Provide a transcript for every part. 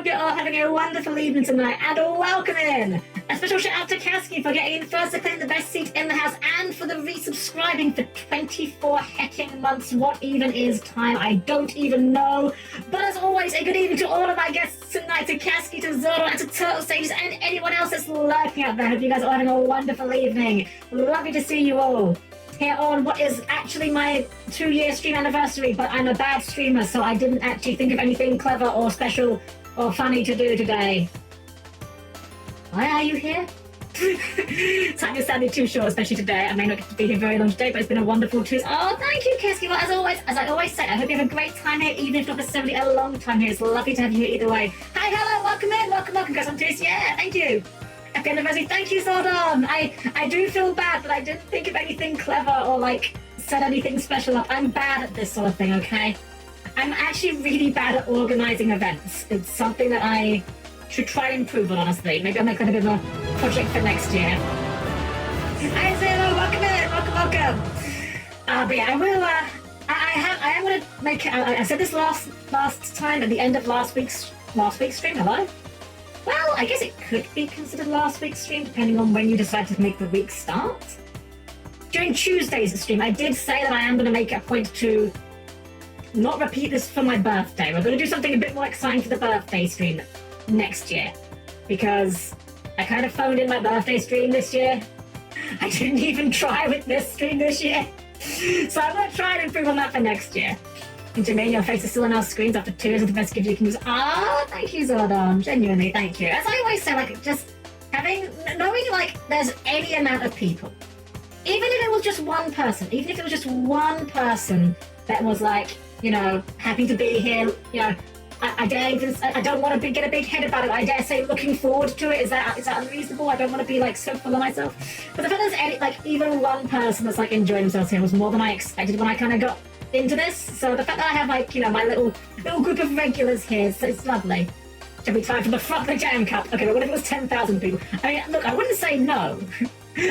hope you're all having a wonderful evening tonight, and welcome in! A special shout out to Kasky for getting in first to claim the best seat in the house, and for the resubscribing for 24 hecking months. What even is time? I don't even know. But as always, a good evening to all of my guests tonight, to Kasky, to Zoro, and to Turtle Stages, and anyone else that's lurking out there. Hope you guys are having a wonderful evening. Lovely to see you all here on what is actually my 2-year stream anniversary, but I'm a bad streamer, so I didn't actually think of anything clever or special or funny to do today. Why are you here? Time is sadly too short, especially today. I may not get to be here very long today, but it's been a wonderful Tuesday. Oh, thank you, Kasky. Well, as I always say, I hope you have a great time here, even if not necessarily a long time here. It's lovely to have you here either way. Hi, hello, welcome in, welcome, guys. I'm Tuesday. Yeah, thank you. Happy anniversary. Thank you, Zordon. I do feel bad, but I didn't think of anything clever or, like, set anything special up. I'm bad at this sort of thing, okay? I'm actually really bad at organizing events. It's something that I should try and improve on, honestly. Maybe I'll make that a bit of a project for next year. Hi, Zero. Welcome in. Welcome. But yeah, I will, I am going to make, I said this last time at the end of last week's stream. Hello? Well, I guess it could be considered last week's stream, depending on when you decide to make the week start. During Tuesday's stream, I did say that I am going to make a point to not repeat this for my birthday. We're going to do something a bit more exciting for the birthday stream next year, because I kind of phoned in my birthday stream this year. I didn't even try with this stream this year. So I'm going to try and improve on that for next year. And Jermaine, your face is still on our screens after 2 years of the best gift you can use. Ah, thank you, Zordon. Genuinely, thank you. As I always say, like, just knowing, like, there's any amount of people, even if it was just one person, that was like, you know, happy to be here, you know, I don't want to get a big head about it. I dare say looking forward to it. Is that unreasonable? I don't want to be, like, so full of myself. But the fact there's even one person that's, like, enjoying themselves here was more than I expected when I kind of got into this. So the fact that I have, like, you know, my little group of regulars here, so it's lovely. Should be time for the Fuck the Jam Cup. Okay, but what if it was 10,000 people? I mean, look, I wouldn't say no.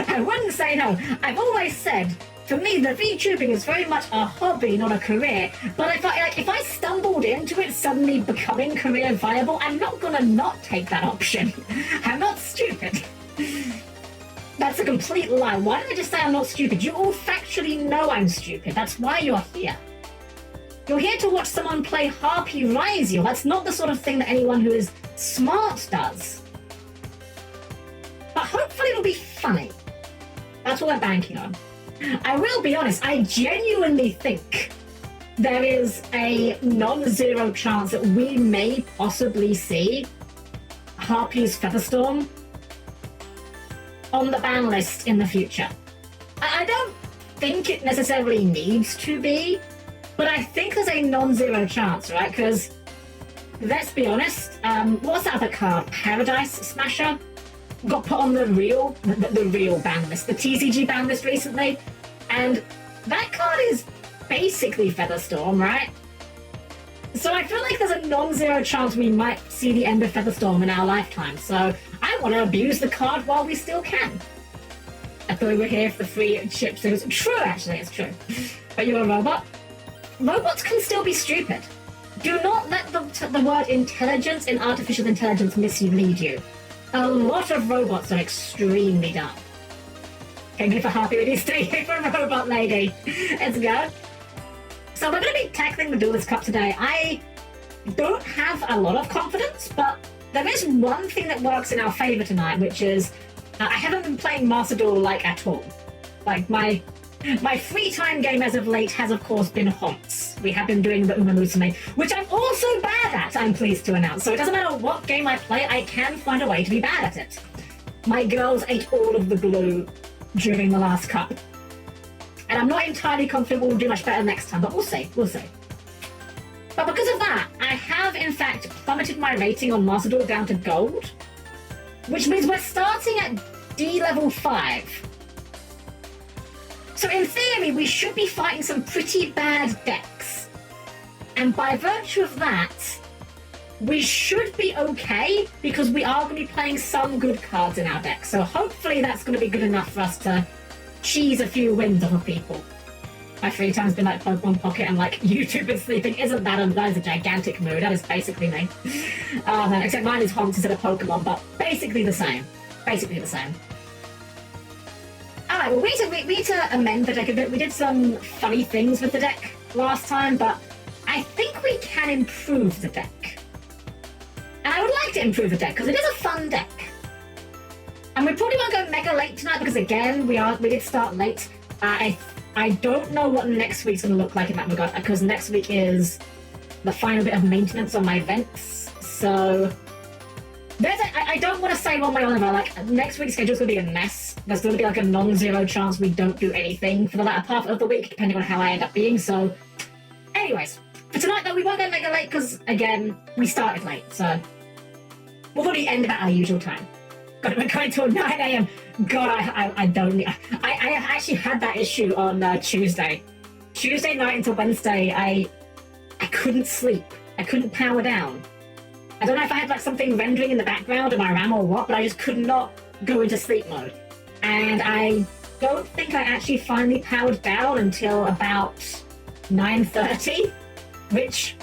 I wouldn't say no. I've always said, for me, the VTubing is very much a hobby, not a career. But if I stumbled into it suddenly becoming career viable, I'm not gonna not take that option. I'm not stupid. That's a complete lie. Why did I just say I'm not stupid? You all factually know I'm stupid. That's why you're here. You're here to watch someone play Harpie Ryzeal. That's not the sort of thing that anyone who is smart does. But hopefully it'll be funny. That's what we're banking on. I will be honest, I genuinely think there is a non-zero chance that we may possibly see Harpies Feather Storm on the ban list in the future. I don't think it necessarily needs to be, but I think there's a non-zero chance, right? Because, let's be honest, what's that other card? Paradise Smasher? Got put on the real ban list, the TCG ban list recently, and that card is basically Feather Storm, right? So I feel like there's a non-zero chance we might see the end of Feather Storm in our lifetime, so I want to abuse the card while we still can. I thought we were here for the free chips. It was true, actually, it's true. But you're a robot. Robots can still be stupid. Do not let the word intelligence in artificial intelligence mislead you. A lot of robots are extremely dumb. Came here for Harpie, we need to stay here for a robot lady. Let's go. So we're going to be tackling the Duelist Cup today. I don't have a lot of confidence, but there is one thing that works in our favor tonight, which is I haven't been playing Master Duel, like, at all. Like, my free time game as of late has, of course, been Haunts. We have been doing the Uma Musume, which I'm also bad at, I'm pleased to announce. So it doesn't matter what game I play, I can find a way to be bad at it. My girls ate all of the glue during the last cup. And I'm not entirely confident we'll do much better next time, but we'll see. But because of that, I have, in fact, plummeted my rating on Master Duel down to Gold, which means we're starting at D level 5. So in theory, we should be fighting some pretty bad decks. And by virtue of that, we should be okay, because we are going to be playing some good cards in our deck. So hopefully that's going to be good enough for us to cheese a few wins off of people. My free time's been like Pokemon Pocket and like YouTube and sleeping. Isn't that that is a gigantic mood? That is basically me. Except mine is Honks instead of Pokemon, but basically the same. Basically the same. Alright, well we need to amend the deck a bit. We did some funny things with the deck last time, but I think we can improve the deck. And I would like to improve the deck because it is a fun deck. And we probably won't go mega late tonight because again we did start late. I don't know what next week's going to look like in that regard, because next week is the final bit of maintenance on my events. So I don't want to say one way or another. Like, next week's schedule's going to be a mess. There's going to be like a non-zero chance we don't do anything for the latter part of the week, depending on how I end up being. So, anyways, for tonight though, we won't go mega late because again we started late. So we'll probably end at our usual time. God, we're going till 9 a.m. God, I don't need... I actually had that issue on Tuesday. Tuesday night until Wednesday, I couldn't sleep. I couldn't power down. I don't know if I had like something rendering in the background of my RAM or what, but I just could not go into sleep mode. And I don't think I actually finally powered down until about 9:30, which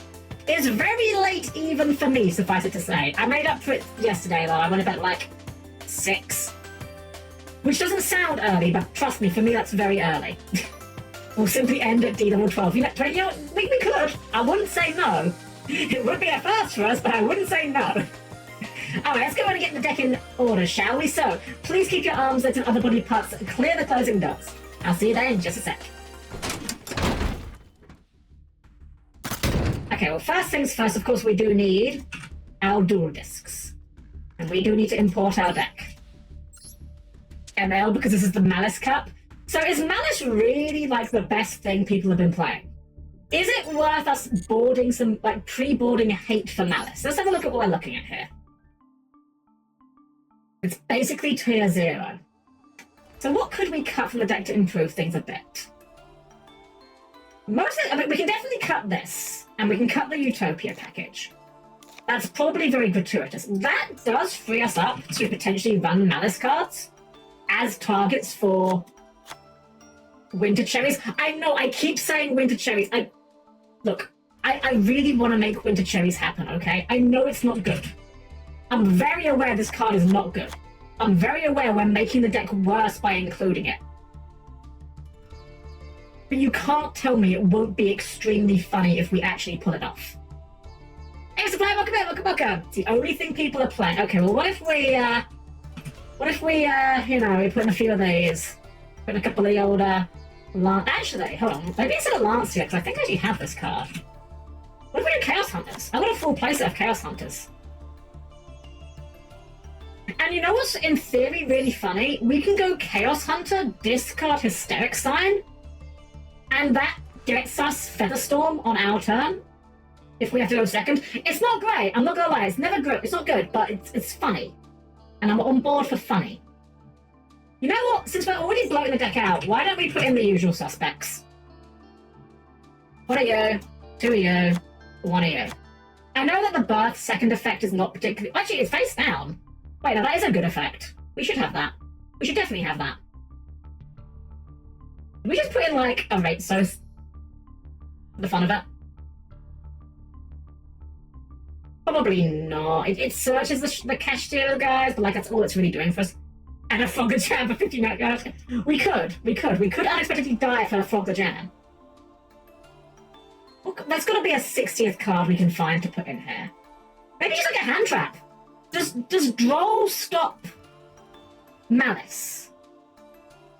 is very late even for me, suffice it to say. I made up for it yesterday though. I went to bed like 6, which doesn't sound early, but trust me, for me that's very early. We'll simply end at D level 12. You know, we could. I wouldn't say no. It would be a first for us, but I wouldn't say no. Alright, let's go on and get the deck in order, shall we? So, please keep your arms, legs, and other body parts clear the closing doors. I'll see you there in just a sec. Okay, well, first things first, of course, we do need our dual discs. And we do need to import our deck. ML, because this is the Malice Cup. So is Malice really like the best thing people have been playing? Is it worth us boarding some, like pre-boarding hate for Malice? Let's have a look at what we're looking at here. It's basically tier 0. So what could we cut from the deck to improve things a bit? Mostly, I mean, we can definitely cut this, and we can cut the Utopia package. That's probably very gratuitous. That does free us up to potentially run Malice cards as targets for Winter Cherries. I know, I keep saying Winter Cherries. Look, I really want to make Winter Cherries happen, okay? I know it's not good. I'm very aware this card is not good. I'm very aware we're making the deck worse by including it. But you can't tell me it won't be extremely funny if we actually pull it off. Hey, Mr. Player, welcome. It's the only thing people are playing. Okay, well, what if we, you know, we put in a few of these. Put in a couple of the older... Actually, hold on. Maybe instead of Lancia, because I think I actually have this card. What if we do Chaos Hunters? I've got a full playset of Chaos Hunters. And you know what's, in theory, really funny? We can go Chaos Hunter, discard Hysteric Sign, and that gets us Feather Storm on our turn. If we have to go second. It's not great, I'm not gonna lie, it's never good, it's not good, but it's funny. And I'm on board for funny. You know what, since we're already blowing the deck out, why don't we put in the usual suspects? One of you, two of you, one of you. I know that the birth second effect is not particularly... Actually, it's face down. Wait, no, that is a good effect. We should have that. We should definitely have that. Did we just put in, like, a rate source? For the fun of it? Probably not. It searches the cash deal, guys, but like that's all it's really doing for us. And a Frog the Jam for 50 net guys. We could unexpectedly die for a Frog the Jam. Look, there's got to be a 60th card we can find to put in here. Maybe just like a hand trap. Does Droll stop Malice?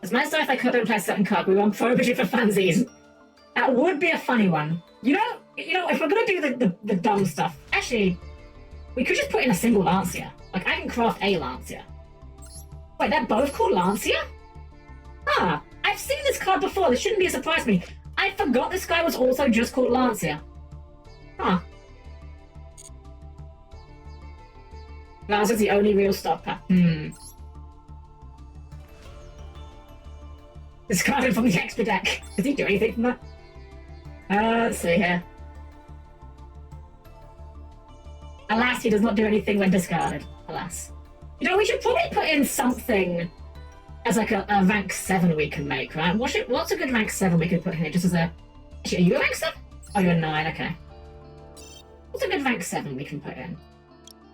As nice as if I couldn't play a certain card, we want Probity for funsies. That would be a funny one. You know, if we're gonna do the dumb stuff, actually, we could just put in a single Lancia. Like, I can craft a Lancia. Wait, they're both called Lancia? Ah, I've seen this card before. This shouldn't be a surprise to me. I forgot this guy was also just called Lancia. Huh. Lancia's the only real stopper. Discarded from the extra deck. Does he do anything from that? Let's see here. Alas, he does not do anything when discarded. Alas. You know, we should probably put in something as like a rank 7 we can make, right? What's a good rank 7 we could put in here just as a... Actually, are you a rank 7? Oh, you're a 9, okay. What's a good rank 7 we can put in?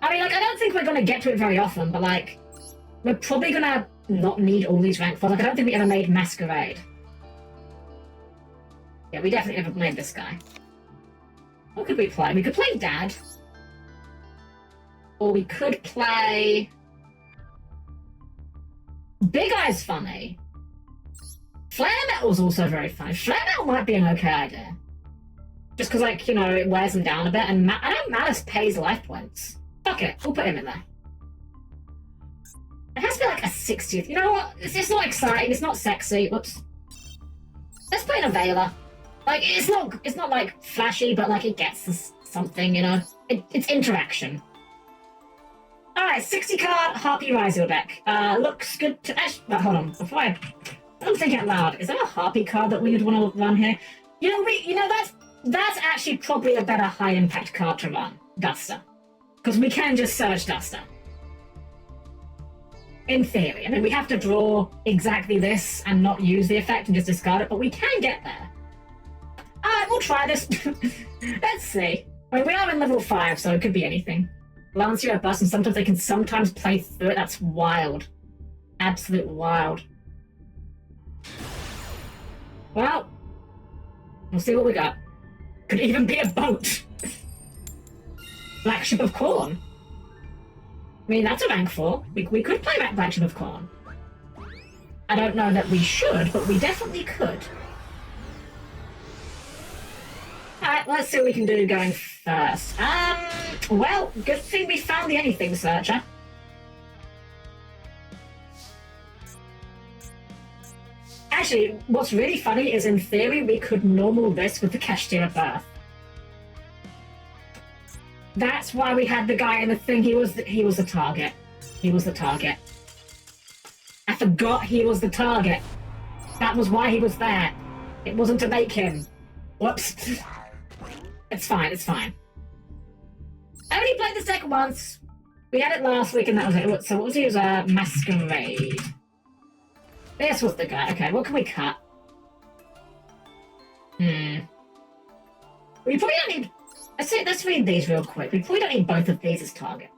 I mean, like, I don't think we're going to get to it very often, but, like, we're probably going to not need all these rank 4s. Like, I don't think we ever made Masquerade. Yeah, we definitely never made this guy. What could we play? We could play Dad. Or we could play... Big Eye's funny. Flare Metal's also very funny. Flare Metal might be an okay idea. Just because, like, you know, it wears them down a bit, and I know Malice pays life points. Fuck it, we'll put him in there. It has to be like a 60th. You know what? It's not exciting, it's not sexy. Whoops. Let's put in a Veiler. Like, it's not like flashy, but like it gets us something, you know? It's interaction. Alright, 60 card Harpie Ryzeal deck. Looks good to... Actually, hold on, before I'm thinking out loud, is there a Harpie card that we would want to run here? You know, that's actually probably a better high impact card to run, Duster. Because we can just search Duster. In theory. I mean, we have to draw exactly this and not use the effect and just discard it, but we can get there. Alright, we'll try this. Let's see. I mean, we are in level 5, so it could be anything. Lancia Bust, and sometimes they can play through it. That's wild. Absolute wild. Well, we'll see what we got. Could even be a boat. Black Ship of Corn. I mean, that's a rank 4. We could play Black Ship of Corn. I don't know that we should, but we definitely could. Alright, let's see what we can do going first. Well, good thing we found the anything searcher. Actually, what's really funny is in theory we could normal this with the Cashier of Birth. That's why we had the guy in the thing. He was the target. He was the target. I forgot he was the target. That was why he was there. It wasn't to make him. Whoops. It's fine, it's fine. I only played this deck once. We had it last week and that was it. So what was he? It was a Masquerade. This was the guy. Okay, what can we cut? We probably don't need... Let's read these real quick. We probably don't need both of these as targets.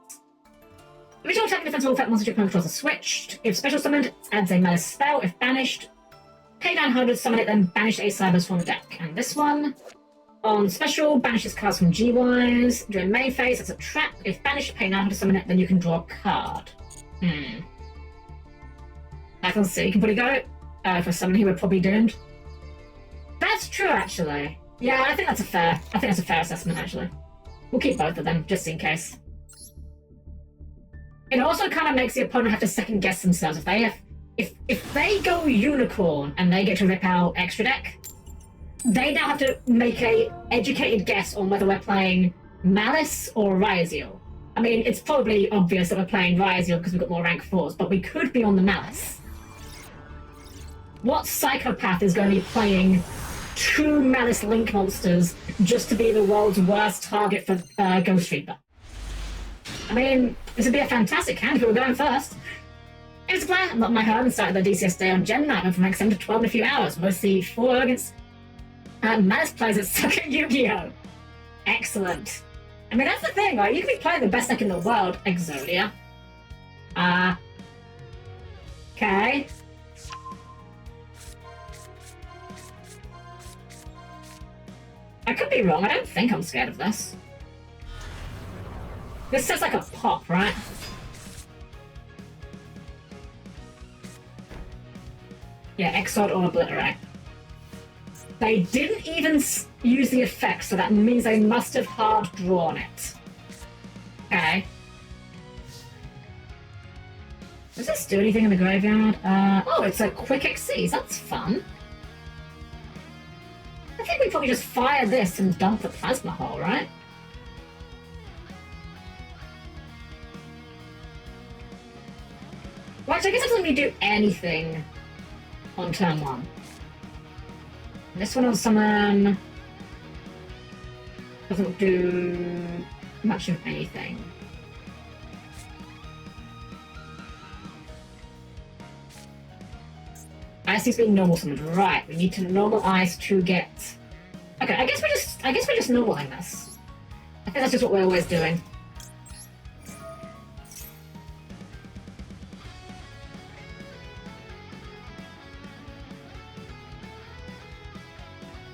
Original attack and defense will affect monster your opponent controls are switched. If special summoned, it adds a Malice spell. If banished, pay down 100, summon it, then banish a Cybers from the deck. And this one, on special, banishes cards from G-Wise. During main phase, that's a trap. If banished, pay 900 to summon it, then you can draw a card. I can see. You can probably go for someone who we're probably doomed. That's true, actually. Yeah, I think that's a fair assessment, actually. We'll keep both of them, just in case. It also kind of makes the opponent have to second guess themselves. If they go Unicorn and they get to rip out extra deck, they now have to make a educated guess on whether we're playing Malice or Ryzeal. I mean, it's probably obvious that we're playing Ryzeal because we've got more rank 4s, but we could be on the Malice. What psychopath is going to be playing 2 Malice Link monsters just to be the world's worst target for Ghost Reaper? I mean, this would be a fantastic hand if we were going first. It's a plan. I'm not my home and started the DCS day on Gen 9. Went from rank 7 to 12 in a few hours. Mostly 4 against Malice players that suck at Yu-Gi-Oh! Excellent. I mean, that's the thing, right? You can be playing the best deck in the world, Exodia. Okay. I could be wrong. I don't think I'm scared of this. This says like a pop, right? Yeah, Exort or Obliterate. They didn't even use the effect, so that means they must have hard drawn it. Okay. Does this do anything in the graveyard? Oh, it's a quick Xyz. That's fun. I think we probably just fire this and dump the Plasma Hole, right? Well, actually, I guess it doesn't really do anything on turn 1. This one on summon doesn't do much of anything. Ice is being normal summoned. Right, we need to normal ice to get. Okay, I guess we're just normaling this. I think that's just what we're always doing.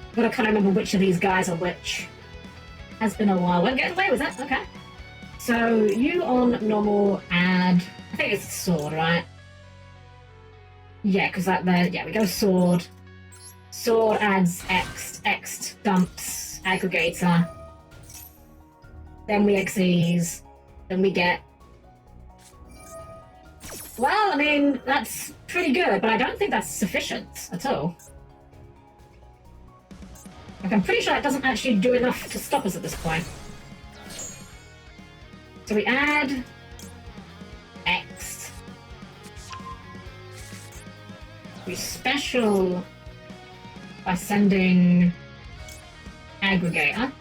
I've got to kind of remember which of these guys are which. Has been a while. Won't get away with that. Okay. So you on normal add. I think it's sword, right? Yeah, because that there. Yeah, we go sword. Sword adds X. X dumps aggregator. Then we Xyz. Then we get. Well, I mean that's pretty good, but I don't think that's sufficient at all. Like, I'm pretty sure that doesn't actually do enough to stop us at this point. So we add X. We special by sending aggregator.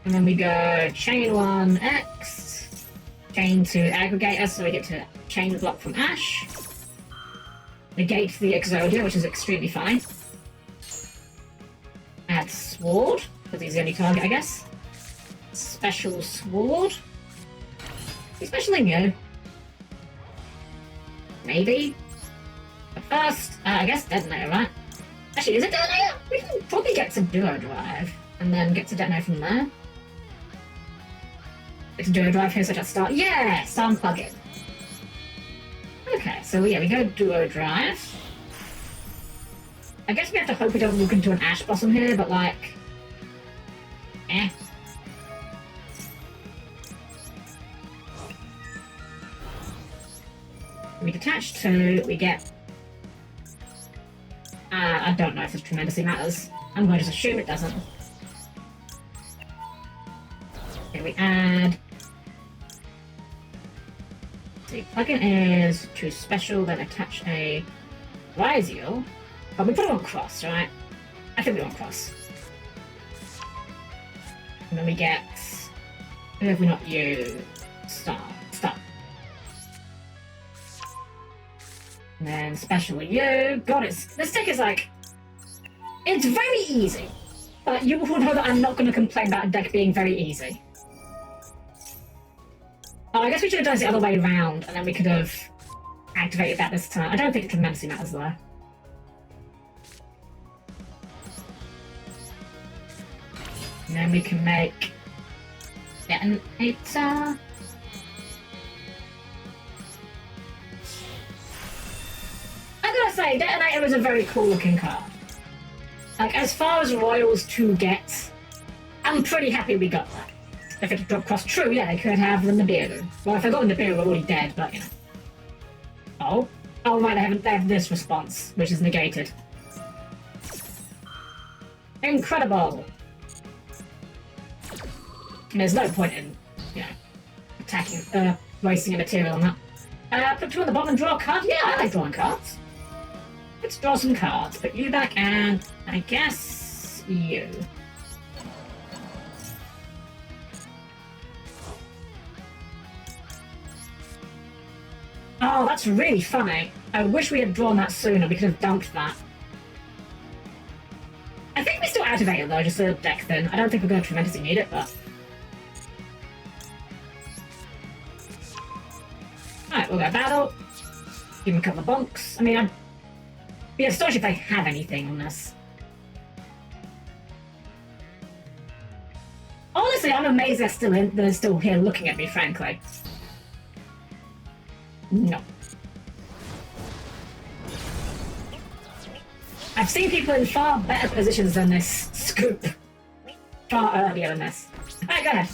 And then we go chain 1 X, chain 2 aggregator, so we get to chain the block from Ash. Negate the Exodia, which is extremely fine. Add Sword, because he's the only target, I guess. Special Sword. He's specialing you. Maybe. But first, I guess Detonator, right? Actually, is it Detonator? We can probably get to Duo Drive, and then get to Detonator from there. Get to Duo Drive here, so just start. Yeah! Sound plugin. Okay, so yeah, we go Duo Drive. I guess we have to hope we don't walk into an Ash Blossom here, but like... eh. We detach 2, we get... I don't know if this tremendously matters. I'm going to just assume it doesn't. Okay, we add... The plugin is to special, then attach a Ryzeal. Oh, we put it on cross, right? I think we want cross. And then we get... Who have we not used? Star. And then special you. God, this deck is like... It's very easy. But you will know that I'm not going to complain about a deck being very easy. Oh, I guess we should have done it the other way around, and then we could have activated that this time. I don't think it tremendously matters, though. And then we can make... Detonator... I'm gonna say, Detonator is a very cool looking card. Like, as far as Royals to get, I'm pretty happy we got that. If it had dropped cross true, yeah, they could have the Nibiru. Well, if I got the Nibiru, we're already dead, but you know. Oh. Oh, right, they have this response, which is negated. Incredible! And there's no point in, you know, attacking, wasting a material on that. Put 2 on the bottom and draw a card? Yeah, I like drawing cards. Let's draw some cards. Put you back and, I guess, you. Oh, that's really funny. I wish we had drawn that sooner. We could have dumped that. I think we still activate it though, just a deck thin. I don't think we're going to tremendously need it, but... Alright, we'll go battle. Give them a couple of bonks. I mean, I'd be astonished if they have anything on this. Honestly, I'm amazed they're still here looking at me, frankly. No. I've seen people in far better positions than this scoop. Far earlier than this. Alright, go ahead.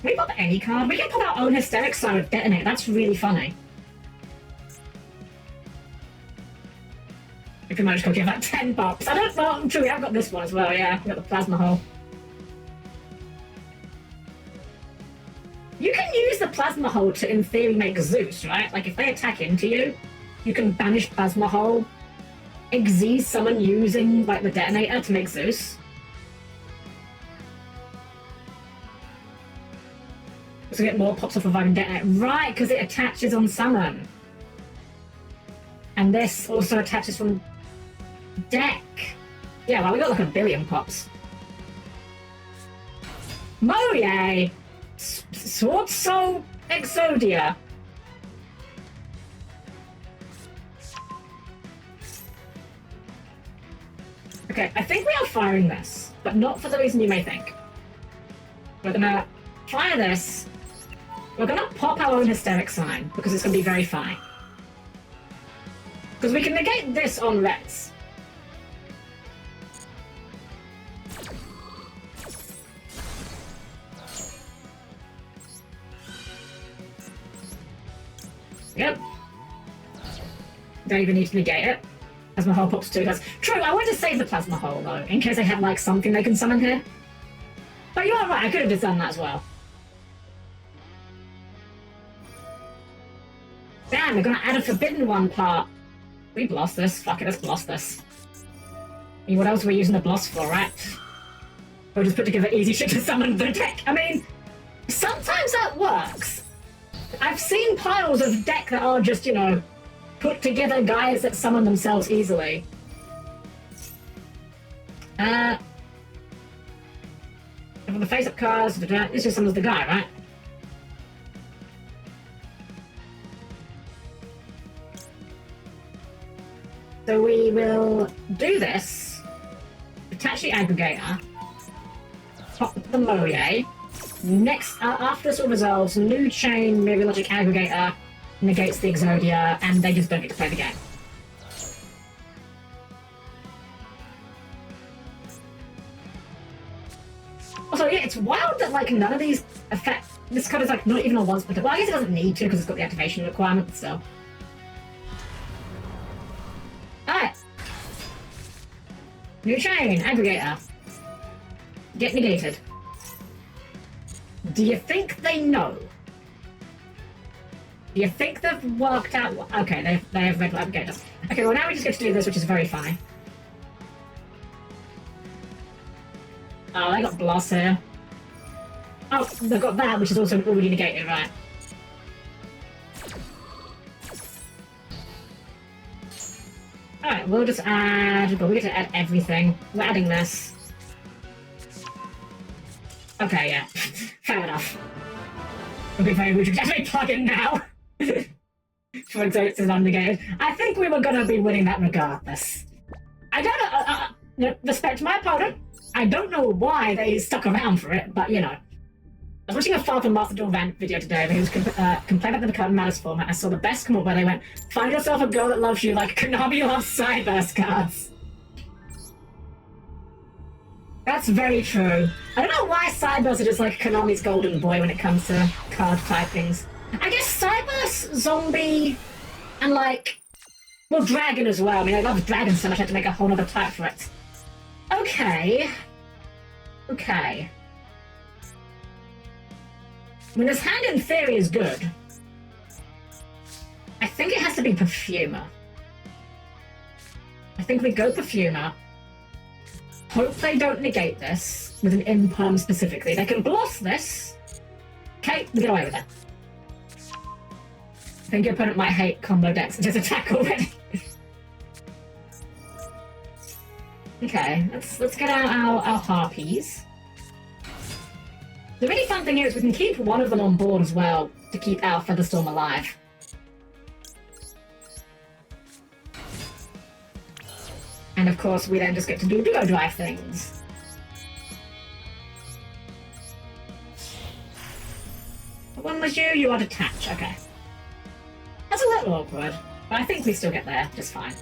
Can we pop any card? We can pop our own hysteric side of Detonate. That's really funny. We can manage to give that 10 bucks. I don't know. I'm true, we have got this one as well, yeah. We've got the plasma hole. You can use the plasma hole to, in theory, make Zeus, right? Like, if they attack into you, you can banish plasma hole, Xyz someone using, like, the detonator to make Zeus. So we get more pops off of Ivan Detonate. Right, because it attaches on summon. And this also attaches from deck. Yeah, well, we got like a billion pops. Moye! Sword Soul Exodia. Okay, I think we are firing this, but not for the reason you may think. We're gonna fire this. We're gonna pop our own Hysteric Sign, because it's gonna be very funny. Because we can negate this on reds. Yep. Don't even need to negate it. Plasma Hole pops 2 does. True, I wanted to save the Plasma Hole though, in case I had like something they can summon here. But you are right, I could have just done that as well. Damn, we're gonna add a Forbidden One part. We blast this. Fuck it, let's blast this. I mean, what else are we using the blast for, right? We'll just put together easy shit to summon the deck. I mean, sometimes that works. I've seen piles of deck that are just, you know, put together guys that summon themselves easily. For the face-up cards, this just summons the guy, right? So we will do this, attach the aggregator, pop the Moye. Next, after this all resolves, new chain, Mirror Logic aggregator negates the Exodia, and they just don't get to play the game. Also, yeah, it's wild that like none of these affect. This card is like not even a once, but well, I guess it doesn't need to because it's got the activation requirement, but still. Alright. New chain, aggregator. Get negated. Do you think they know? Do you think they've worked out? Okay, they have red aggregators. Okay, well now we just get to do this, which is very funny. Oh, they got Blast here. Oh, they've got that, which is also already negated, right? Alright, we'll just add... But we get to add everything. We're adding this. Okay, yeah. Fair enough. Okay, fine, we should definitely plug in now. For Exotic is unnegated. I think we were gonna be winning that regardless. I don't know... respect to my opponent. I don't know why they stuck around for it, but you know. I was watching a Father Master Duel Van video today where he was complaining about the Card Matters format. I saw the best come up where they went, find yourself a girl that loves you like Konami loves Cyburst cards. That's very true. I don't know why Cyburst are just like Konami's golden boy when it comes to card typings. I guess Cyburst, Zombie, and like, well, Dragon as well. I mean, I love Dragon so much I had to make a whole other type for it. Okay. Okay. I mean, this hand in theory is good. I think it has to be Perfumer. I think we go Perfumer. Hope they don't negate this with an imperm specifically. They can blast this. Okay, we get away with it. I think your opponent might hate combo decks and just attack already. Okay, let's get out our Harpies. The really fun thing is we can keep one of them on board as well to keep our Feather Storm alive. And of course we then just get to do duo drive things. When was you? You are detached, okay. That's a little awkward, but I think we still get there just fine.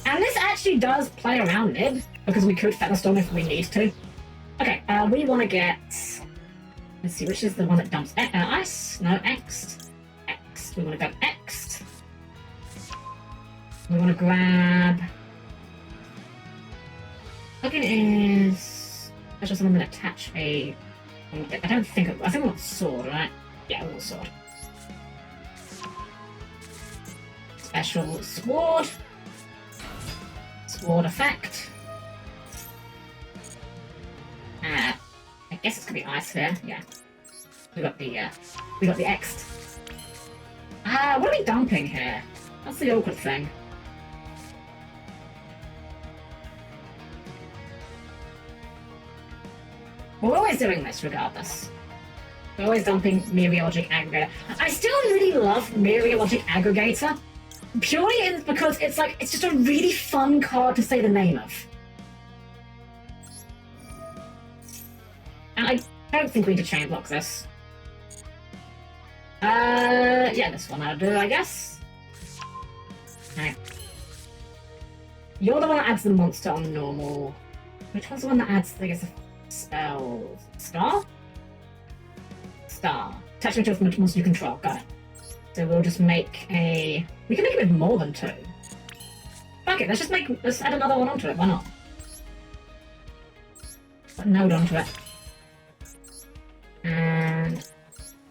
And this actually does play around mid, because we could Feather Storm if we need to. Okay, we want to get... Let's see, which is the one that dumps ice? No, X'd. X'd. We want to go X'd. We want to grab... Plugin is... I just want to attach a... I don't think... I think we want sword, right? Yeah, we want sword. Special sword. Sword effect. be ice here. Yeah. We got the X. What are we dumping here? That's the awkward thing. We're always doing this regardless. We're always dumping Meteorologic Aggregator. I still really love Meteorologic Aggregator, purely because it's just a really fun card to say the name of. And I don't think we need to chain block this. Yeah, this one I'll do, I guess. Okay. You're the one that adds the monster on normal. Which one's the one that adds, I guess, a spell? Star? Star. Attachment to a monster you control. Got it. So we'll just make a... We can make it with more than 2. Fuck it, let's add another one onto it. Why not? Put a node onto it. And...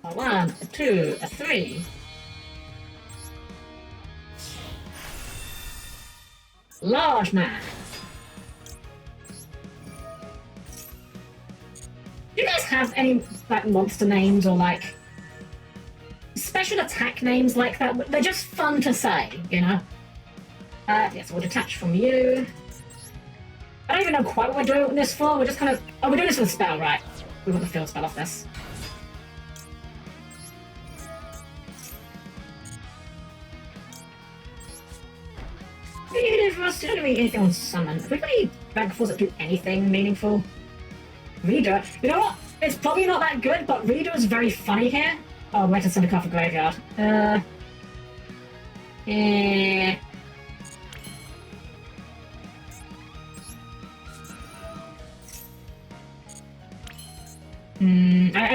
a 1, a 2, a 3. Large man. Do you guys have any monster names or special attack names like that? They're just fun to say, you know? Yes, we'll detach from you. I don't even know quite what we're doing this for. We're just kind of... Oh, we're doing this with a spell, right? We want the field spell off this. You don't need anything on summon. Have we got any Bagfuls that do anything meaningful? Reader. You know what? It's probably not that good, but Reader is very funny here. Oh, wait to send a card for Graveyard. I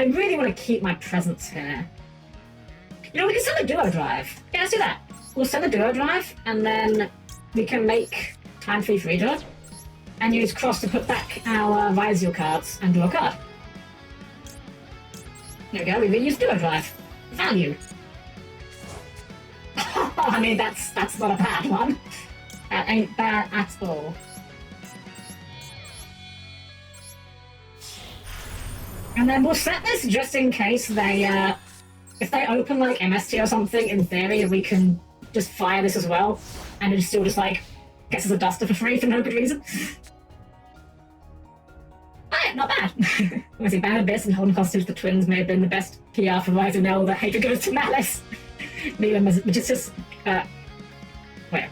really want to keep my presence here. You know, we can send the Duo Drive. Yeah, let's do that. We'll send the Duo Drive, and then we can make Time Thief Reader, and use Cross to put back our Ryzeal cards and draw a card. There we go, we used Duo Drive. Value. I mean, that's not a bad one. That ain't bad at all. And then we'll set this just in case they, if they open MST or something, in theory we can just fire this as well, and it still just gets us a duster for free for no good reason. Alright, not bad. Obviously, Bad Abyss and holding hostage the twins may have been the best PR for Ryzeal, that hatred goes to Malice. Which is just, where?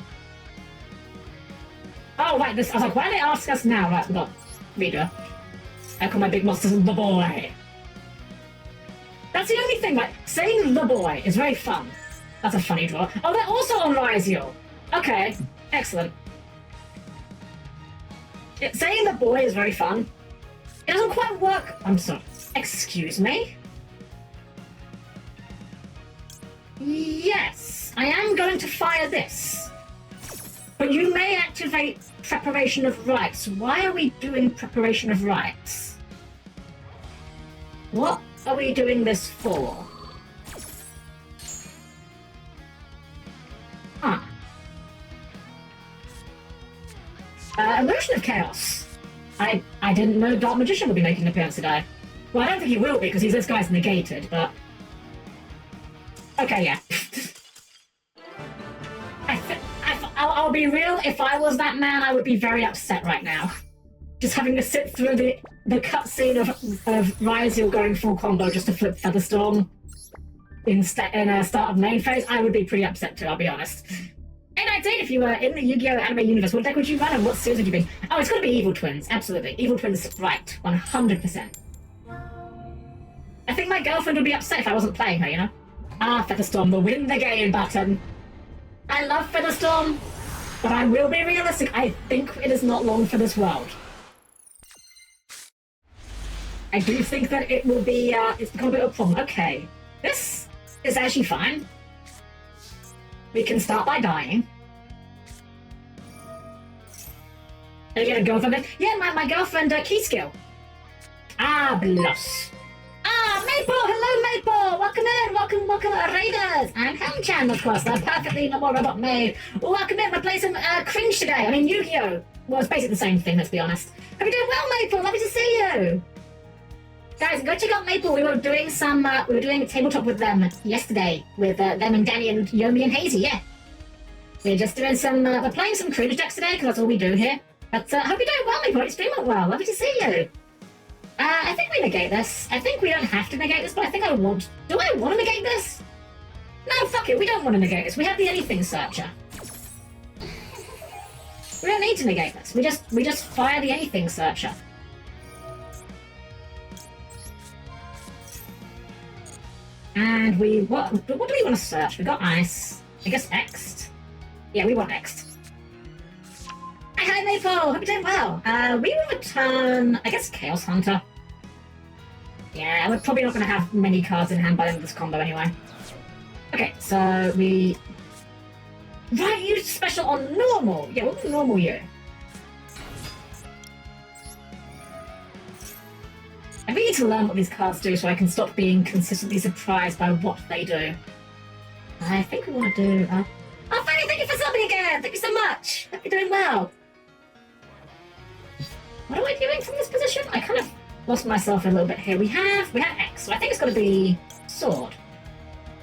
Oh, right, this, I was like, why do they ask us now? Right, we got Reader. I call my big monsters the boy. That's the only thing, saying the boy is very fun. That's a funny draw. Oh, they're also on Ryzeal. Okay, excellent. Saying the boy is very fun. It doesn't quite work. I'm sorry. Excuse me? Yes, I am going to fire this. But you may activate Preparation of Rites. Why are we doing Preparation of Rites? What are we doing this for? Huh. Emotion of Chaos. I didn't know Dark Magician would be making an appearance today. Well, I don't think he will be, because this guy's negated, but... Okay, yeah. I'll be real, if I was that man, I would be very upset right now. Just having to sit through the cutscene of Ryzeal going full combo just to flip Feather Storm in a start of main phase, I would be pretty upset too, I'll be honest. And I did, if you were in the Yu-Gi-Oh! Anime universe, what deck would you run and what series would you be? Oh, it's gotta be Evil Twins, absolutely. Evil Twins, right, 100%. I think my girlfriend would be upset if I wasn't playing her, you know? Ah, Feather Storm, the win the game button. I love Feather Storm, but I will be realistic, I think it is not long for this world. I do think that it will be, it's become a bit of a problem. Okay, this is actually fine. We can start by dying. Are you get a girlfriend? Yeah, my girlfriend, Keyskill. Ah, Bloss. Ah, Maple! Hello, Maple! Welcome in! Welcome, Raiders! I'm Helm-Chan, of course, the perfectly normal robot maid. Welcome in, we're playing some cringe today. I mean, Yu-Gi-Oh! Well, it's basically the same thing, let's be honest. Hope you're doing well, Maple! Lovely to see you! Guys, go check out Maple. We were doing a tabletop with them yesterday, with them and Danny and Yomi and Hazy, yeah. We're just doing we're playing some cringe decks today, because that's all we do here. But hope you're doing well, Maple. Your stream went well. Lovely to see you. I think we negate this. I think we don't have to negate this, but I think I want... Do I want to negate this? No, fuck it. We don't want to negate this. We have the anything searcher. We don't need to negate this. We just fire the anything searcher. And what do we want to search? We got ice. I guess X'd. Yeah, we want X'd. Hi, Maple! Hope you're doing well. We will return, I guess, Chaos Hunter. Yeah, we're probably not going to have many cards in hand by the end of this combo anyway. Okay, so we... Right, you special on normal! Yeah, what will normal you? I really need to learn what these cards do so I can stop being consistently surprised by what they do. I think we want to do... Oh, Fanny, thank you for subbing again! Thank you so much! Hope you're doing well. What am I doing from this position? I kind of lost myself a little bit here. We have X, so I think it's got to be Sword.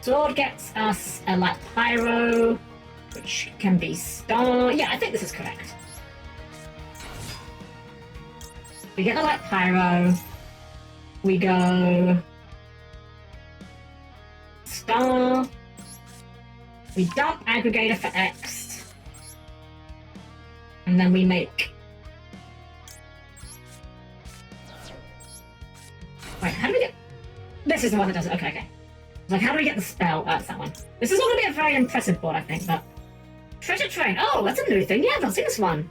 Sword gets us a Light Pyro, which can be Star. Yeah, I think this is correct. We get the Light Pyro. We go Star. We dump Aggregator for X. And then we make... Wait, how do we get... This is the one that does it. Okay, okay. Like, how do we get the spell? Oh, it's that one. This is going to be a very impressive board, I think, but... Treasure Train. Oh, that's a new thing. Yeah, I've not seen this one.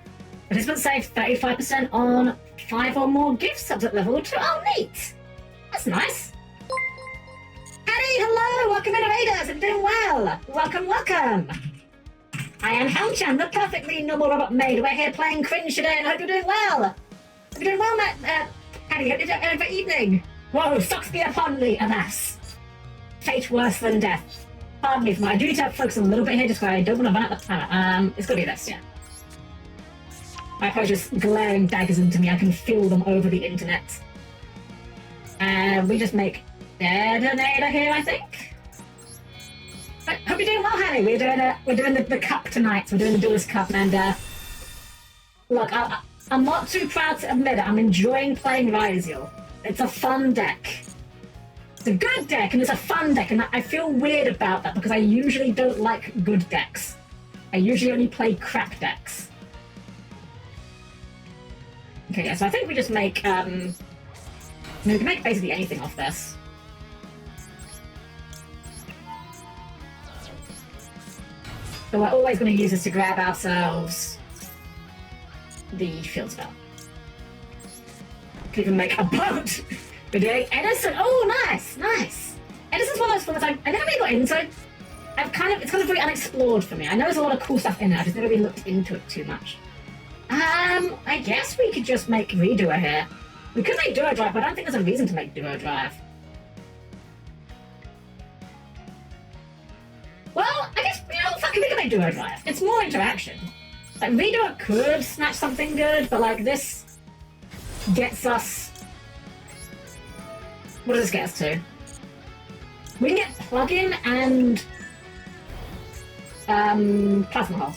Participants save 35% on 5 or more gift subs at level 2. Oh, neat. That's nice. Howdy, hello. Welcome, innovators. I'm doing well. Welcome, welcome. I am Helm-Chan, the perfectly normal robot maid. We're here playing cringe today, and I hope you're doing well. Hope you're doing well, Matt. Howdy, hope you're doing for evening. Whoa, sucks be upon me, alas. Fate worse than death. Pardon me, I do need to focus a little bit here just because I don't want to run out the planet. It's got to be this, yeah. My opponent's just glaring daggers into me. I can feel them over the internet. We just make Detonator here, I think. I hope you're doing well, Hanny. We're doing the cup tonight. So we're doing the Duelist Cup, and look, I'm not too proud to admit it. I'm enjoying playing Ryzeal. It's a fun deck. It's a good deck, and it's a fun deck, and I feel weird about that because I usually don't like good decks. I usually only play crap decks. Okay, yeah, so I think we just make, we can make basically anything off this. So we're always going to use this to grab ourselves the field spell. Could even make a boat! We're doing Edison! Oh, nice! Nice! Edison's one of those formats I never really got into. It's kind of very unexplored for me. I know there's a lot of cool stuff in there, I've just never really looked into it too much. I guess we could just make Redoer here. We could make Duo Drive, but I don't think there's a reason to make Duo Drive. Well, I guess, fuck it, we can make Duo Drive. It's more interaction. Like, Redoer could snatch something good, but, like, this gets us... What does this get us to? We can get Plug-in and... Plasma Hull.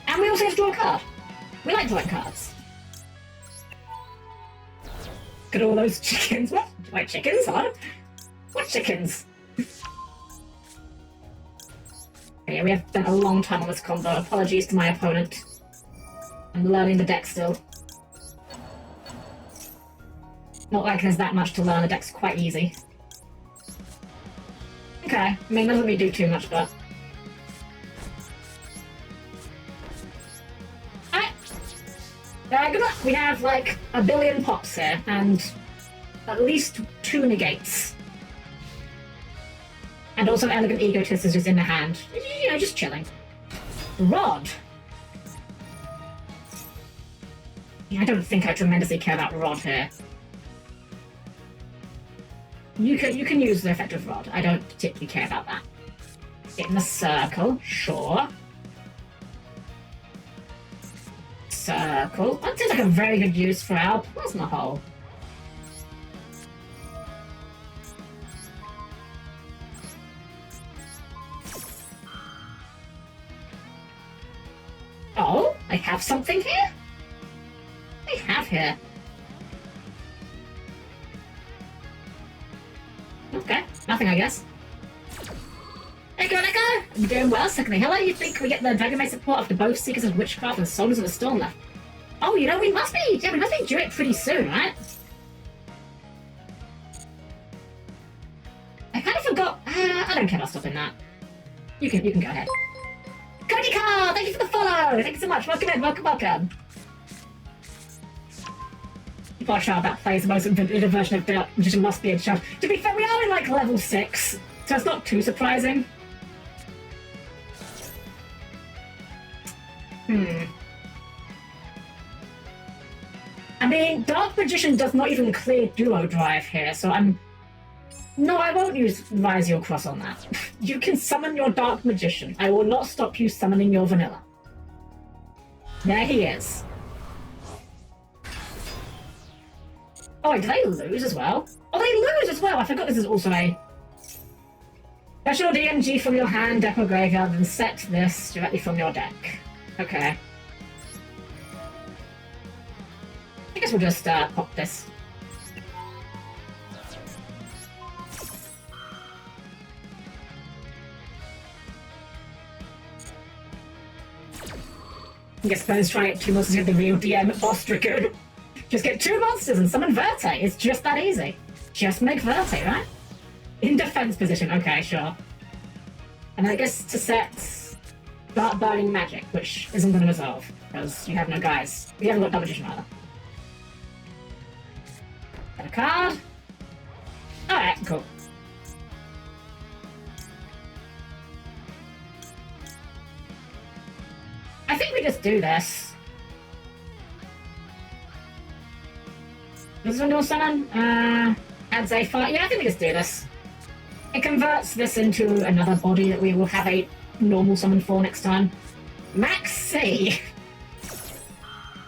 And we also have to draw a card. We like drawing cards. Look at all those chickens. What? Wait, chickens? What chickens? Yeah, we have spent a long time on this combo. Apologies to my opponent. I'm learning the deck still. Not like there's that much to learn. The deck's quite easy. Okay, I mean, doesn't really do too much, but... Good luck. We have like a billion pops here, and at least 2 negates. And also Elegant Egotist is just in the hand. Just chilling. Rod. Yeah, I don't think I tremendously care about Rod here. You can use the effect of Rod. I don't particularly care about that. Get in the circle, sure. Circle. That seems like a very good use for our plasma hull. Oh, I have something here? I have here. Okay, nothing, I guess. Hey, go, Echo! I'm doing well, secondly. Hello, you think we get the Dragon Maid support after both Seekers of Witchcraft and Soldiers of the Storm left? Oh, you know, we must be due it pretty soon, right? I kind of forgot. I don't care about stopping that. You can go ahead. Cody Carr, thank you for the follow! Thank you so much. Welcome in, welcome. People are sure that plays the most inventive version of Duel, which must be a chance. To be fair, we are in like level 6, so it's not too surprising. I mean, Dark Magician does not even clear Duo Drive here, so No, I won't use Ryzeal Cross on that. You can summon your Dark Magician. I will not stop you summoning your Vanilla. There he is. Oh, wait, do they lose as well? Oh, they lose as well! I forgot this is also a... Special DMG from your hand, deck or graveyard, then set this directly from your deck. Okay. I guess we'll just pop this. I guess Ben's trying to get 2 monsters to get the real DM boss Dragoon. Just get 2 monsters and summon Verte. It's just that easy. Just make Verte, right? In defense position. Okay, sure. And then I guess to set Dark Burning Magic, which isn't going to resolve, because you have no guys. You haven't got Double Magician either. Get a card. Alright, cool. I think we just do this. This one will summon? Adds a fight. Yeah, I think we just do this. It converts this into another body that we will have a normal summon for next time. Max C!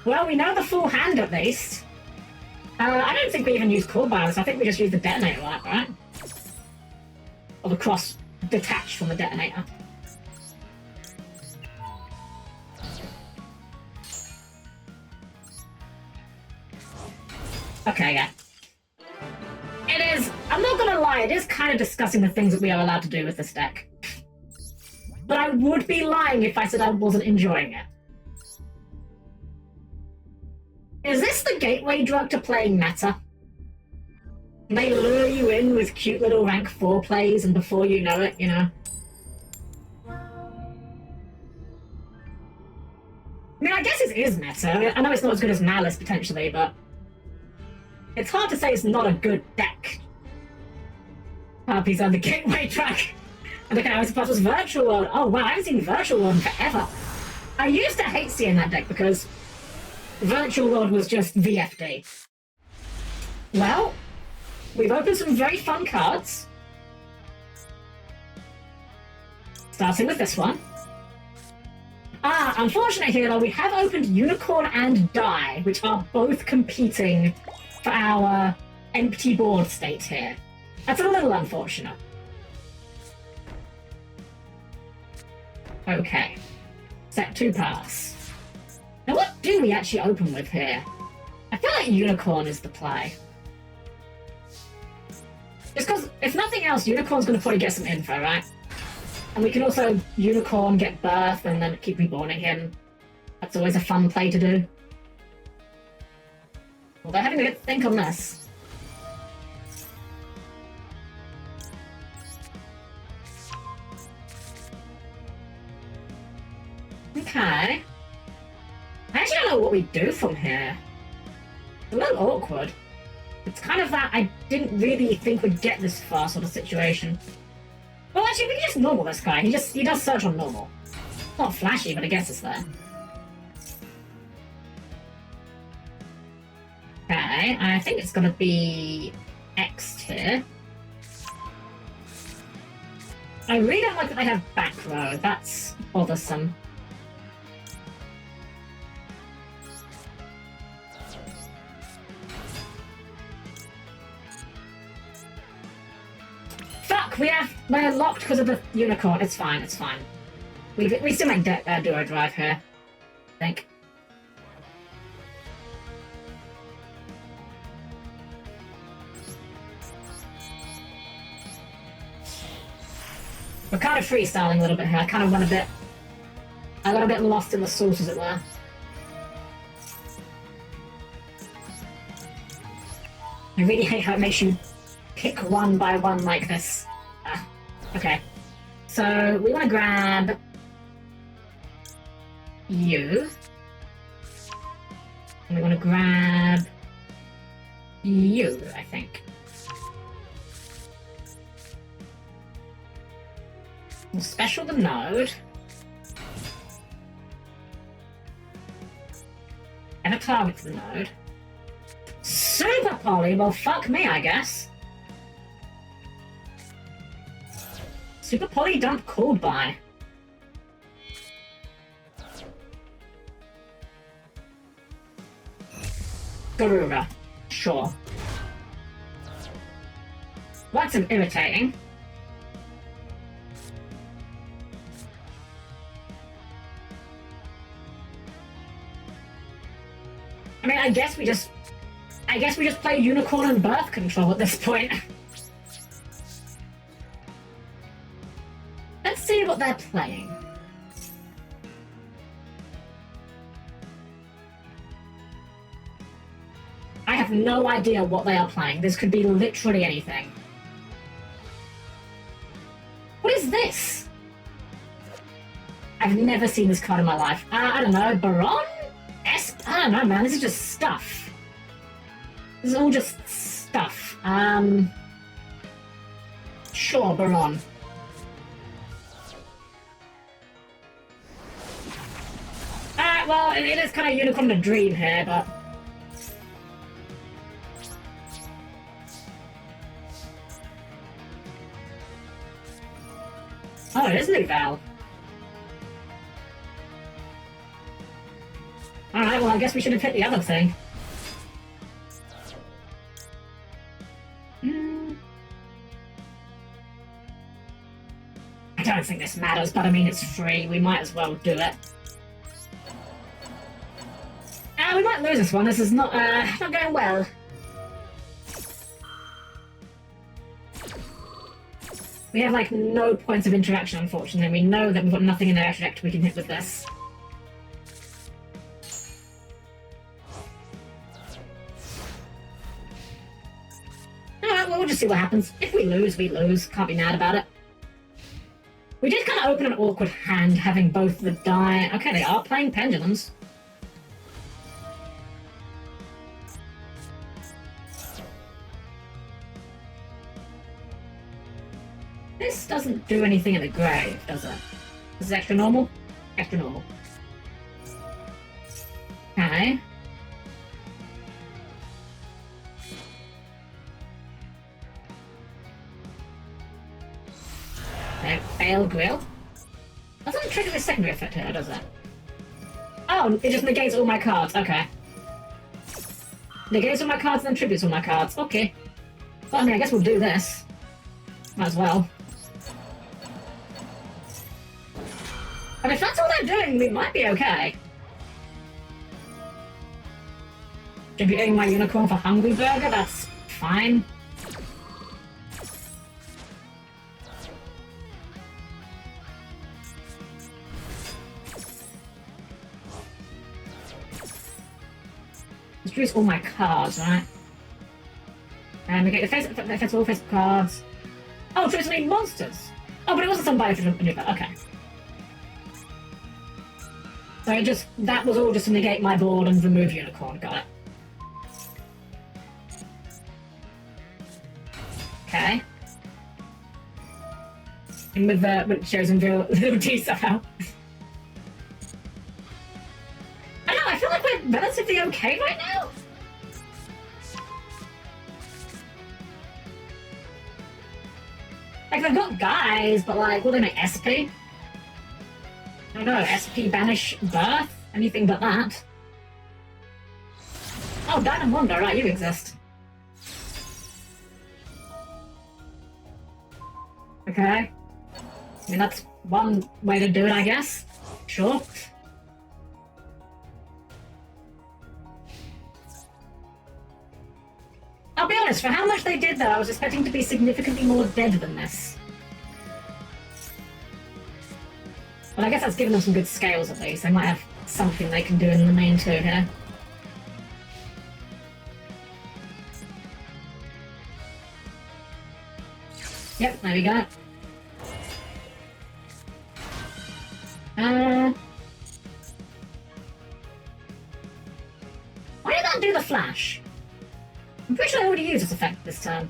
Well, we know the full hand at least. I don't think we even use Core Bios. I think we just use the Detonator, right? Or the cross detached from the Detonator. Okay, yeah. It is, I'm not gonna lie, it is kind of discussing the things that we are allowed to do with this deck. But I would be lying if I said I wasn't enjoying it. Is this the gateway drug to playing meta? They lure you in with cute little rank 4 plays, and before you know it, you know? I mean, I guess it is meta. I know it's not as good as Malice, potentially, but... It's hard to say it's not a good deck. Harpies on the gateway track. And okay, I was supposed it was Virtual World. Oh wow, I haven't seen Virtual World in forever. I used to hate seeing that deck because Virtual World was just VFD. Well, we've opened some very fun cards. Starting with this one. Unfortunately here though, we have opened Unicorn and Die, which are both competing for our empty board state here. That's a little unfortunate. Okay. Set 2 pass. Now what do we actually open with here? I feel like Unicorn is the play. Just because, if nothing else, Unicorn's going to probably get some info, right? And we can also Unicorn, get Birth, and then keep reborning him. That's always a fun play to do. Although having a good think on this. Okay. I actually don't know what we do from here. It's a little awkward. It's kind of that I didn't really think we'd get this far sort of situation. Well, actually, we can just normal this guy. He does search on normal. Not flashy, but I guess it's there. Okay, I think it's gonna be X here. I really don't like that they have back row. That's bothersome. we're locked because of the unicorn. It's fine, it's fine. We still make Duo Drive here, I think. We're kind of freestyling a little bit here. I got a bit lost in the sauce, as it were. I really hate how it makes you pick one by one like this. Okay. So, we want to grab you. And we want to grab you, I think. We'll special the node. And a target for the node. Super Poly? Well, fuck me, I guess. Super Poly dump called by. Garura. Sure. That's irritating. I mean, I guess we just play Unicorn and Birth Control at this point. Let's see what they're playing. I have no idea what they are playing. This could be literally anything. What is this? I've never seen this card in my life. I don't know, Baron? I don't know, man. This is just stuff. This is all just stuff. Sure, Baron. Well, it is kind of Unicorn in a Dream here, but... Oh, it is Ryzeal. Alright, well, I guess we should have hit the other thing. I don't think this matters, but I mean, it's free. We might as well do it. We might lose this one. This is not going well. We have, like, no points of interaction, unfortunately. We know that we've got nothing in their deck we can hit with this. Alright, well, we'll just see what happens. If we lose, we lose. Can't be mad about it. We did kind of open an awkward hand, having both the die... Okay, they are playing Pendulums. This doesn't do anything in the grave, does it? This is extra normal? Extra normal. Okay. Okay, fail Duel. That doesn't trigger the secondary effect here, does it? Oh, it just negates all my cards, okay. Negates all my cards and then tributes all my cards, okay. Well, I mean, I guess we'll do this. Might as well. I mean, if that's all they're doing, we might be okay. Tributing my Unicorn for Hungry Burger, that's fine. Let's use all my cards, right? And we get the face all face cards. Oh, so it's only monsters! Oh, but it wasn't some biofilm maneuver, okay. So that was all just to negate my board and remove Unicorn, got it. Okay. And with Chosen Ability somehow. I don't know, I feel like we're relatively okay right now. Like, they've got guys, but like, will they make SP? I don't know, SP Banish Birth? Anything but that. Oh, Dynam Wonder, right, you exist. Okay. I mean, that's one way to do it, I guess. Sure. I'll be honest, for how much they did though, I was expecting to be significantly more dead than this. But I guess that's given them some good scales at least. They might have something they can do in the main two here. Yep, there we go. Why did that do the flash? I'm pretty sure I already used this effect this turn.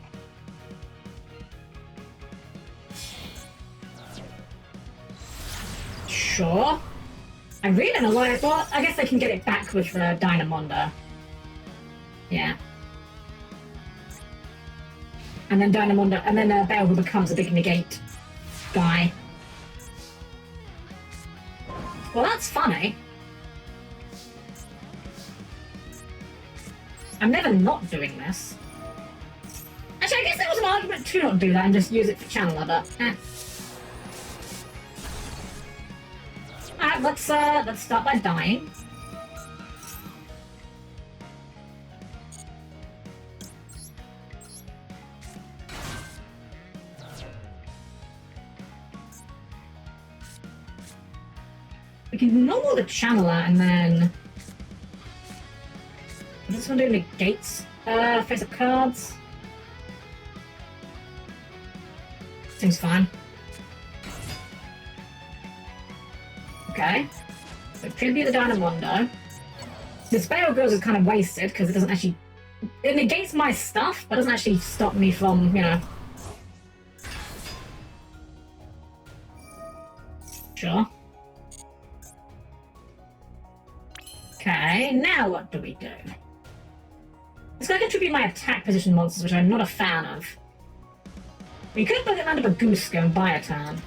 Sure. I really don't know why I thought. I guess they can get it back with Dynamonda. Yeah. And then Dynamonda, and then Beowulf becomes a big negate guy. Well, that's funny. I'm never not doing this. Actually, I guess there was an argument to not do that and just use it for Channeler, but Alright, let's start by dying. We can normal the Channeler and then... What does this one do? Negates? Face up cards. Seems fine. Okay. So tribute the Dynamondo. The Spell Girls is kind of wasted because it doesn't actually... It negates my stuff, but doesn't actually stop me from, you know... Sure. Okay, now what do we do? It's going to contribute my attack position monsters, which I'm not a fan of. We could put it under Baguska and buy a turn.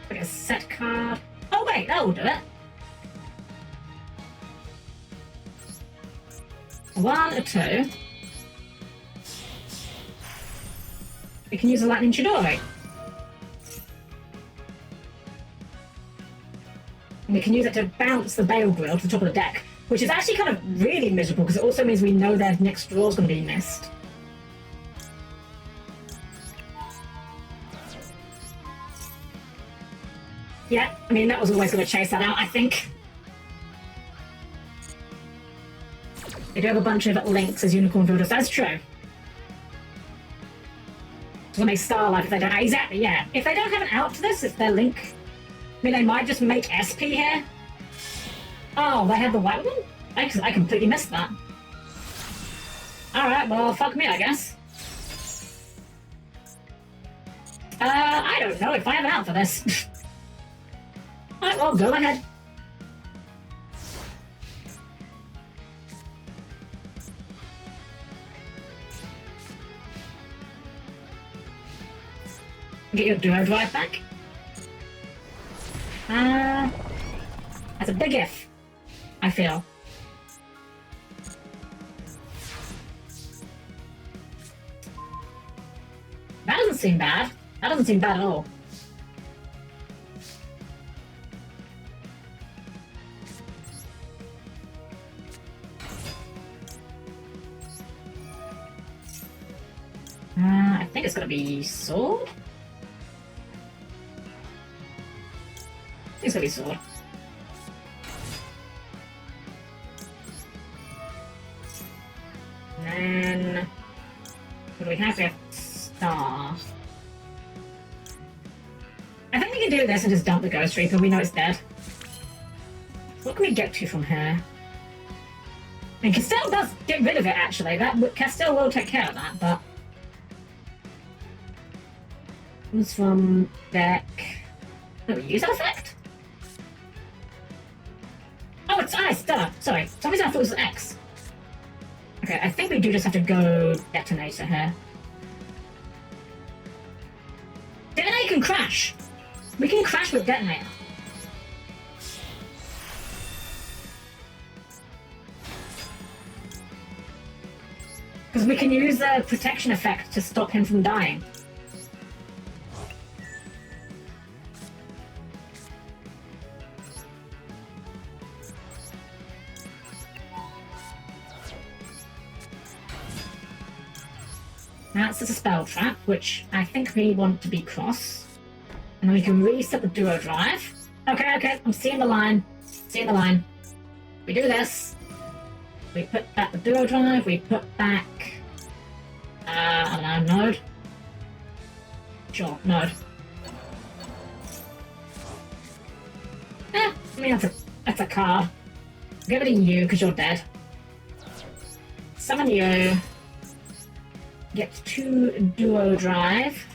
Like a set card. Oh wait, that will do it. 1 or 2. We can use a Lightning Chidori. And we can use it to bounce the Bale Grill to the top of the deck, which is actually kind of really miserable because it also means we know their next draw is going to be missed. Yeah, I mean, that was always going to chase that out, I think. They do have a bunch of links as Unicorn Builders, that's true. So when they Starlight, if they don't... Exactly, yeah. If they don't have an out to this, if they're Link... I mean, they might just make SP here. Oh, they had the white one? I completely missed that. Alright, well, fuck me, I guess. I don't know if I have an out for this. Alright, well, go ahead. Get your Duel Drive back. That's a big if, I feel. That doesn't seem bad. That doesn't seem bad at all. I think it's gonna be Sword. It's gonna be Sword. And then... What do we have? We have Star. I think we can do this and just dump the Ghost Reaper. We know it's dead. What can we get to from here? I mean, Castell does get rid of it, actually. Castell will take care of that, but... Comes from deck... Oh, we use that effect? Oh, it's ice, duh. Sorry. For some reason I thought it was X. Okay, I think we do just have to go Detonator here. Detonator can crash. We can crash with Detonator. Because we can use the protection effect to stop him from dying. That's a spell trap, which I think we want to be cross. And then we can reset the duo drive. Okay, I'm seeing the line. Seeing the line. We do this. We put back the duo drive, we put back... I don't know, node? Sure, node. I mean, that's a card. Give it to you, because you're dead. Summon you. Get 2 duo drive.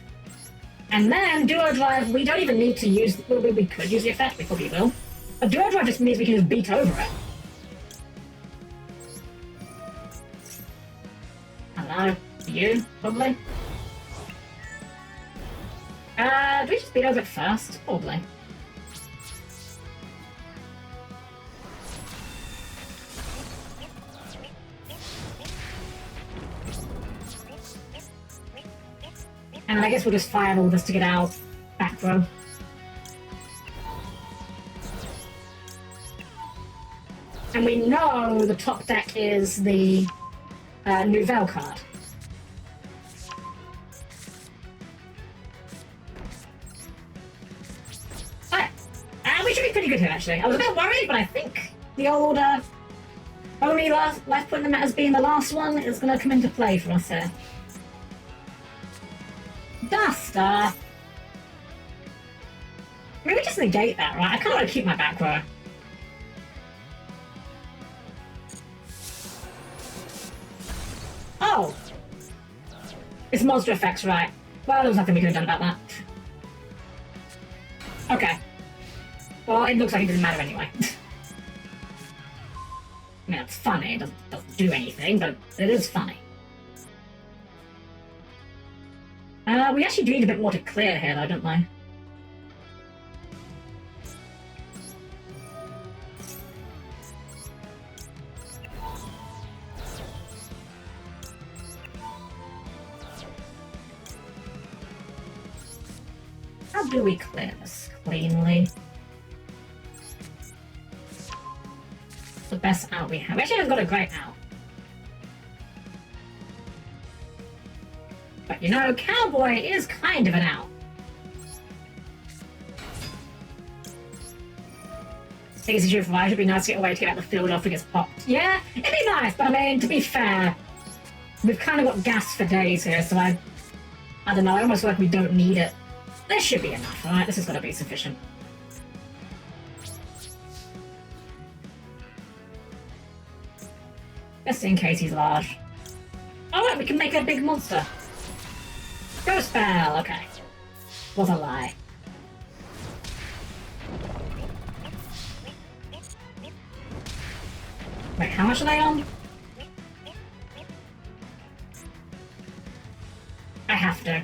And then duo drive, we don't even need to use... Well, we could use the effect, we probably will. A duo drive just means we can just beat over it. Hello? You, probably? Do we just beat over it first? Probably. And I guess we'll just fire all this to get our back row. And we know the top deck is the Nouvelle card. We should be pretty good here, actually. I was a bit worried, but I think the old only life point in the matters being the last one is going to come into play for us here. Duster! Maybe just negate that, right? I kind of want to keep my back row. Oh! It's monster effects, right? Well, there was nothing we could have done about that. Okay. Well, it looks like it doesn't matter anyway. I mean, it's funny. It doesn't do anything, but it is funny. We actually do need a bit more to clear here, though, don't we? How do we clear this cleanly? The best out we have. We actually have got a great out. But you know, Cowboy is kind of an out. I think it's a true for Ryzeal. It'd be nice to get away to get out the field after it gets popped. Yeah, it'd be nice, but I mean, to be fair, we've kind of got gas for days here, so I don't know, I almost feel like we don't need it. This should be enough, right? This has got to be sufficient. Just in case he's large. Alright, we can make a big monster. Go spell, okay. Was a lie. Wait, how much are they on? I have to.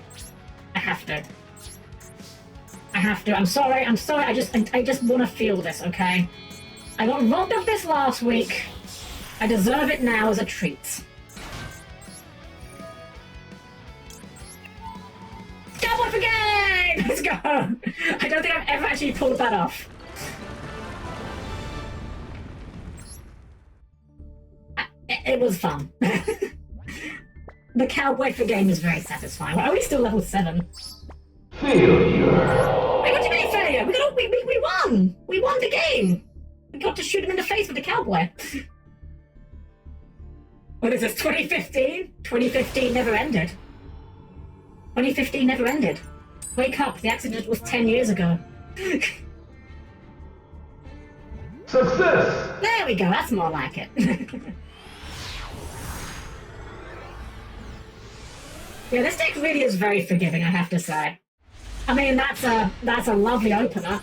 I have to. I have to. I'm sorry, I just want to feel this, okay? I got robbed of this last week. I deserve it now as a treat. Cowboy for game! Let's go! I don't think I've ever actually pulled that off. It was fun. The cowboy for game is very satisfying. We're only still level 7. Failure. Wait, what do you mean failure? We won! We won the game! We got to shoot him in the face with the cowboy. What is this, 2015? 2015 never ended. 2015 never ended. Wake up, the accident was 10 years ago. Success! There we go, that's more like it. Yeah, this deck really is very forgiving, I have to say. I mean, that's a lovely opener.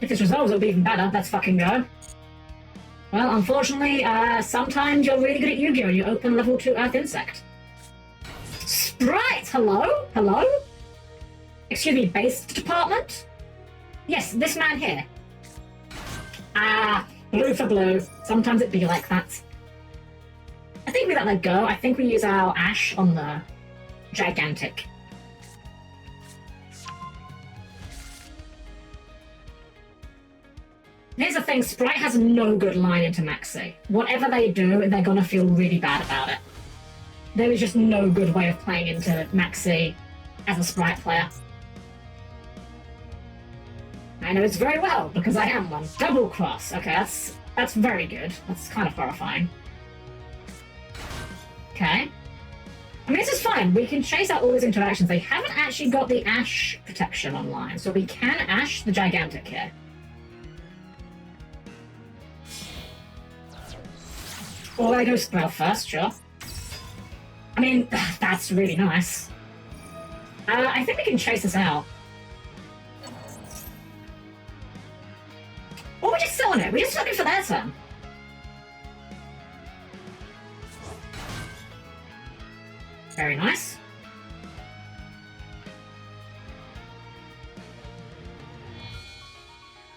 If this resolves, it'll be even better. Let's fucking go. Well, unfortunately, sometimes you're really good at Yu-Gi-Oh! You open level 2 Earth Insect. Sprite! Hello? Hello? Excuse me, base department? Yes, this man here. Blue for blue. Sometimes it be like that. I think we let that go. I think we use our Ash on the gigantic. Here's the thing, Sprite has no good line into Maxi. Whatever they do, they're gonna feel really bad about it. There is just no good way of playing into Maxi as a Sprite player. I know it's very well, because I am one. Double cross. Okay, that's very good. That's kind of horrifying. Okay. I mean, this is fine. We can chase out all these interactions. They haven't actually got the Ash protection online, so we can Ash the gigantic here. Or I go spell first, sure. I mean, that's really nice. I think we can chase this out. Or we just sit on it. We just looking for their turn. Very nice.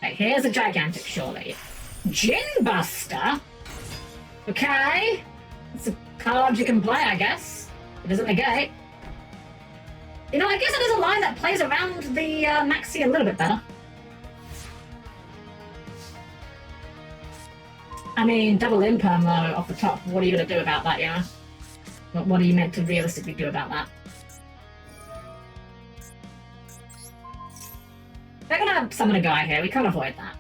Okay, here's a gigantic, surely. Gin Buster? Okay. It's a card you can play, I guess. It doesn't negate. You know, I guess it is a line that plays around the Maxi a little bit better. I mean, double imperm though, off the top. What are you going to do about that, you know? What are you meant to realistically do about that? They're going to summon a guy here. We can't avoid that.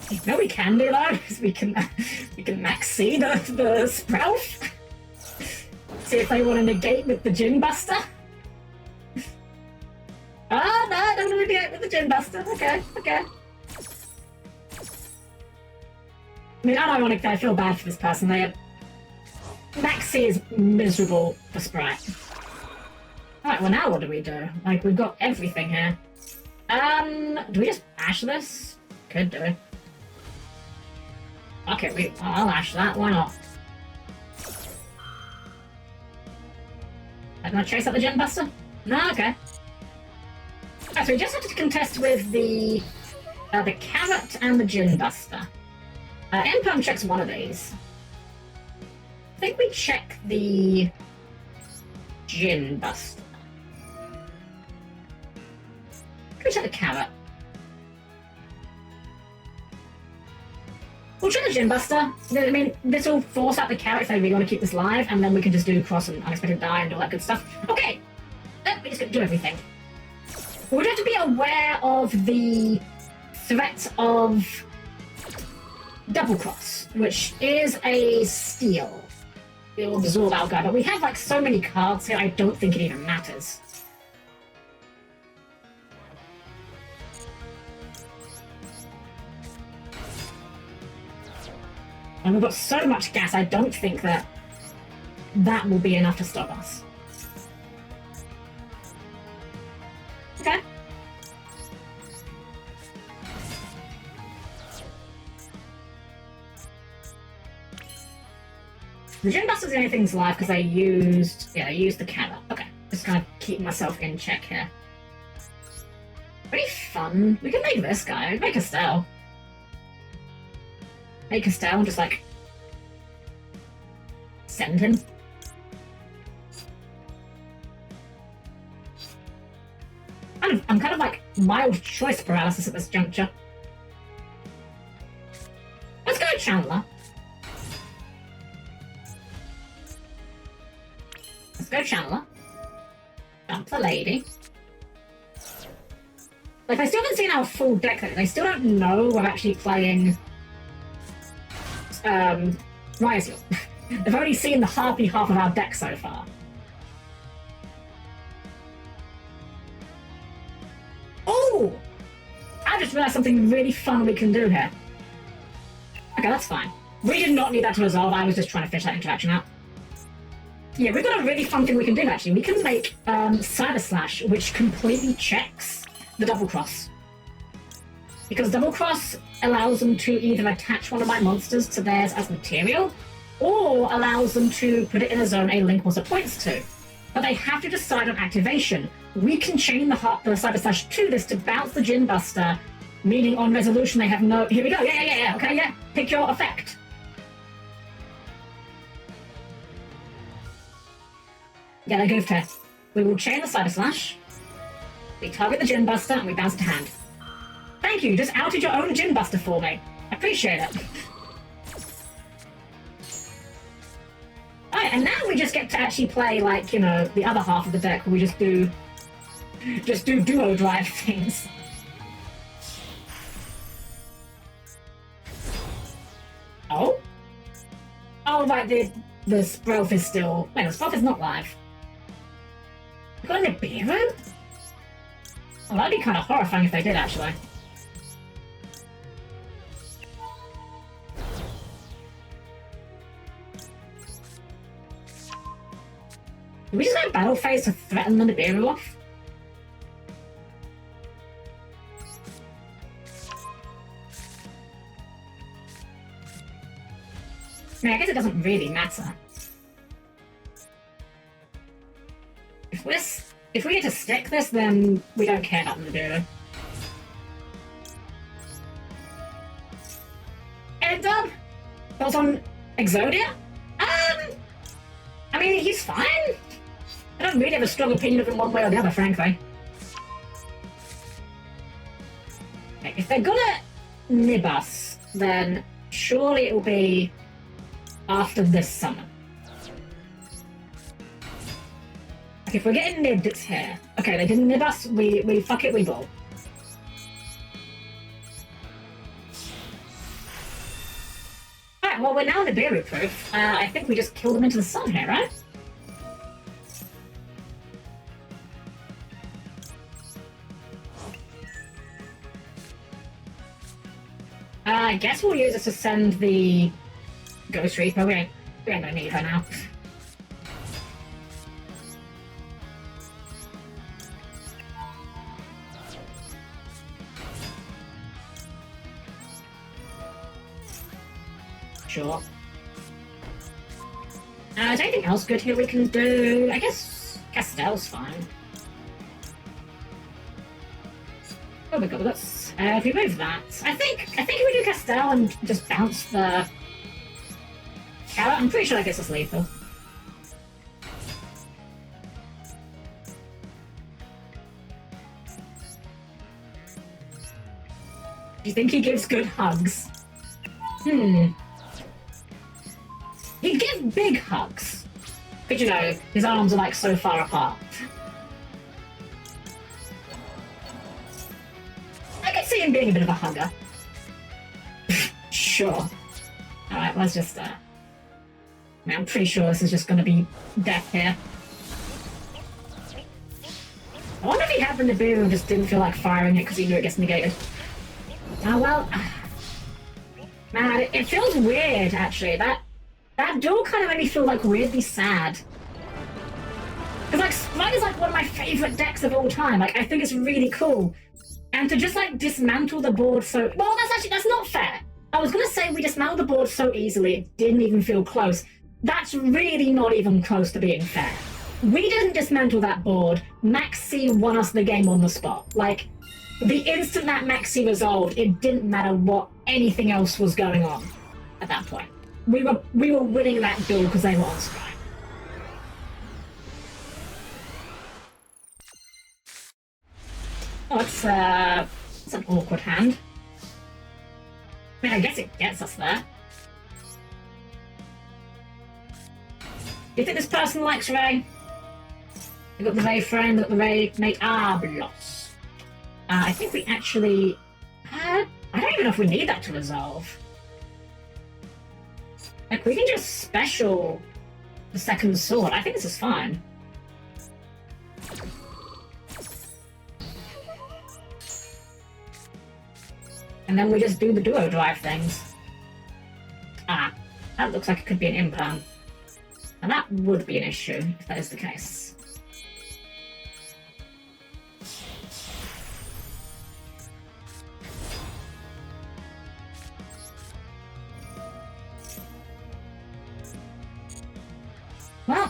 You know we can do though, because we can Maxi the Sprout. See if they want to negate with the Gin Buster. Oh no, don't want to negate with the Gin Buster. Okay, okay. I mean, unironically, I feel bad for this person. Maxi is miserable for Sprite. Alright, well now what do we do? Like, we've got everything here. Do we just Ash this? Could do. Okay, I'll Ash that, why not? I'm gonna chase out the Gin Buster? No, okay. Alright, so we just have to contest with the Carrot and the Gin Buster. Imperm checks one of these. I think we check the Gin Buster. Can we check the Carrot? We'll check the Gin Buster. I mean, this will force out the Carrot if they really want to keep this live, and then we can just do cross and unexpected die and all that good stuff. Okay! We just got to do everything. We'd have to be aware of the threat of double cross, which is a steal. It will absorb our guy, but we have like so many cards here, I don't think it even matters. And we've got so much gas, I don't think that will be enough to stop us. Okay. The Gin Buster's the only thing's live because I used the Carrot. Okay, just gonna keep myself in check here. Pretty fun. We can make this guy. Make a style. Make a style and just like send him. I'm kind of like mild choice paralysis at this juncture. Let's go Chandler. Let's go Chandler. Dump the lady. Like, I still haven't seen our full deck though. They still don't know we're actually playing Ryzeal. They've only seen the Harpie half of our deck so far. Oh! I just realized something really fun we can do here. Okay, that's fine. We did not need that to resolve. I was just trying to fish that interaction out. Yeah, we've got a really fun thing we can do, actually. We can make Cyber Slash, which completely checks the double cross. Because Double Cross allows them to either attach one of my monsters to theirs as material, or allows them to put it in a zone a link also points to. But they have to decide on activation. We can chain the Cyber Slash to this to bounce the Gin Buster, meaning on resolution they have no... Here we go, yeah, okay, yeah. Pick your effect. Yeah, they goofed her. We will chain the Cyber Slash, we target the Gin Buster, and we bounce to hand. Thank you, you just outed your own Gin Buster for me. I appreciate it. Alright, and now we just get to actually play, like, you know, the other half of the deck where we just do duo drive things. Oh? Oh, right, the Sproth is still... Wait, the Sproth is not live. You got a Nibiru? Oh, that'd be kind of horrifying if they did, actually. Do we just have battle phase to threaten the Nibiru off? I mean, I guess it doesn't really matter. If we get to stick this, then we don't care about the Nibiru. And thoughts on Exodia? I mean, he's fine. I don't really have a strong opinion of him one way or the other, frankly. Okay, if they're gonna nib us, then surely it will be after this summer. Like, if we're getting nibbed, it's here. Okay, they didn't nib us, we fuck it, we ball. Alright, well, we're now Nibiru proof. I think we just killed them into the sun here, right? I guess we'll use this to send the Ghost Reaper. We ain't gonna need her now. Sure. Is there anything else good here we can do? I guess Castell's fine. Oh my god, let's if we move that. I think if we do Castell and just bounce the carrot, I'm pretty sure that gets us lethal. Do you think he gives good hugs? He'd give big hugs. But you know, his arms are like so far apart. I could see him being a bit of a hugger. Sure. Alright, let's just I'm pretty sure this is just gonna be death here. I wonder if he had the Nibiru and just didn't feel like firing it because he knew it gets negated. Oh well. Man, it feels weird actually. That duel kind of made me feel like weirdly sad. Because like Sprite is like one of my favourite decks of all time. Like I think it's really cool. And to just like dismantle the board so well, that's not fair. I was gonna say we dismantled the board so easily it didn't even feel close. That's really not even close to being fair. We didn't dismantle that board. Max C won us the game on the spot. Like the instant that Max C resolved, it didn't matter what anything else was going on at that point. We were winning that duel because they were on Sprite. Oh, it's an awkward hand. I mean, I guess it gets us there. Do you think this person likes Ray? We've got the Ray friend, we've got the Ray mate. Blos. I think we actually... I don't even know if we need that to resolve. Like, we can just special the second sword. I think this is fine. And then we just do the duo drive things. That looks like it could be an implant. And that would be an issue, if that is the case.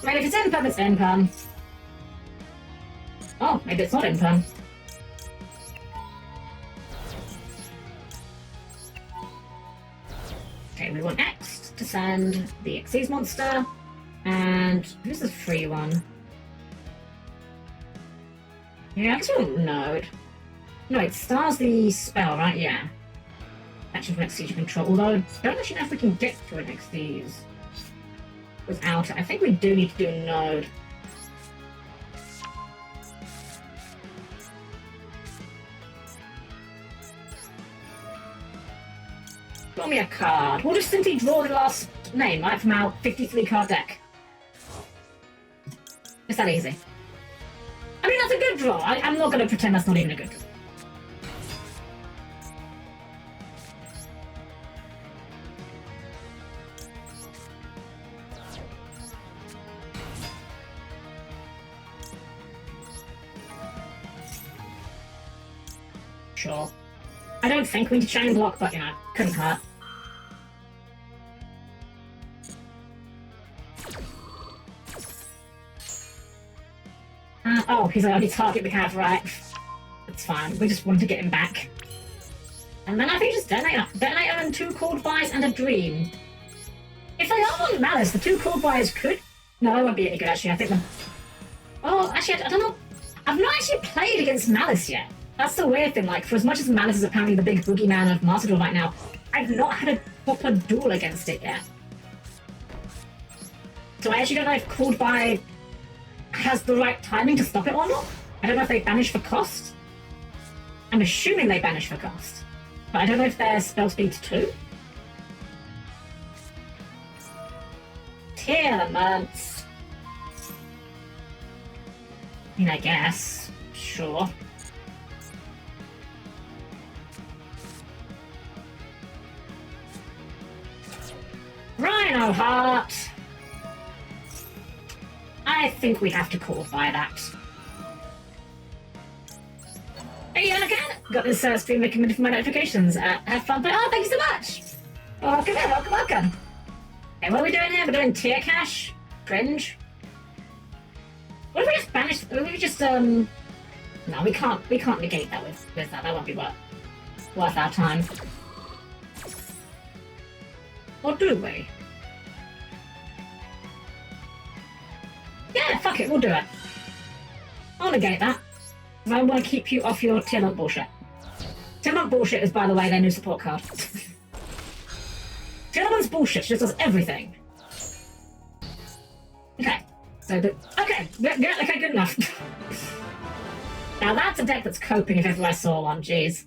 I mean, if it's imperm, it's imperm. Oh, maybe it's not imperm. Okay, we want X to send the Xyz monster. And who's the free one? Yeah, I guess we don't know it. No, it stars the spell, right? Yeah. Actually, for Xyz control. Although, I don't actually know if we can get to an Xyz without it. I think we do need to do a node. Draw me a card. We'll just simply draw the last name, right, from our 53 card deck. It's that easy. I mean, that's a good draw. I'm not going to pretend that's not even a good draw. Sure. I don't think we need to chain block, but, you know, couldn't hurt. Oh, he's the only target we have, right? That's fine. We just wanted to get him back. And then I think just Detonator and 2 Cold Buys and a Dream. If they are on Malice, the 2 Cold Buys could... No, it won't be any good, actually. I think them... Oh, actually, I don't know. I've not actually played against Malice yet. That's the weird thing. Like, for as much as Malice is apparently the big boogeyman of Master Duel right now, I've not had a proper duel against it yet. So I actually don't know if Cold Buy has the right timing to stop it or not. I don't know if they banish for cost. I'm assuming they banish for cost. But I don't know if their spell speed's 2. Telements. I mean, I guess. Sure. Rhino Heart. I think we have to qualify that. Hey, again, got this stream recommended for my notifications. Have fun play. Oh, thank you so much. Welcome in, welcome. Hey, what are we doing here? We're doing tier cash? Cringe? What if we just banish? What if we just No, we can't negate that with that. That won't be worth our time. Or do we? Yeah, fuck it, we'll do it. I'll negate that. Because I want to keep you off your Tiamat bullshit. Tiamat bullshit is, by the way, their new support card. Tiamat's bullshit, she just does everything. Okay. So, okay, good enough. Now that's a deck that's coping if ever I saw one, jeez.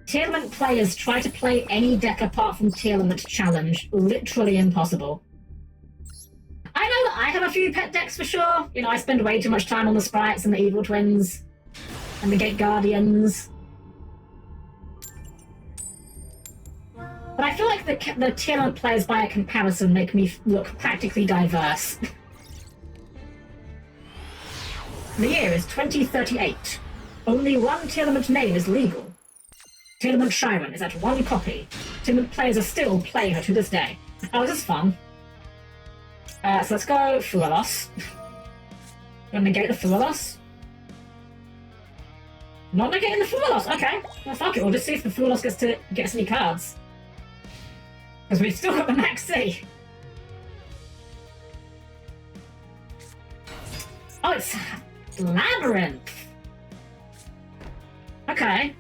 Tearlament players try to play any deck apart from Tearlament Challenge. Literally impossible. I know that I have a few pet decks for sure. You know, I spend way too much time on the Sprites and the Evil Twins and the Gate Guardians. But I feel like the Tearlament players by a comparison make me look practically diverse. The year is 2038. Only one Tearlament name is legal. Tearlament Shiren is at 1 copy. Tearlament players are still playing her to this day. Oh, this is fun. So let's go Fuelos. Gonna negate the Fuelos? Not negating the Fuelos, okay. Well, fuck it, we'll just see if the Fuelos gets any cards. Because we've still got the Max C. Oh, it's Labyrinth. Okay.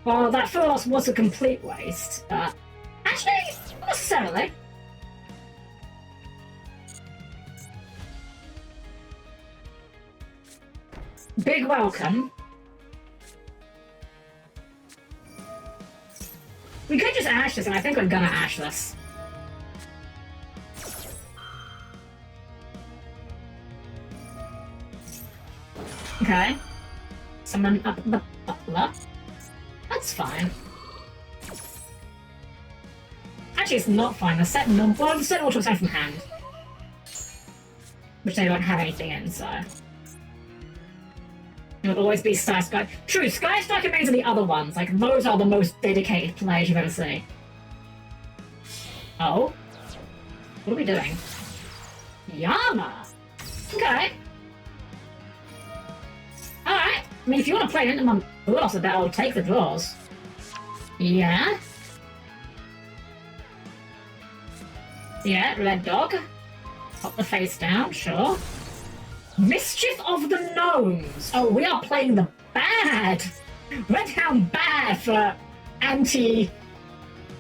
Well, that Fuelos was a complete waste. Actually, not necessarily. Big welcome. We could just ash this, and I think we're gonna ash this. Okay. Summon up the butler. That's fine. Actually, it's not fine. The set auto attack from hand. Which they don't have anything in, so. It would always be Sky. True, Sky Striker mains are the other ones. Like, those are the most dedicated players you've ever seen. Oh? What are we doing? Yama! Okay. Alright. I mean, if you want to play into my Bulos a bit, I'll take the draws. Yeah. Yeah, red dog. Pop the face down, sure. Mischief of the Gnomes! Oh, we are playing the bad! Red Hound bad for anti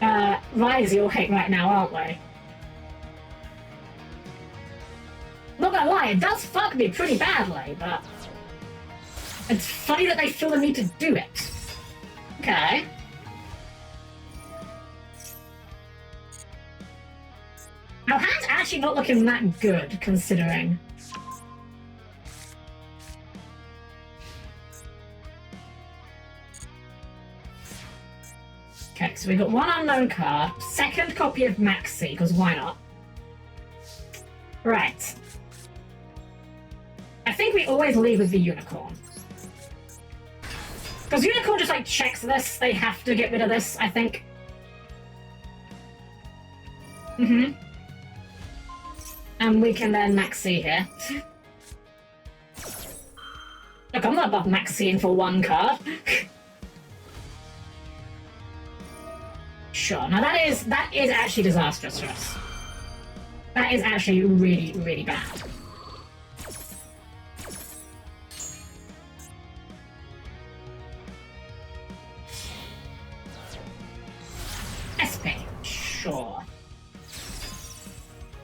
Ryzeal hate right now, aren't we? Not gonna lie, it does fuck me pretty badly, but it's funny that they feel the need to do it. Okay. Our hand's actually not looking that good, considering. Okay, so we got one unknown card, second copy of Maxi, because why not? Right. I think we always leave with the Unicorn. Because Unicorn just, like, checks this. They have to get rid of this, I think. Mm-hmm. And we can then Maxi here. Look, I'm not above Maxiing for one card. Sure. Now that is actually disastrous for us. That is actually really, really bad. SP. Sure.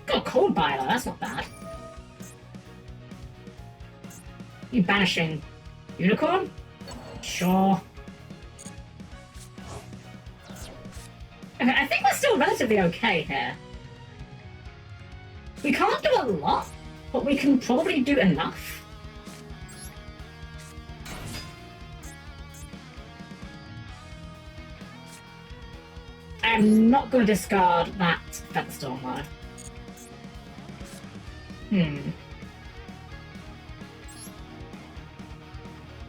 Got a cold buy though, that's not bad. You banishing Unicorn? Sure. Okay, I think we're still relatively okay here. We can't do a lot, but we can probably do enough. I'm not going to discard that Feather Storm though.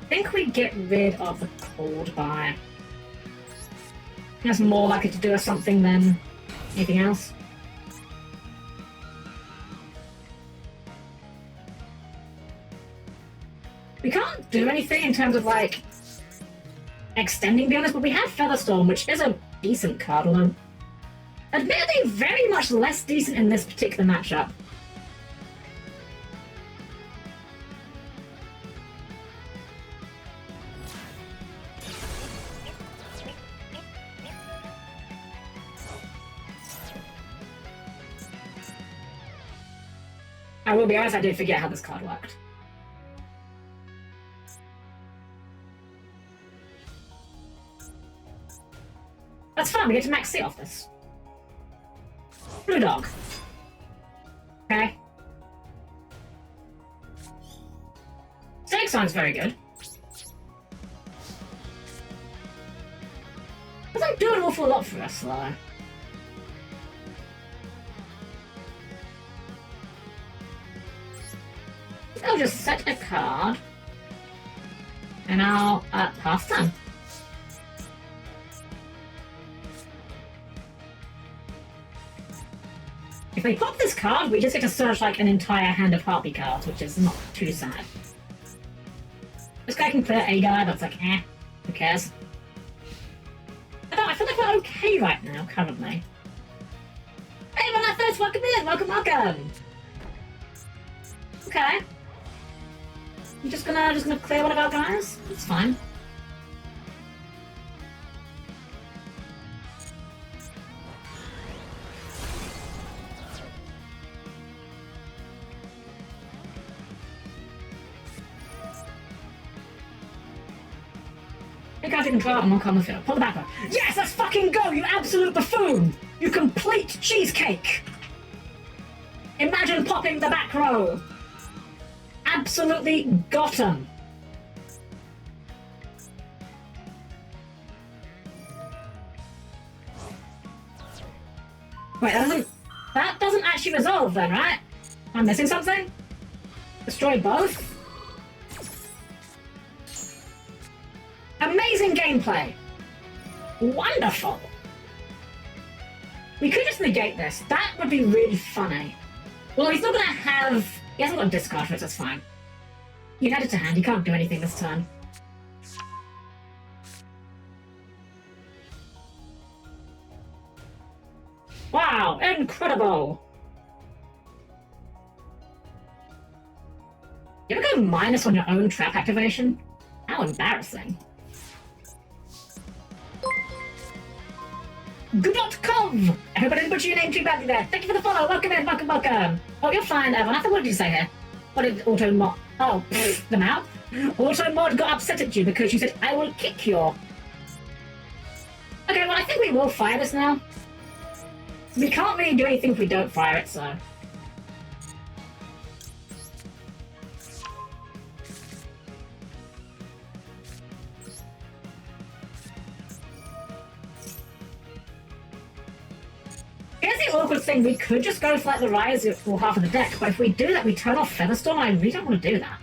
I think we get rid of the cold buy. That's more likely to do us something than anything else. We can't do anything in terms of, like, extending beyond this, but we have Feather Storm, which is a decent card, although admittedly very much less decent in this particular matchup. I will be honest, I did forget how this card worked. That's fine, we get to max C off this. Blue dog. Okay. Snake Sign's very good. Doesn't do an awful lot for us, though. I'll just set a card, and I'll pass turn. If we pop this card, we just get to search like an entire hand of Harpie cards, which is not too sad. This guy can clear a guy, but it's like, who cares? I feel like we're okay right now, currently. Hey, Monathos, welcome in! Welcome! Okay. I'm just gonna clear one of our guys? It's fine. You guys can draw and knock on the field. Pull the back one. Yes, let's fucking go, you absolute buffoon! You complete cheesecake! Imagine popping the back row! Absolutely got him! Wait, that doesn't actually resolve then, right? Am I missing something? Destroy both? Amazing gameplay! Wonderful! We could just negate this. That would be really funny. Well, he's not gonna have... He hasn't got a discard for it, that's fine. You had it to hand, you can't do anything this turn. Wow, incredible! You ever go minus on your own trap activation? How embarrassing. Good.com! I hope I didn't butcher your name too badly there. Thank you for the follow. Welcome in, welcome, welcome. Oh, you're fine, Evan. What did you say here? What did Auto Mod... Oh, the mouth? Auto Mod got upset at you because you said, I will kick your... Okay, well, I think we will fire this now. We can't really do anything if we don't fire it, so... Here's the awkward thing, we could just go for like the Ryzeal for half of the deck, but if we do that, we turn off Feather Storm, and I really don't want to do that.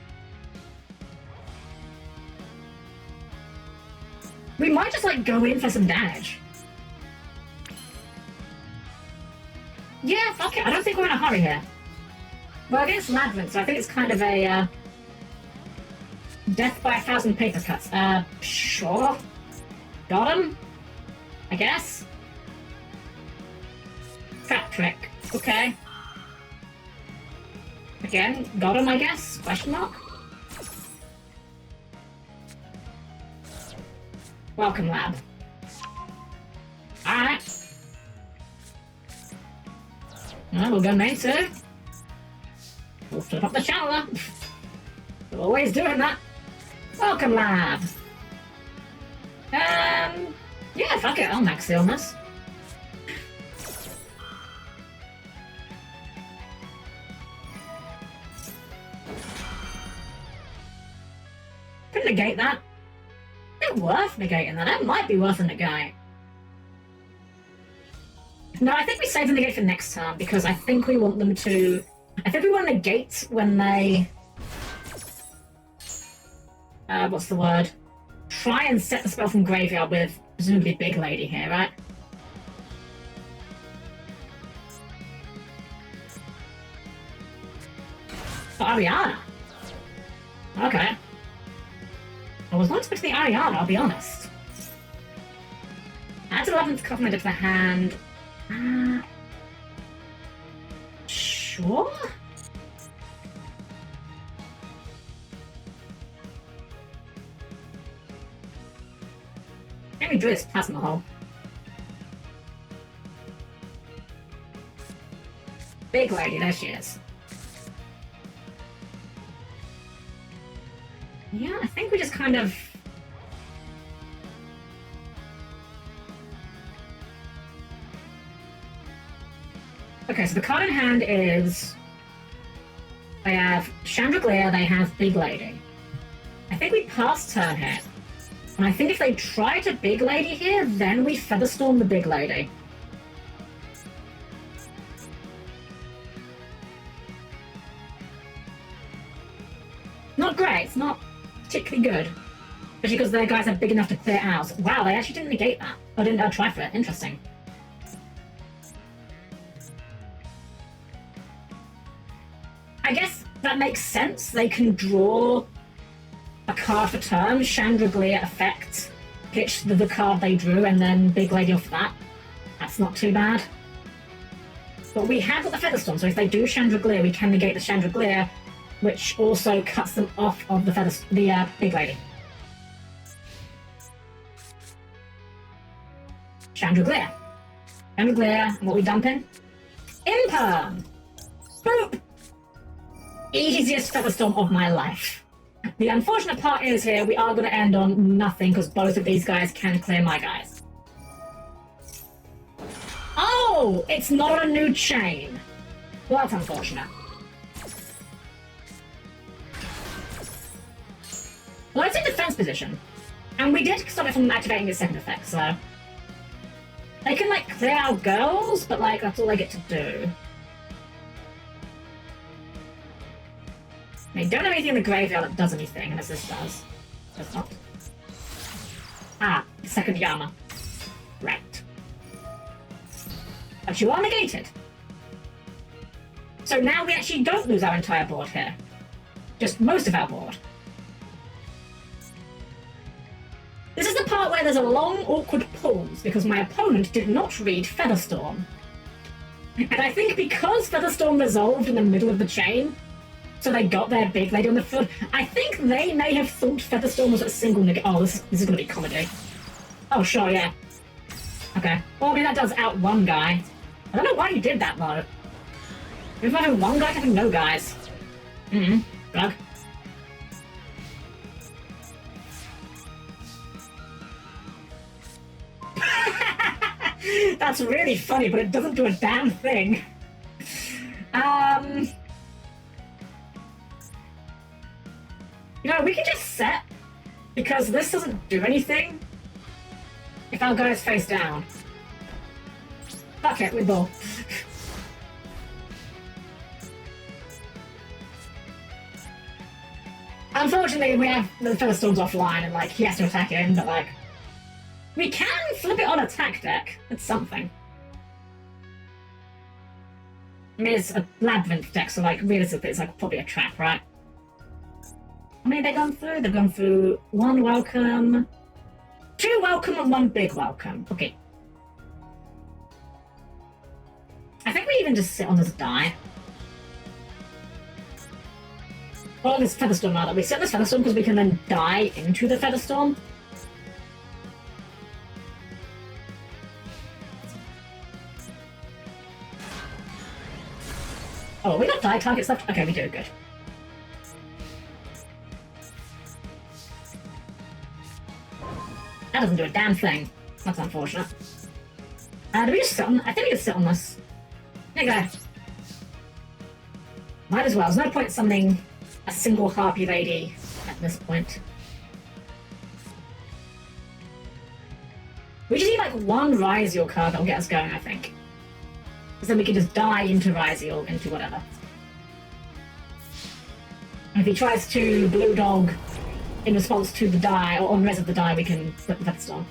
We might just like go in for some damage. Yeah, fuck it, I don't think we're in a hurry here. We're against Ladvin, so I think it's kind of a death by 1,000 paper cuts. Sure. Got him? I guess? Trap trick. Okay. Again, got him, I guess? Question mark? Welcome, lab. Alright. Well, we'll go main too. We'll flip up the channel. We're always doing that. Welcome, lab. Yeah, fuck it, I'll max the illness. Could negate that. Is it worth negating that? That might be worth a negate. No, I think we save the negate for next turn because I think we want them to... I think we want to negate when they... what's the word? Try and set the spell from graveyard with presumably Big Lady here, right? Oh, Ariana. Okay. I was not expecting the Ariana, I'll be honest. Add 11th Covenant to the hand. Sure? Maybe do this Plasma Hole. Big Lady, there she is. Yeah, I think we just kind of... Okay, so the card in hand is... They have Chandelier, they have Big Lady. I think we pass turn here. And I think if they try to Big Lady here, then we Featherstorm the Big Lady. Not great, it's not particularly good. Especially because their guys are big enough to clear out. Wow, they actually didn't negate that. Or didn't try for it. Interesting. I guess that makes sense. They can draw a card for turn, Chandelier effect, pitch the card they drew, and then Big Lady off that. That's not too bad. But we have got the Featherstorm, so if they do Chandelier, we can negate the Chandelier, which also cuts them off of the Big Lady. Chandelier. Chandelier, and what we dumping? Imperm! Boop! Easiest Featherstorm of my life. The unfortunate part is here, we are going to end on nothing because both of these guys can clear my guys. Oh! It's not a new chain. Well, that's unfortunate. Well, it's in defense position. And we did stop it from activating his second effect, so... They can, like, clear our girls, but, like, that's all they get to do. They don't have anything in the graveyard that does anything, as this does. Does not. Ah, second Yama. Right. But you are negated. So now we actually don't lose our entire board here. Just most of our board. This is the part where there's a long, awkward pause because my opponent did not read Feather Storm. And I think because Feather Storm resolved in the middle of the chain, so they got their big lady on the field, I think they may have thought Feather Storm was a single nigga. Oh, this is gonna be comedy. Oh, sure, yeah. Okay. Well, I mean, that does out one guy. I don't know why he did that, though. If I having one guy, having no guys. Bug. That's really funny, but it doesn't do a damn thing. You know, we can just set, because this doesn't do anything if our guy's face down. Fuck it, we ball. Unfortunately, we have the Feather Storms offline, and, like, he has to attack in, but, like, we can flip it on attack deck. It's something. I mean, it's a labyrinth deck, so, like, realistically, it's, like, probably a trap, right? How many have they gone through? They've gone through 1 welcome, 2 welcome, and 1 big welcome. Okay. I think we even just sit on this die. Or this Feather Storm, rather. We sit on this Feather Storm because we can then die into the Feather Storm. Oh, we got die targets left? Okay, we do, good. That doesn't do a damn thing. That's unfortunate. Do we just sit on... I think we just sit on this. There you go. Might as well. There's no point summoning a single Harpie lady at this point. We just need like 1 Ryzeal card that'll get us going, I think. Because then we can just die into Ryzeal, into whatever. And if he tries to blue dog in response to the die, or on res of the die, we can flip the Feather Storm.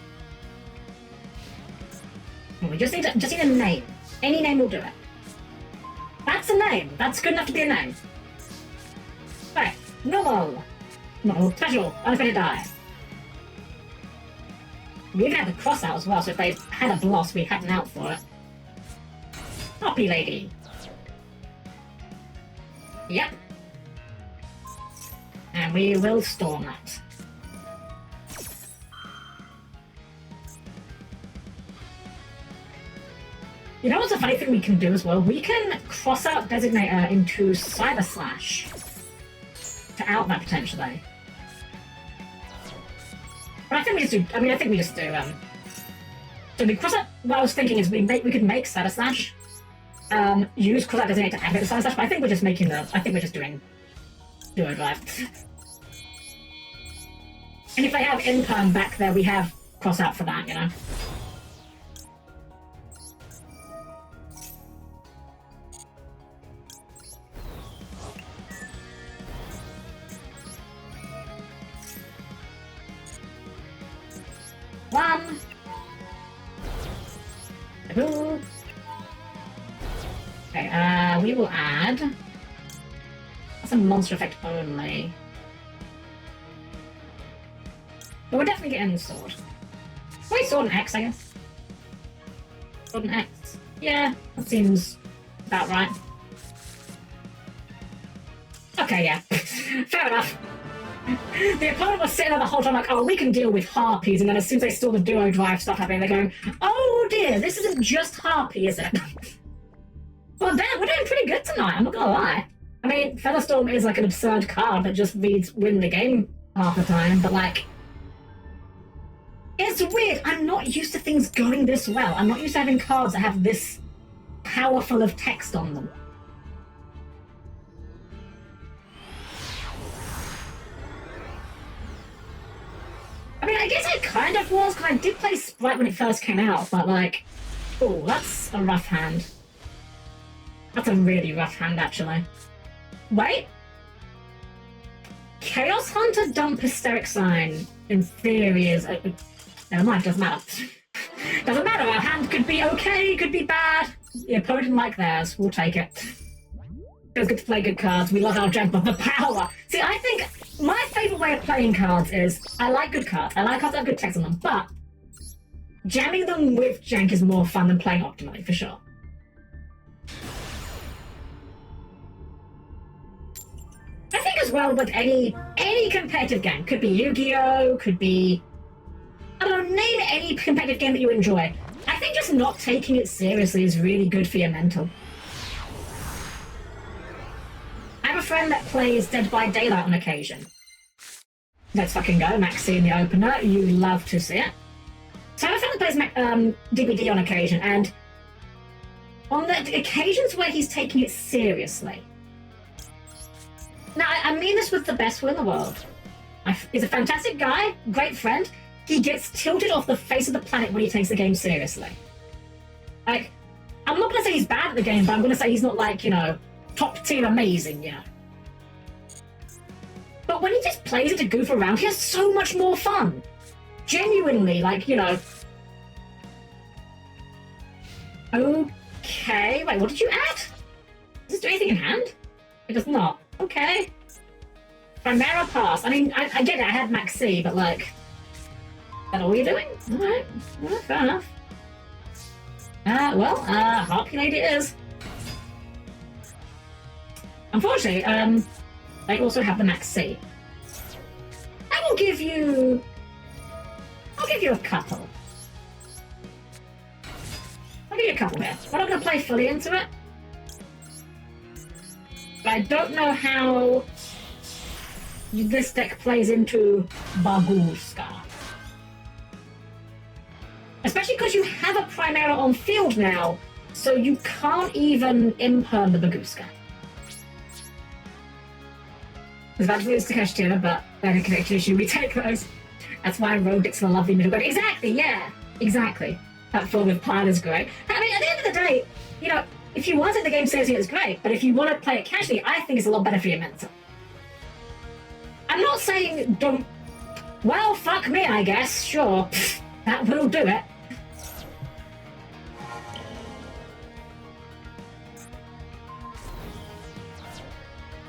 We just need a name. Any name will do it. That's a name. That's good enough to be a name. Right. Normal. Normal. Special. Unlimited die. We even had the cross out as well, so if they had a bloss, we had an out for it. Harpie lady. Yep. And we will storm that. You know what's a funny thing we can do as well? We can cross out Designator into Cyber Slash to out that potentially. But I think we just do. I mean, I think we just do. So we cross out. What I was thinking is we could make Cyber Slash, use cross out Designator to activate the Cyber Slash. But I think we're just making the. I think we're just doing Duel Drive. And if they have Imperm back there, we have cross out for that, you know. One. Two. Okay, we will add. That's a monster effect only. But we're definitely getting Sword. Wait, Sword and X, I guess. Sword and X. Yeah, that seems about right. Okay, yeah. Fair enough. The opponent was sitting there the whole time like, oh, we can deal with Harpies, and then as soon as they saw the Duo Drive stuff happening, they're going, oh dear, this isn't just Harpie, is it? Well, damn, we're doing pretty good tonight, I'm not gonna lie. I mean, Feather Storm is like an absurd card that just reads win the game half the time, but like... It's weird, I'm not used to things going this well. I'm not used to having cards that have this powerful of text on them. I mean, I guess I kind of was, because I did play Sprite when it first came out, but like... Oh, that's a rough hand. That's a really rough hand, actually. Wait? Chaos Hunter dump Hysteric Sign, in theory, is... Never mind, doesn't matter. Doesn't matter, our hand could be okay, could be bad. the opponent like theirs, we'll take it. Feels good to play good cards. We love our jump of the power. See, I think my favourite way of playing cards is I like good cards. I like cards that have good text on them, but jamming them with jank is more fun than playing optimally, for sure. I think as well with any competitive game, could be Yu-Gi-Oh, could be, I don't know, name any competitive game that you enjoy. I think just not taking it seriously is really good for your mental. I have a friend that plays Dead by Daylight on occasion. Let's fucking go, Maxi in the opener. You love to see it. So I have a friend that plays DBD on occasion, and on the occasions where he's taking it seriously. Now, I mean this with the best will in the world. He's a fantastic guy, great friend. He gets tilted off the face of the planet when he takes the game seriously. Like, I'm not going to say he's bad at the game, but I'm going to say he's not like, you know, top tier amazing, you know. But when he just plays it to goof around, he has so much more fun. Genuinely, like, you know. Okay, wait, what did you add? Does it do anything in hand? It does not. Okay. Primera pass. I mean, I get it, I had Max C, but like, is that all you're doing? Alright, well, fair enough. Harpie Lady it is. Unfortunately, they also have the Max C. I will give you... I'll give you a couple. I'll give you a couple here. We're not going to play fully into it. But I don't know how this deck plays into Baguska. Especially because you have a Primera on field now, so you can't even imperm the Baguska. I was about to lose to Kashtira, but then a connection issue, we take those. That's why Rodix are a lovely middle ground. Exactly, yeah, exactly. That full with Pile is great. I mean, at the end of the day, you know, if you want to take the game seriously, it's great, but if you want to play it casually, I think it's a lot better for your mental. I'm not saying don't... Well, fuck me, I guess, sure. That will do it.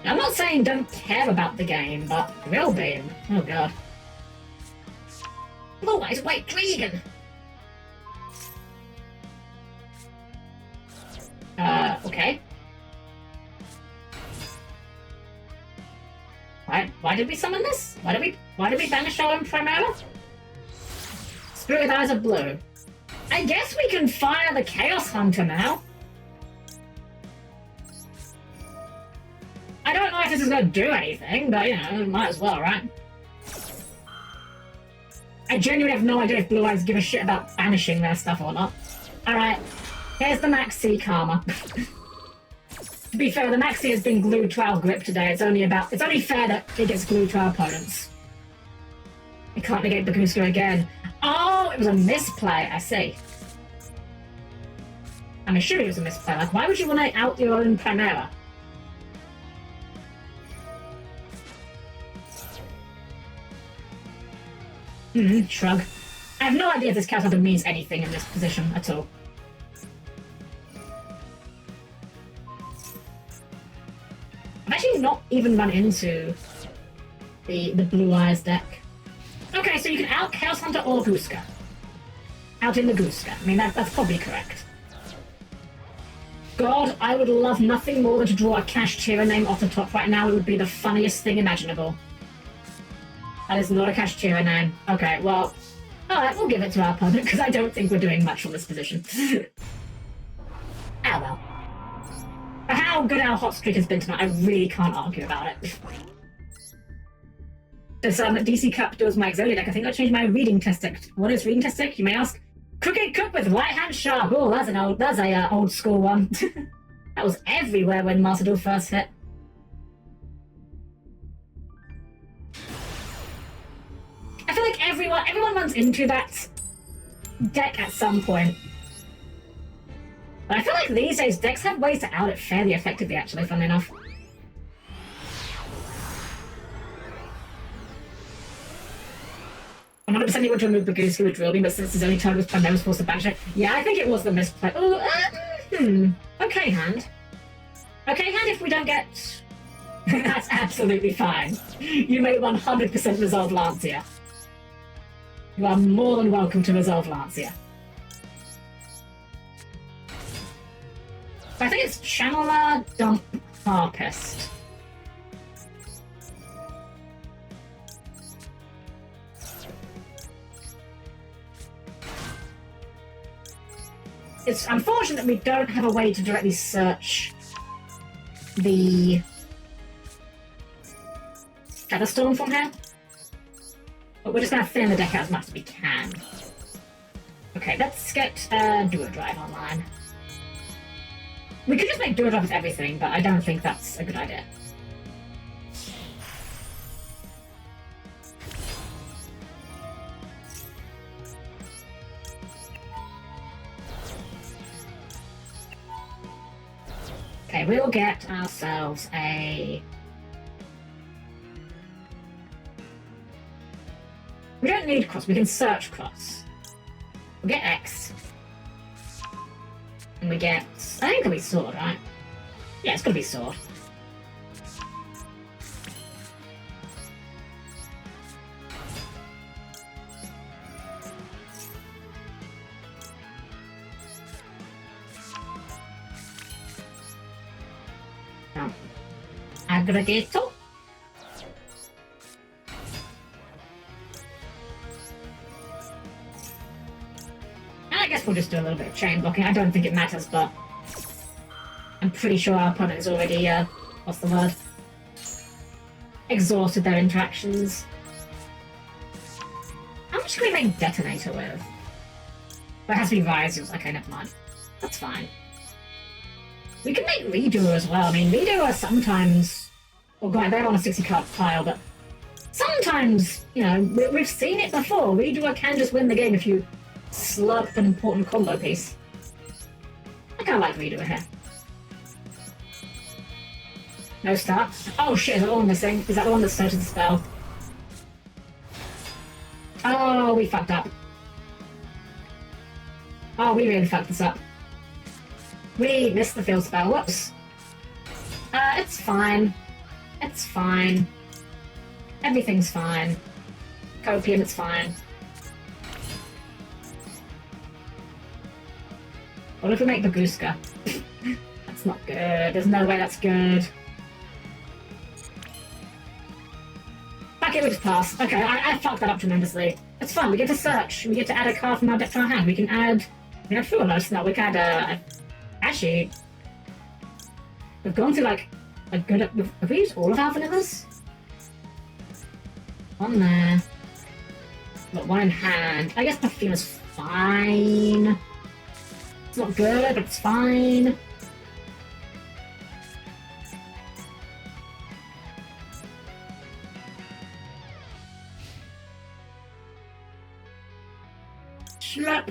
I'm not saying don't care about the game, but Real Beam, oh god. Blue Eyes White Dragon! Okay. Why did we summon this? Why did we banish our own Primera? Spirit Eyes are blue. I guess we can fire the Chaos Hunter now. I don't know if this is going to do anything, but, you know, might as well, right? I genuinely have no idea if Blue Eyes give a shit about banishing their stuff or not. Alright, here's the Max C Karma. To be fair, the Max C has been glued to our grip today. It's only fair that it gets glued to our opponents. We can't negate Baguska again. Oh, it was a misplay, I see. I'm assuming it was a misplay. Like, why would you want to out your own Primera? Shrug. I have no idea if this Chaos Hunter means anything in this position at all. I've actually not even run into the Blue Eyes deck. Okay, so you can out Chaos Hunter or Guska. Out in the Guska. I mean, that's probably correct. God, I would love nothing more than to draw a Kashtira name off the top right now. It would be the funniest thing imaginable. That is not a Kashtira name. Okay, well, alright, we'll give it to our opponent, because I don't think we're doing much from this position. Ah well. For how good our hot streak has been tonight, I really can't argue about it. Does DC Cup does my Exodia deck? I think I changed my reading test deck. What is reading test deck, you may ask? Crooked Cook with right hand sharp. Oh, that's a old school one. That was everywhere when Master Duel first hit. I feel like everyone runs into that deck at some point. But I feel like these days decks have ways to out it fairly effectively, actually, funnily enough. I'm 100% able to remove Baguska with Drill Beam, but since his only target was Primera, was forced to banish it. Yeah, I think it was the misplay. Ooh, Okay, hand. Okay, hand, if we don't get... That's absolutely fine. You may 100% resolve Lancia. You are more than welcome to resolve Lancia. I think it's Channeler, Dump, Harpist. It's unfortunate that we don't have a way to directly search the Feather Storm from here. But we're just going to thin the deck out as much as we can. Okay, let's get Duel Drive online. We could just make Duel Drive with everything, but I don't think that's a good idea. Okay, we'll get ourselves a... We don't need cross, we can search cross. We'll get X. And we get... I think it'll be sword, right? Yeah, it's gonna be sword. Aggregator. I guess we'll just do a little bit of chain blocking. I don't think it matters, but I'm pretty sure our opponent has already, what's the word? Exhausted their interactions. How much can we make Detonator with? That has to be Ryzeal. Okay, never mind. That's fine. We can make Redo as well. I mean, Redo are sometimes... Well, granted, they're on a 60-card pile, but sometimes, you know, we've seen it before. Redo can just win the game if you slurp an important combo piece. I kind of like Redo here. No start. Oh shit, is that the one missing? Is that the one that started the spell? Oh, we fucked up. Oh, we really fucked this up. We missed the field spell. Whoops. It's fine. It's fine. Everything's fine. Copium, it's fine. What if we make Baguska? That's not good. There's no way that's good. Fuck it, we just pass. Okay, I fucked that up tremendously. It's fun. We get to search. We get to add a card from our deck to our hand. We can add... We have Fuelos now. We can add Actually, we've gone through like a good... Have we used all of our vanillas? One there. Got one in hand. I guess Perfume is fine. It's not good, but it's fine. Slap.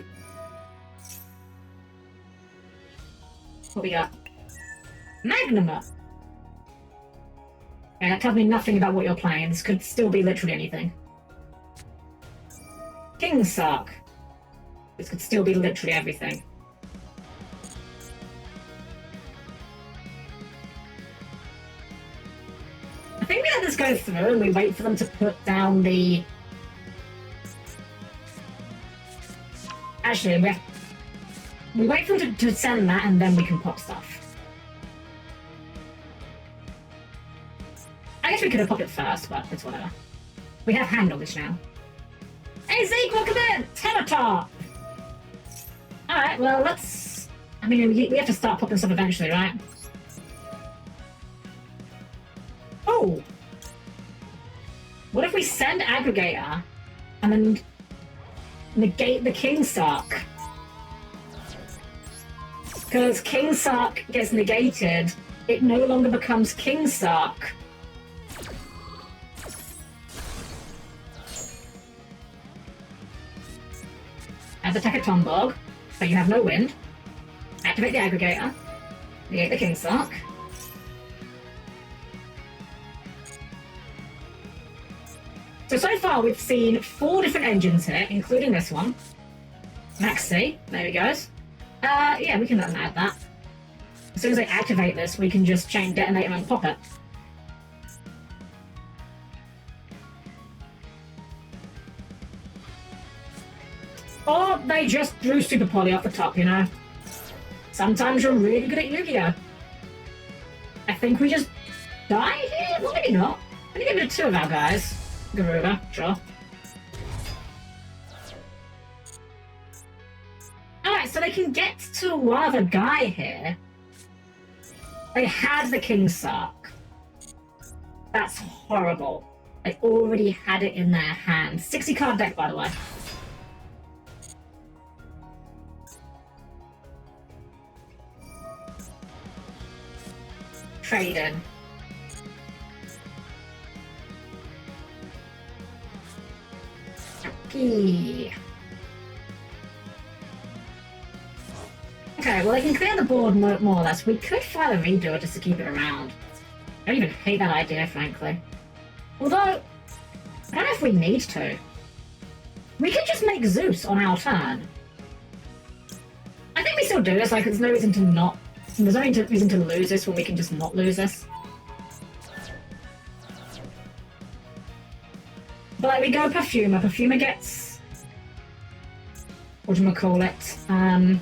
What we got? Magnum up. Okay, that tells me nothing about what you're playing. This could still be literally anything. King Sark. This could still be literally everything. I think we let this go through and we wait for them to put down the... Actually, we wait for them to send that and then we can pop stuff. I guess we could have popped it first, but it's whatever. We have handled this now. Hey Zeke, welcome in! Teletop! Alright, well let's... I mean, we have to start popping stuff eventually, right? Oh! What if we send Aggregator and then negate the King Sark? Because King Sark gets negated, it no longer becomes King Sark. Add the Tekatonbog, so you have no wind. Activate the Aggregator. Negate the King Sark. So far we've seen 4 different engines here, including this one. Max C, there he goes. Yeah, we can let them add that. as soon as they activate this, we can just chain detonate them and pop it. Or they just drew Super Poly off the top, you know? Sometimes you're really good at Yu-Gi-Oh! I think we just die here? Well, maybe not. Maybe give it to two of our guys. Garuda, sure. Alright, so they can get to one other guy here. They had the King Sark. That's horrible. They already had it in their hand. 60 card deck, by the way. Trade in. Okay. Okay, well they can clear the board more or less. We could file a redo just to keep it around. I don't even hate that idea, frankly. Although, I don't know if we need to. We could just make Zeus on our turn. I think we still do this, like there's no reason to not... There's no reason to lose this when we can just not lose this. But like, we go Perfumer. Perfumer gets... Whatchamacallit?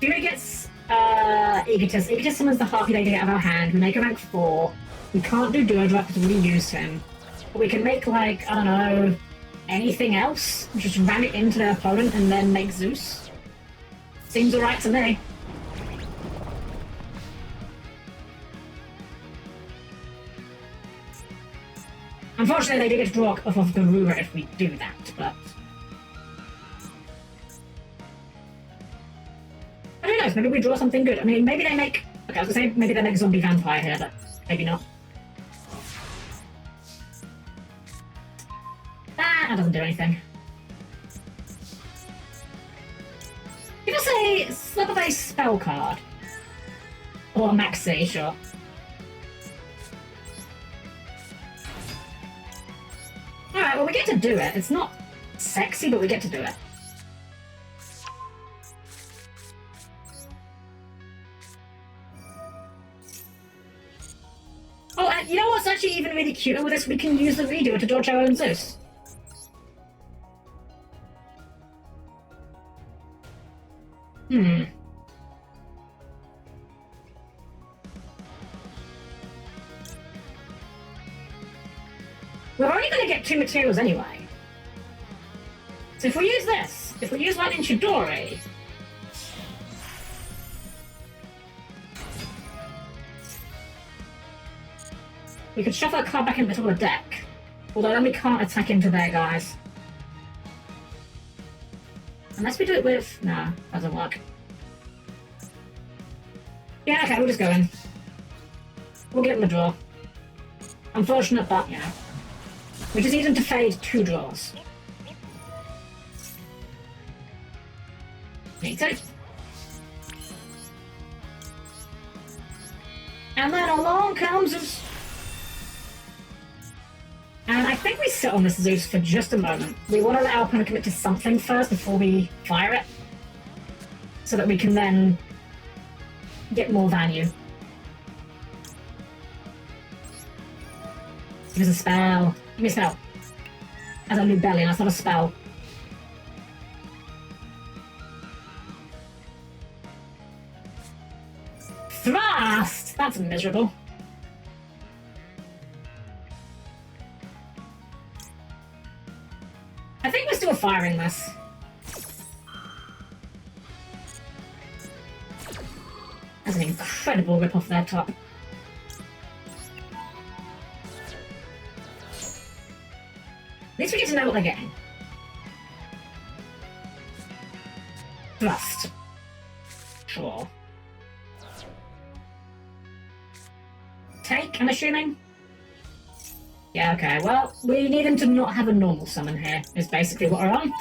Perfumer gets Egotist. Egotist summons the Harpie they get out of our hand. We make a rank 4. We can't do Duel Drop because we used him. But we can make, like, I don't know, anything else. Just ram it into their opponent and then make Zeus. Seems alright to me. Unfortunately, they do get to draw off of Garuda if we do that, but... Who knows, maybe we draw something good. I mean, maybe they make... Okay, I was gonna say maybe they make Zombie Vampire here, but maybe not. Ah, that doesn't do anything. Give us a slip of a spell card. Or a Maxi, sure. Alright, well we get to do it. It's not sexy, but we get to do it. Oh, and you know what's actually even really cute with this? We can use the redo to dodge our own Zeus. Hmm. We're only going to get 2 materials anyway. So if we use this, if we use Lightning Chidori, we could shuffle a card back in the middle of the deck. Although then we can't attack into there, guys. Unless we do it with... No, doesn't work. Yeah, okay, we'll just go in. We'll get them a draw. Unfortunate, but, you know. We just need them to fade 2 draws. Need to. And then along comes Zeus. And I think we sit on this Zeus for just a moment. We want to let our opponent commit to something first before we fire it. So that we can then get more value. Give us a spell. Give me a spell. As a new belly, that's not a spell. Thrust! That's miserable. I think we're still firing this. That's an incredible rip off their top. At least we get to know what they're getting. Thrust. Sure. Take, I'm assuming? Yeah, okay. Well, we need them to not have a normal summon here, is basically what we're on.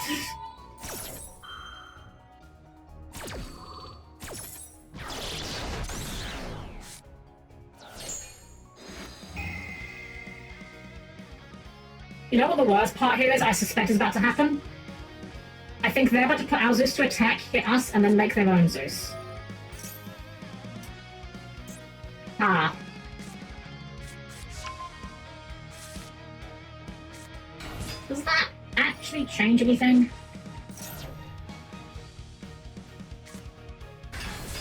You know what the worst part here is? I suspect is about to happen. I think they're about to put our Zeus to attack, hit us, and then make their own Zeus. Does that actually change anything?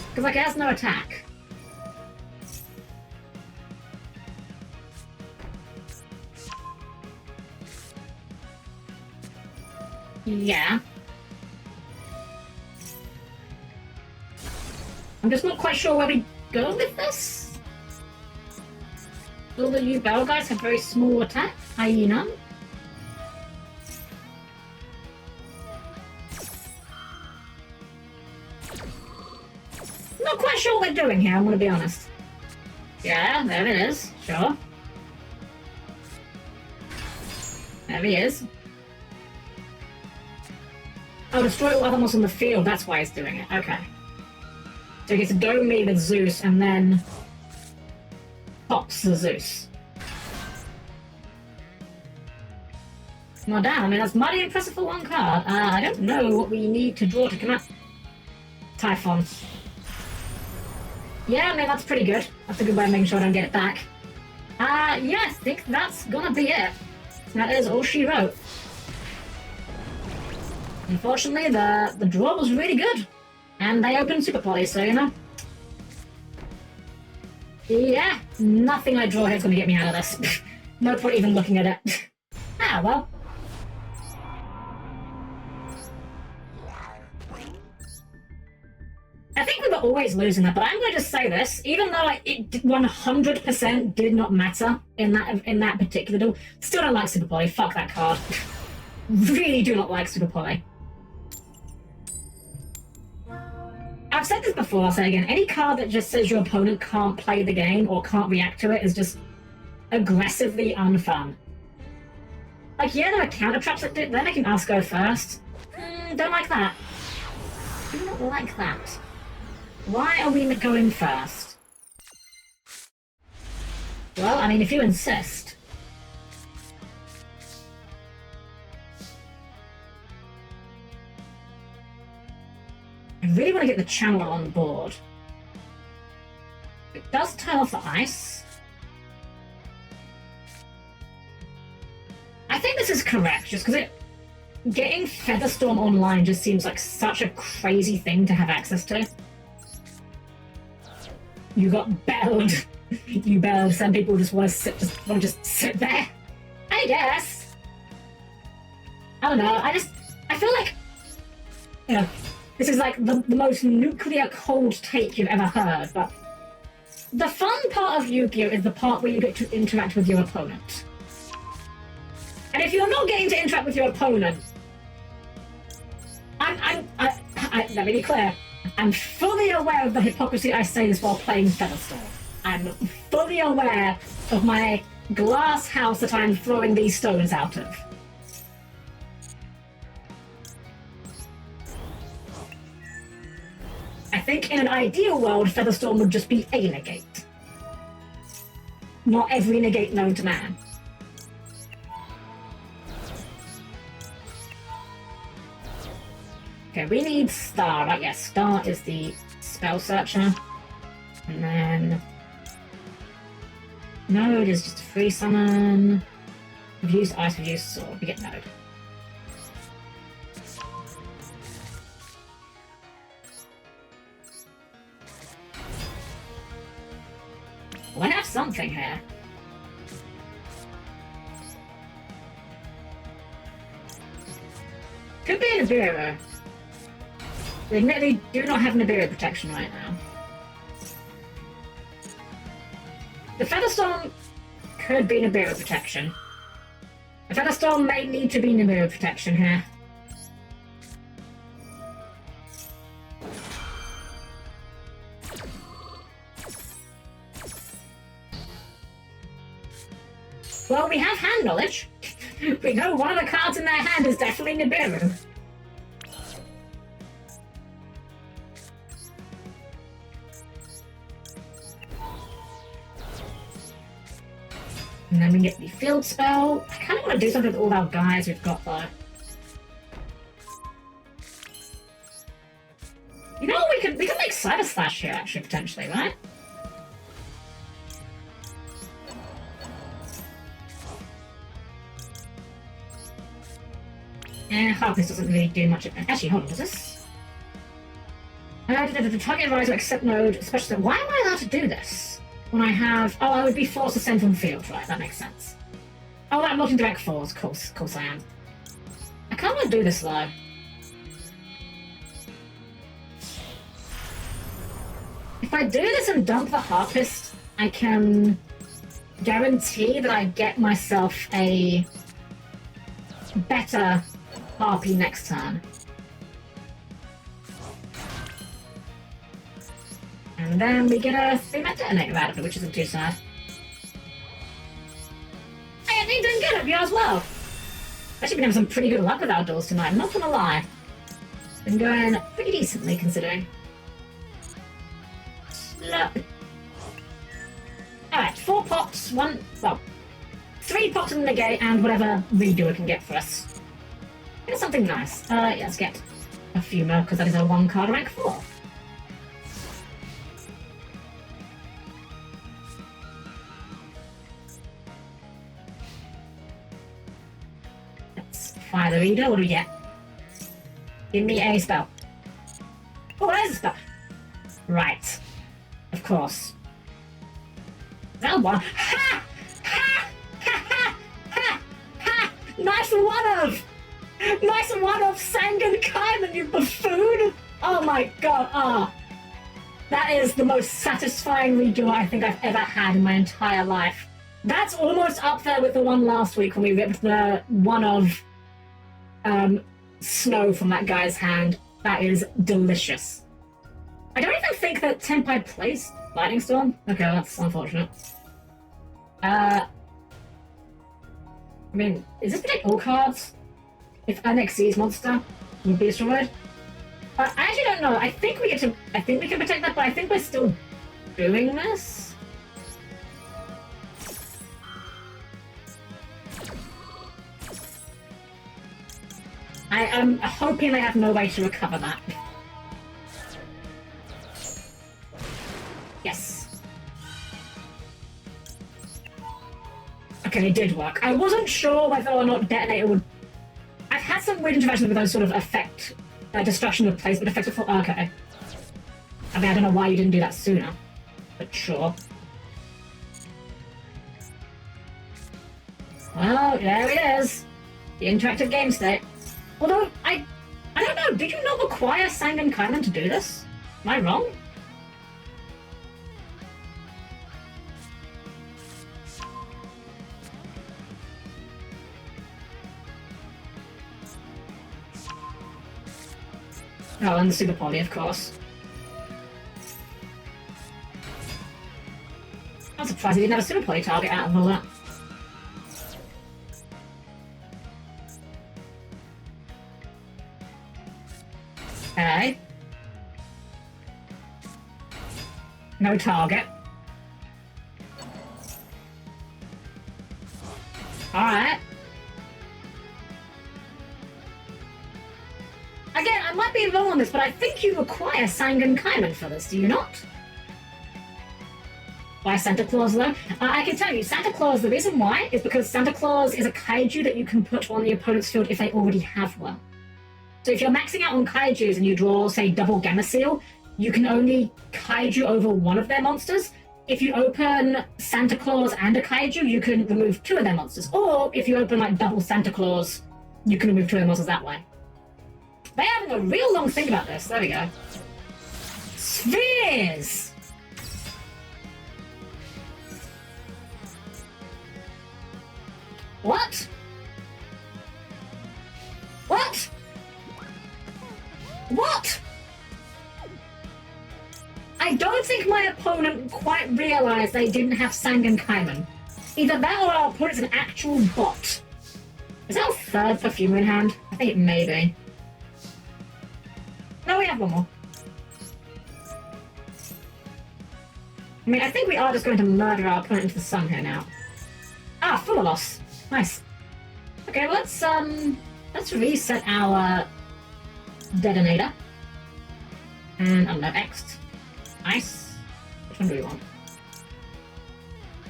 Because, like, it has no attack. Yeah. I'm just not quite sure where we go with this. All the new battle guys have very small attack, i.e. none. Not quite sure what we're doing here, I'm gonna be honest. Yeah, there it is, sure. There he is. Oh, destroy all other monsters on the field, that's why he's doing it, okay. So he gets to dome me with Zeus and then pops the Zeus. Well, damn, I mean, that's mighty impressive for one card. I don't know what we need to draw to come out. Typhon. Yeah, I mean, that's pretty good. That's a good way of making sure I don't get it back. Yeah, I think that's gonna be it. That is all she wrote. Unfortunately, the draw was really good. And they opened Super Poly, so, you know. Yeah, nothing I draw here is gonna get me out of this. No point even looking at it. Ah, well. I think we were always losing that, but I'm going to just say this, even though it 100% did not matter in that particular duel, still don't like Super Poly. Fuck that card. Really do not like Super Poly. I've said this before, I'll say it again. Any card that just says your opponent can't play the game or can't react to it is just aggressively unfun. Like, yeah, there are counter traps that they're making us go first. Don't like that. Do not like that. Why are we going first? Well, I mean, if you insist. I really want to get the channel on board. It does turn off the ice. I think this is correct, just because getting Feather Storm online just seems like such a crazy thing to have access to. You got belled. You belled. Some people just want to just sit there. I guess. I don't know. I feel like, you know, this is like the most nuclear cold take you've ever heard, but the fun part of Yu-Gi-Oh! Is the part where you get to interact with your opponent. And if you're not getting to interact with your opponent, let me be clear. I'm fully aware of the hypocrisy I say this while playing Feather Storm. I'm fully aware of my glass house that I'm throwing these stones out of. I think in an ideal world, Feather Storm would just be a negate. Not every negate known to man. Okay, we need Star, right? Yes, Star is the spell searcher. And then Node is just a free summon. We've used Ice, we've used Sword. We get Node. Well, I have something here. Could be a Nibiru. We admittedly do not have Nibiru protection right now. The Feather Storm could be Nibiru protection. The Feather Storm may need to be Nibiru protection here. Well, we have hand knowledge. We know one of the cards in their hand is definitely Nibiru. And then we get the field spell. I kind of want to do something with all our guys we've got though. You know what, we could make Cyber Slash here actually, potentially, right? Harpies doesn't really do much of... Actually, hold on, does this? Target Ryzeal accept node, special... Why am I allowed to do this? When I have... Oh, I would be forced to send on field, right? That makes sense. Oh, I'm looking direct fours. Of course I am. I can't really do this, though. If I do this and dump the Harpist, I can guarantee that I get myself a better Harpie next turn. And then we get a 3-man detonator out of it, which isn't too sad. Hey, I didn't get it, you as well. Actually been having some pretty good luck with our duels tonight, not gonna lie. Been going pretty decently, considering. Alright, 4 pops, 3 pops in the negate, and whatever redo can get for us. Get something nice. Yeah, let's get a few more, because that is a 1-card rank 4. Let's fire the reader. What do we get? Give me a spell. Oh, there's a spell. Right. Of course. Is that a 1? Ha! Ha! Ha! Ha! Ha! Ha! Nice one-of! Nice one-of Sangan Kaiman, you buffoon! Oh my god, that is the most satisfying redo I think I've ever had in my entire life. That's almost up there with the one last week when we ripped the one-of snow from that guy's hand. That is delicious. I don't even think that Tenpai plays Lightning Storm. Okay, that's unfortunate. I mean, is this protect all cards? If an Xyz monster would be destroyed? I actually don't know. I think we can protect that, but I think we're still doing this. I am hoping they have no way to recover that. Yes. Okay, it did work. I wasn't sure whether or not Detonator would... I've had some weird interactions with those sort of effect... destruction of placement effects before. Okay. I mean, I don't know why you didn't do that sooner. But sure. Well, there it is. The interactive game state. Although, I don't know, did you not require Sangan Kaiman to do this? Am I wrong? Oh, and the Super Poly, of course. I'm surprised he didn't have a Super Poly target out of all that. Okay. No target. Alright. Again, I might be wrong on this, but I think you require Sangan Kaiman for this, do you not? Why Santa Claus, though? I can tell you, Santa Claus, the reason why is because Santa Claus is a kaiju that you can put on the opponent's field if they already have one. So if you're maxing out on kaijus and you draw, say, double Gamma Seal, you can only kaiju over one of their monsters. If you open Santa Claus and a kaiju, you can remove 2 of their monsters. Or if you open, like, double Santa Claus, you can remove 2 of their monsters that way. They're having a real long think about this. There we go. Spheres! What? What? What? I don't think my opponent quite realised they didn't have Sangan Kaiman. Either that or our opponent's an actual bot. Is that our 3rd perfume in hand? I think it may be. No, we have one more. I mean, I think we are just going to murder our opponent into the sun here now. Ah, full loss. Nice. Okay, let's reset our detonator. And I don't know, X. Nice. Which one do we want?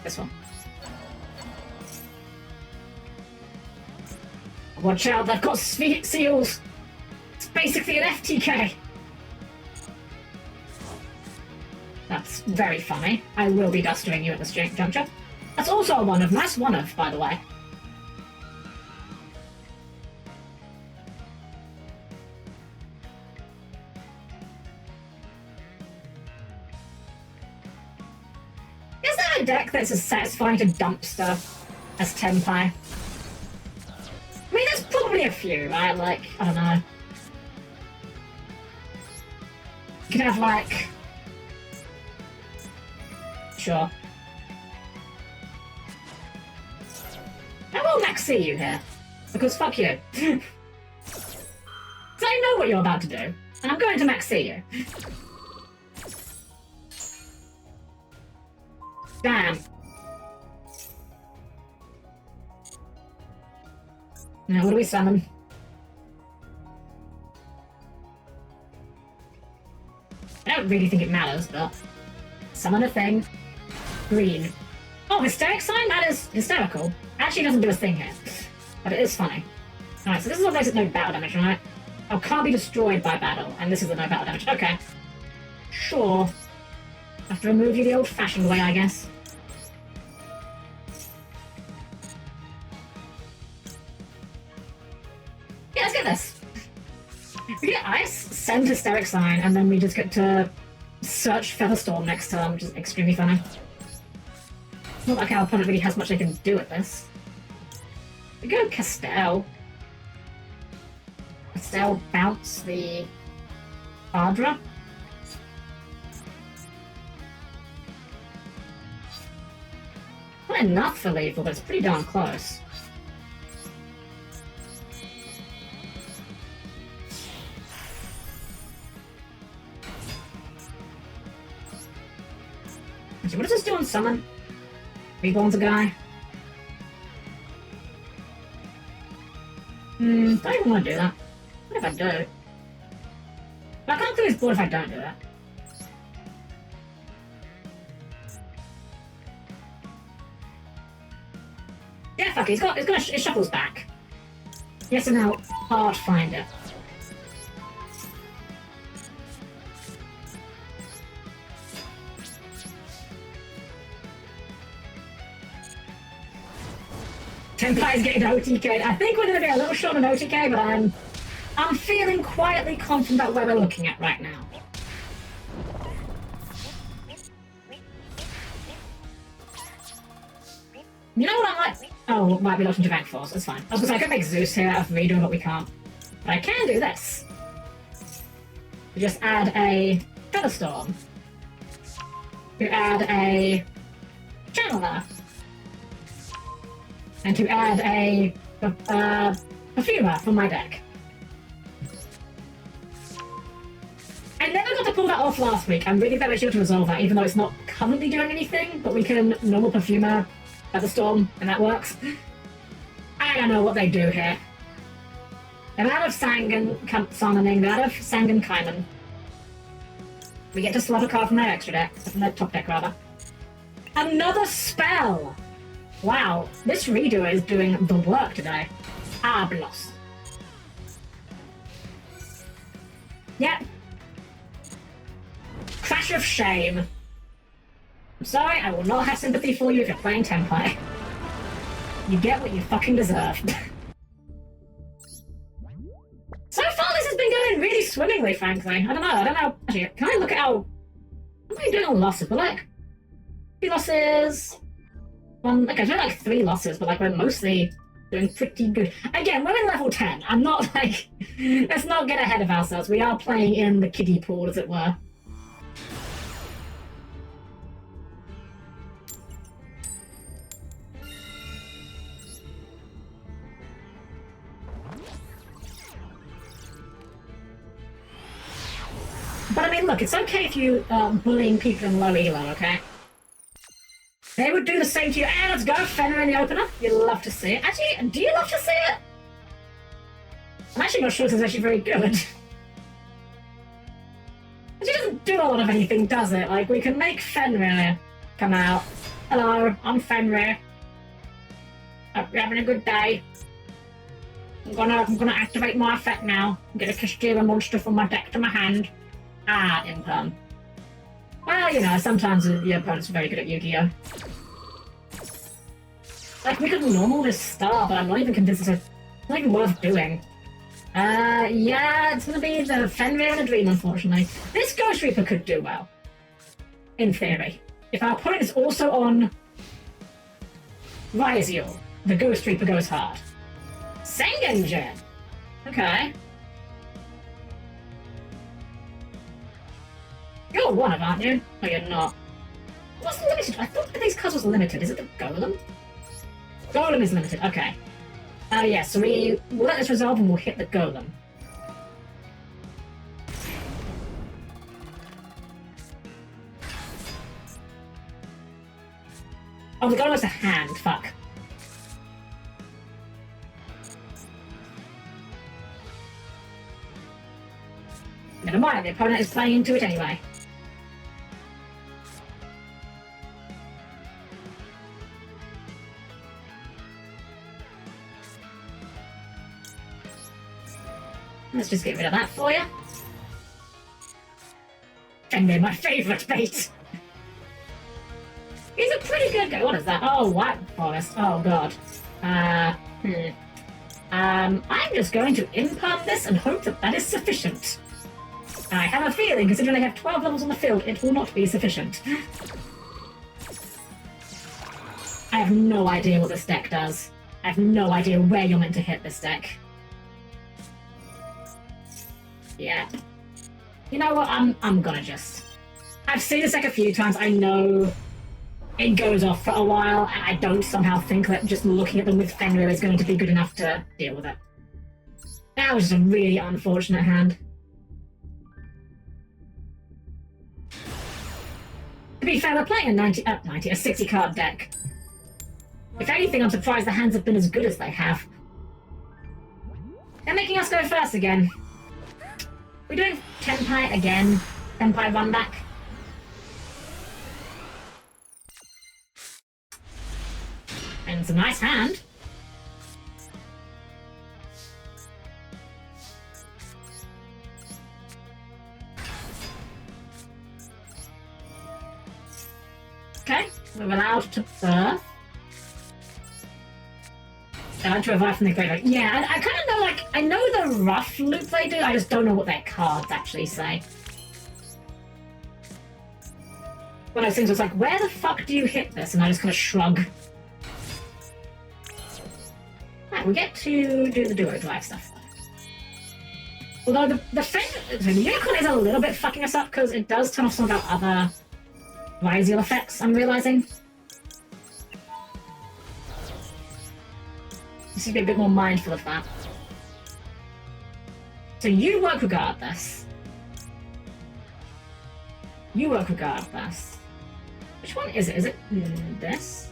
This one. Watch out, they've got seals. It's basically an FTK. That's very funny. I will be dustering you at this juncture. That's also a one of. Nice one of, by the way. Is there a deck that's as satisfying to dumpster as Tenpai? I mean, there's probably a few, right? Like, I don't know. You could have, like... Sure. I will max see you here. Because fuck you. Because I know what you're about to do. And I'm going to max see you. Damn. Now, what do we summon? I don't really think it matters, but... Summon a thing. Green. Oh, Hysteric Sign? That is hysterical. Actually doesn't do a thing here. But it is funny. Alright, so this is what makes it no battle damage, right? Oh, can't be destroyed by battle, and this is the no battle damage. Okay. Sure. Have to remove you the old-fashioned way, I guess. Yeah, let's get this. We get Ice, send Hysteric Sign, and then we just get to search Feather Storm next turn, which is extremely funny. It's not like our opponent really has much they can do at this. We go Castell. Castell bounce the Ardra. Not enough for lethal, but it's pretty darn close. Actually, what does this do on summon? Reborn's a guy. Don't even want to do that. What if I do? But I can't clear his board if I don't do that. Yeah, fuck it. It shuffles back. Yes, and now Pathfinder. Tenpai's getting OTK. I think we're going to be a little short on OTK, but I'm feeling quietly confident about where we're looking at right now. You know what I might... Oh, might be looking to Bank Force. That's fine. I was going to say, I could make Zeus here out of redoing, but we can't. But I can do this. We just add a Feather Storm. We add a Channeler. And to add a Perfumer from my deck. I never got to pull that off last week. I'm really glad I should to resolve that, even though it's not currently doing anything, but we can normal Perfumer at the Storm, and that works. I don't know what they do here. They're out of Sangan summoning, they're out of Sangan Kaiman. We get to slot a card from their extra deck, from their top deck rather. Another spell! Wow, this redo is doing the work today. Ablos. Yep. Crash of Shame. I'm sorry, I will not have sympathy for you if you're playing Tenpai. You get what you fucking deserve. So far this has been going really swimmingly, frankly. I don't know. Actually, can I look at how... What am I doing on losses? But like... 3 losses... Okay, so like 3 losses, but like we're mostly doing pretty good. Again, we're in level 10. I'm not like... Let's not get ahead of ourselves. We are playing in the kiddie pool, as it were. But I mean, look, it's okay if you bullying people in low elo, okay? They would do the same to you. Hey, let's go, Fenrir in the opener. You love to see it. Actually, do you love to see it? I'm actually not sure this is actually very good. It doesn't do a lot of anything, does it? Like, we can make Fenrir come out. Hello, I'm Fenrir. Hope you're having a good day. I'm gonna activate my effect now. I'm gonna steer a monster from my deck to my hand. Ah, Imperm. Well, you know, sometimes your opponent's very good at Yu-Gi-Oh! Like, we could normal this star, but I'm not even convinced it's not even worth doing. Yeah, it's gonna be the Fenrir and a Dream, unfortunately. This Ghost Reaper could do well. In theory. If our opponent is also on Ryzeal, the Ghost Reaper goes hard. Sengenjen! Okay. You're one of, aren't you? Oh, you're not. What's limited? I thought these cards was limited. Is it the Golem? Golem is limited, okay. Yeah, so we'll let this resolve and we'll hit the Golem. Oh, the Golem has a hand, fuck. Never mind, the opponent is playing into it anyway. Let's just get rid of that for you. And they're my favourite bait. He's a pretty good guy. What is that? Oh, White Forest. Oh, God. I'm just going to impart this and hope that that is sufficient. I have a feeling, considering I have 12 levels on the field, it will not be sufficient. I have no idea what this deck does. I have no idea where you're meant to hit this deck. Yeah. You know what? I'm gonna just... I've seen this deck a few times. I know it goes off for a while, and I don't somehow think that just looking at them with Fenrir is going to be good enough to deal with it. That was just a really unfortunate hand. To be fair, they're playing a 60 card deck. If anything, I'm surprised the hands have been as good as they have. They're making us go first again. We're doing Tenpai again. Tenpai run back. And it's a nice hand. Okay, we're allowed to birth. To revive from the graveyard. Yeah, I kind of know, like, I know the rough loop they do, I just don't know what their cards actually say. One of those things was like, where the fuck do you hit this? And I just kind of shrug. Right, we get to do the duo drive stuff. Although the unicorn is a little bit fucking us up because it does turn off some of our other Ryzeal effects, I'm realizing. Just to be a bit more mindful of that. So you work regardless. You work regardless. Which one is it? Is it this?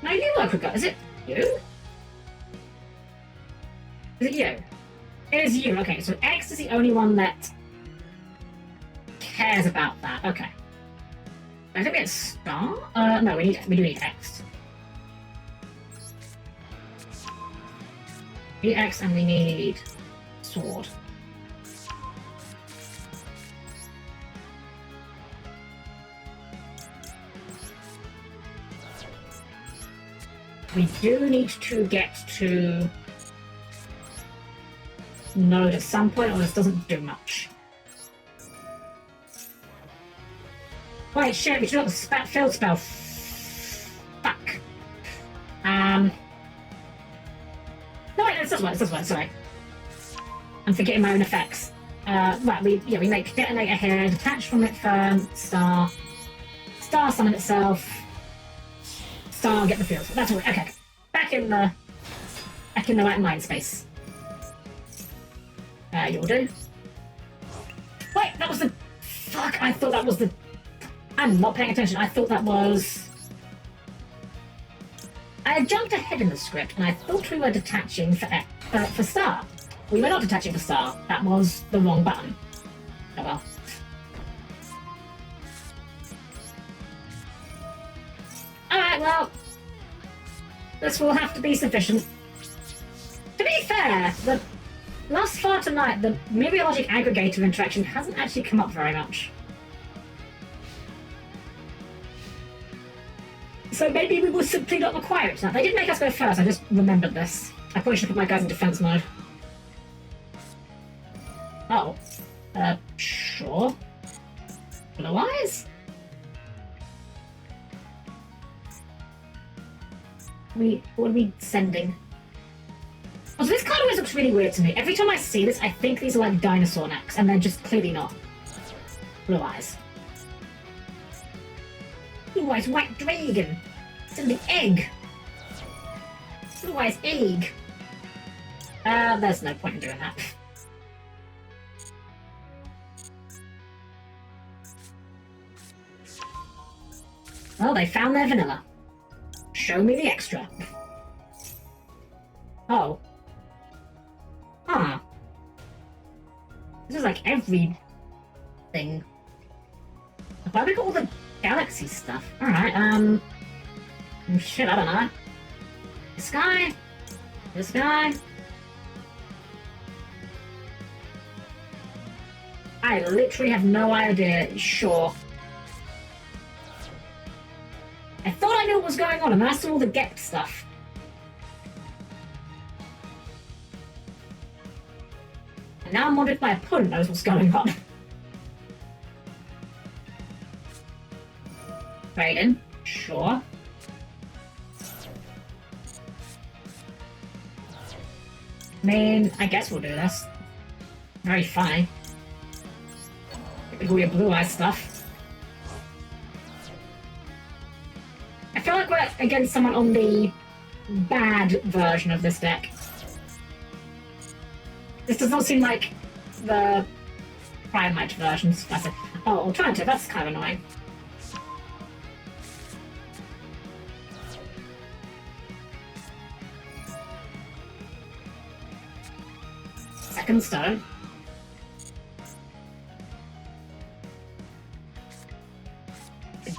No, you work regardless. Is it you? Is it you? It is you. Okay, so X is the only one that cares about that. Okay. I think it's Star? No, we do need X. We need X and we need Sword. We do need to get to Node at some point, or this doesn't do much. Wait, shit, we should have the field spell. Fuck. No, wait, it's this one, sorry. I'm forgetting my own effects. Right, we make detonate a here, detach from it firm, star summon itself, star get the field. That's all right, okay. Back in the right mind space. You'll do. Wait, that was the... Fuck, I thought that was the... I'm not paying attention, I thought that was... I had jumped ahead in the script, and I thought we were detaching for Star. We were not detaching for Star. That was the wrong button. Oh well. Alright, well... This will have to be sufficient. fair, the last far tonight, the meteorologic aggregator interaction hasn't actually come up very much. So maybe we will simply not require it now. They did make us go first, I just remembered this. I probably should put my guys in defense mode. Oh. Sure. Blue eyes? What are we sending? Oh, so this card always looks really weird to me. Every time I see this, I think these are like dinosaur necks, and they're just clearly not. Blue eyes. Blue eyes white dragon. It's in the egg. Blue eyes egg. There's no point in doing that. Well, they found their vanilla. Show me the extra. Oh. Huh. This is like everything. Why have we got all the galaxy stuff? Alright, shit, I don't know. This guy? This guy? I literally have no idea. Sure. I thought I knew what was going on, and then I saw all the get stuff. And now I'm wondering if my opponent knows what's going on. Raiden, sure. I mean, I guess we'll do this. Very funny. All your blue eye stuff. I feel like we're against someone on the bad version of this deck. This does not seem like the Primate version. Oh, alternative, that's kind of annoying. Second stone.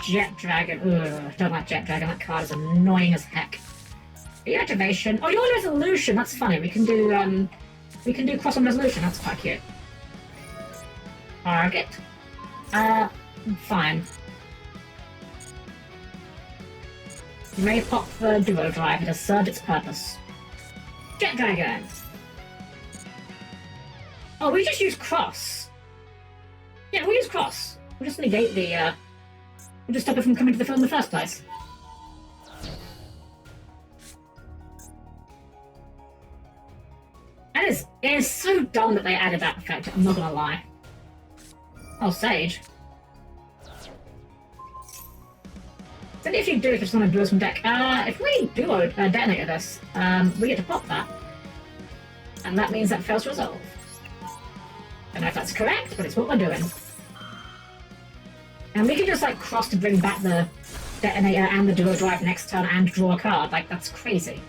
Jet Dragon. Ugh, don't like Jet Dragon. That card is annoying as heck. Reactivation. Oh, your resolution. That's funny. We can do cross on resolution. That's quite cute. Target. Fine. You may pop the Duel drive. It has served its purpose. Jet Dragon. Oh, we just use cross. Yeah, we use cross. We'll just negate the. We'll just stop it from coming to the field in the first place. It is so dumb that they added that effect, I'm not gonna lie. Oh, Sage. So if you do it, if it's on a duels from deck, if we duo detonator this, we get to pop that. And that means that fails to resolve. I don't know if that's correct, but it's what we're doing. And we can just like cross to bring back the detonator and the dual drive next turn and draw a card. Like, that's crazy.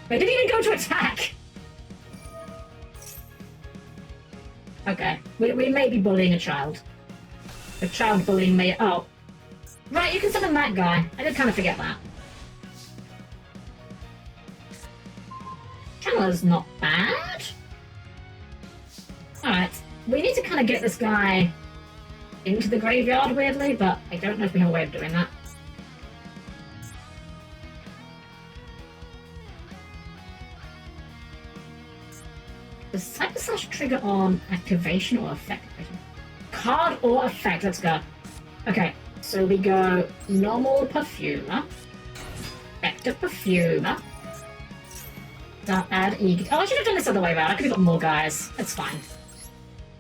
They didn't even go to attack! Okay, we may be bullying a child. A child bullying me. Oh. Right, you can summon that guy. I did kind of forget that. Channeler's not bad. Alright. We need to kind of get this guy into the graveyard, weirdly, but I don't know if we have a way of doing that. Does Cyber Slash trigger on activation or effect? Card or effect, let's go. Okay, so we go normal Perfumer, Vector Perfumer, add Egotist. Oh, I should have done this other way around. I could have got more guys. That's fine.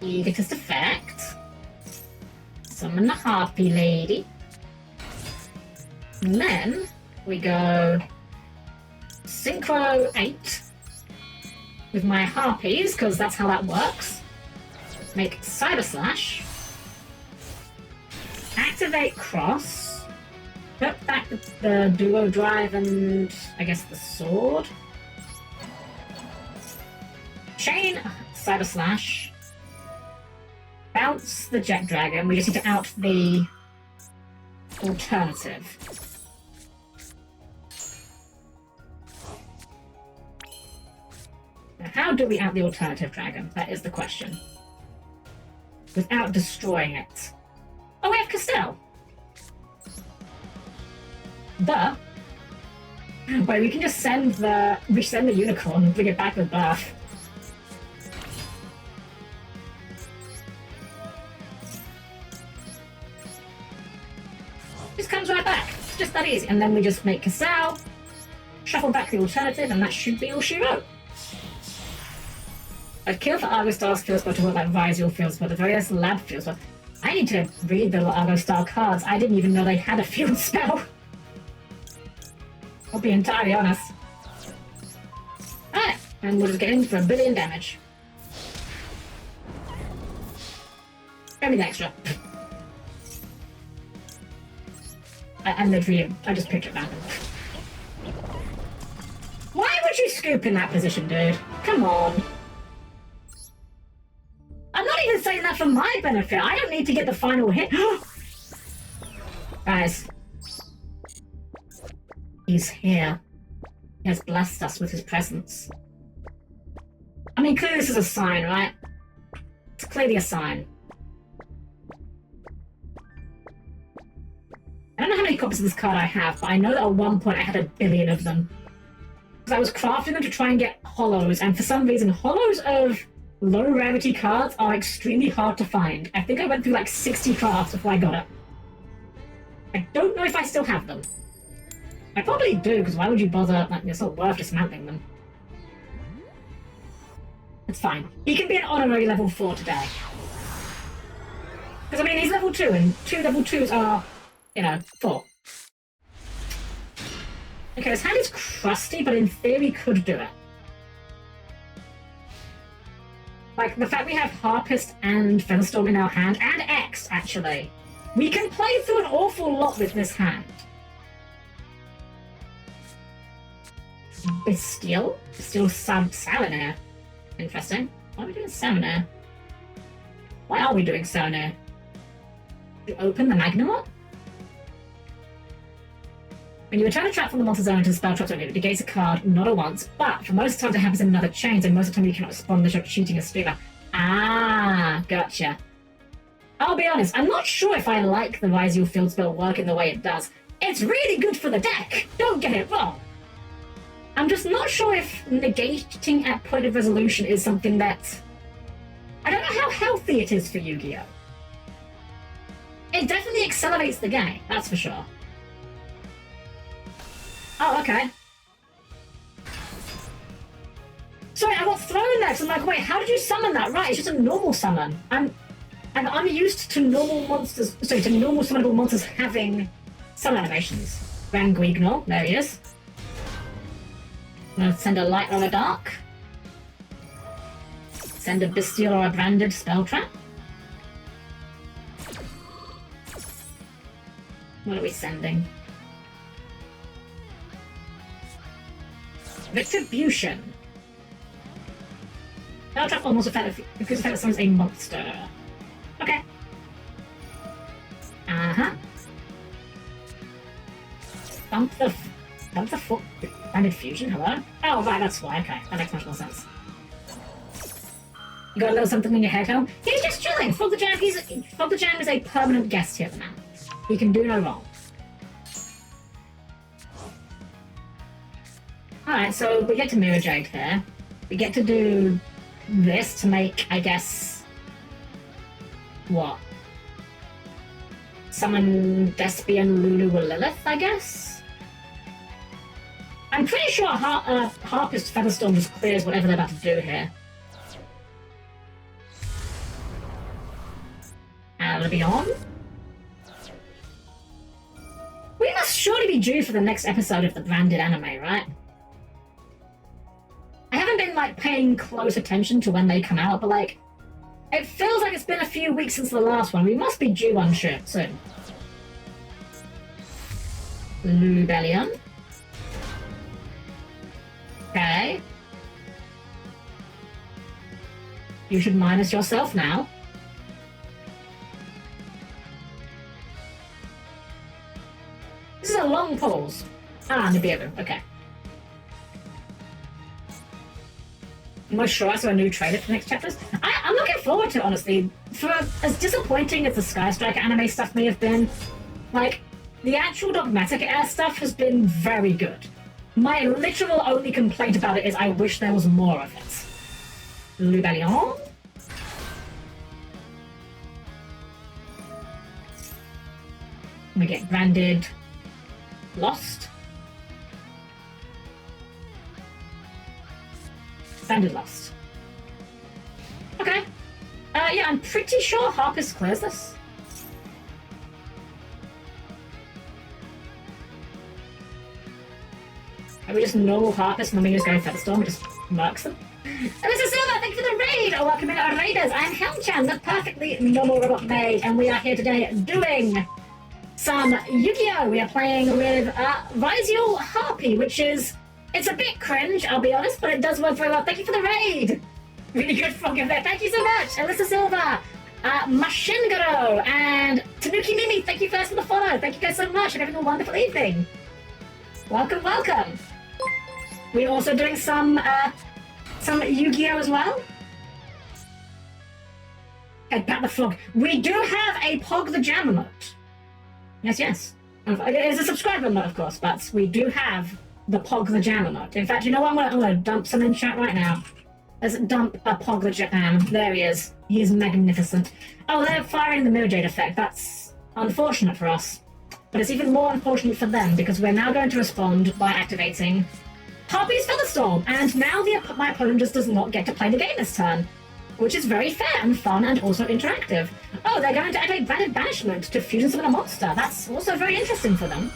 Egotist effect. Summon the Harpie Lady. And then we go Synchro 8 with my Harpies, because that's how that works. Make Cyber Slash. Activate Cross. Put back the Duo Drive and, I guess, the Sword. Chain Cyber Slash. Bounce the Jet Dragon. We just need to out the alternative. how do we out the alternative dragon? That is the question. Without destroying it. Oh, we have Castell. Duh. Wait, we can just send the unicorn and bring it back with buff. Just comes right back. It's just that easy. And then we just make Castell, shuffle back the alternative, and that should be all she wrote. I'd kill for Argo Star's field spell to work like Ryzeal field spell, the various lab field spell. I need to read the Argo Star cards. I didn't even know they had a field spell. I'll be entirely honest. Alright, and we'll just get in for 1 billion damage. Give me the extra. I literally, I just picked it random. Why would you scoop in that position, dude? Come on. I'm not even saying that for my benefit. I don't need to get the final hit. Guys. He's here. He has blessed us with his presence. I mean, clearly this is a sign, right? It's clearly a sign. I don't know how many copies of this card I have, but I know that at one point I had 1 billion of them. Because I was crafting them to try and get hollows, and for some reason, hollows of low rarity cards are extremely hard to find. I think I went through like 60 crafts before I got it. I don't know if I still have them. I probably do, because why would you bother? Like, it's not worth dismantling them. It's fine. He can be an honorary level 4 today. Because, I mean, he's level 2, and 2 level 2s are, you know, 4. Okay, his hand is crusty, but in theory could do it. Like, the fact we have Harpist and Feather Storm in our hand, and X, actually. We can play through an awful lot with this hand. Bestial? Bestial Salinair. Interesting. Why are we doing Salinair? Why are we doing Salinair? To open the Magnemite? When you return a trap from the monster zone to the spell trap zone, it negates a card, not a once, but for most times it happens in another chain, so most of the time you cannot respond unless you're cheating a streamer. Ah, gotcha. I'll be honest, I'm not sure if I like the Ryzeal field spell working the way it does. It's really good for the deck, don't get it wrong. I'm just not sure if negating at point of resolution is something that... I don't know how healthy it is for Yu-Gi-Oh! It definitely accelerates the game, that's for sure. Oh, okay. Sorry, I got thrown there because I'm like, wait, how did you summon that? Right, it's just a normal summon. I'm used to normal monsters, sorry, to normal summonable monsters having summon animations. Ranguignol, there he is. I'm gonna send a light or a dark. Send a bestial or a branded spell trap. What are we sending? Retribution. Spell trap almost effective because Feather Storm is a monster. Okay. Uh-huh. Dump the foot. Branded fusion, hello? Oh, right, that's why. Okay, that makes much more sense. You got a little something in your head, Helm? He's just chilling. Fog the Jam is a permanent guest here now. He can do no wrong. Alright, so we get to Mirror Jade here. We get to do this to make, I guess... What? Summon Despian, Lulu, or Lilith, I guess? I'm pretty sure Harpie's Feather Storm just clears whatever they're about to do here. And be on. We must surely be due for the next episode of the branded anime, right? I haven't been, like, paying close attention to when they come out, but, like, it feels like it's been a few weeks since the last one. We must be due one soon. Lubellion. Okay. You should minus yourself now. This is a long pause. Ah, Nibiru, okay. moisturizer or a new trailer for the next chapters. I'm looking forward to it, honestly. For as disappointing as the Sky Striker anime stuff may have been, like, the actual Dogmatic Air stuff has been very good. My literal only complaint about it is I wish there was more of it. Lubellion? We get branded Lost. Branded Lost. Okay. Yeah, I'm pretty sure Harpis clears this. And we just normal Harpis and then we just go Feather Storm and just murks them. Mr. Silver, thank you for the raid! Oh, welcome in our raiders. I'm Helm-Chan, the perfectly normal robot maid, and we are here today doing some Yu-Gi-Oh! We are playing with Ryzeal Harpie, which is... It's a bit cringe, I'll be honest, but it does work very well. Thank you for the raid! Really good fucking there. Thank you so much! Alyssa Silva, Mashingaro, and Tanuki Mimi, thank you first for the follow. Thank you guys so much, and having a wonderful evening. Welcome, welcome. We're also doing some Yu-Gi-Oh! As well. Head back the frog. We do have a Pog the Jam emote. Yes. It's a subscriber emote, of course, but we do have the Pog the Jam emote. In fact, you know what? I'm gonna dump some in chat right now. Let's dump a Pog the Jam. There he is. He is magnificent. Oh, they're firing the Mirror Jade effect. That's unfortunate for us. But it's even more unfortunate for them, because we're now going to respond by activating Harpies Feather Storm. And now my opponent just does not get to play the game this turn, which is very fair and fun and also interactive. Oh, they're going to activate Branded Banishment to fusion summon a monster. That's also very interesting for them.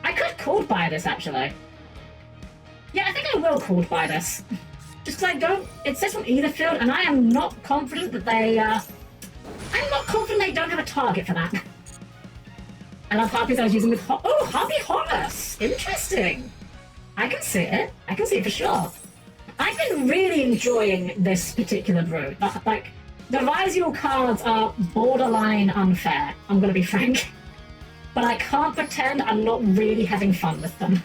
I could Called By this, actually. Yeah, I think I will Called By this. Just because I don't... It says on either field, and I am not confident that they... I'm not confident they don't have a target for that. I love Harpies I was using with... Oh, Harpie Horus! Interesting! I can see it. I can see it for sure. I've been really enjoying this particular brew. Like, the Ryzeal cards are borderline unfair, I'm gonna be frank. But I can't pretend I'm not really having fun with them.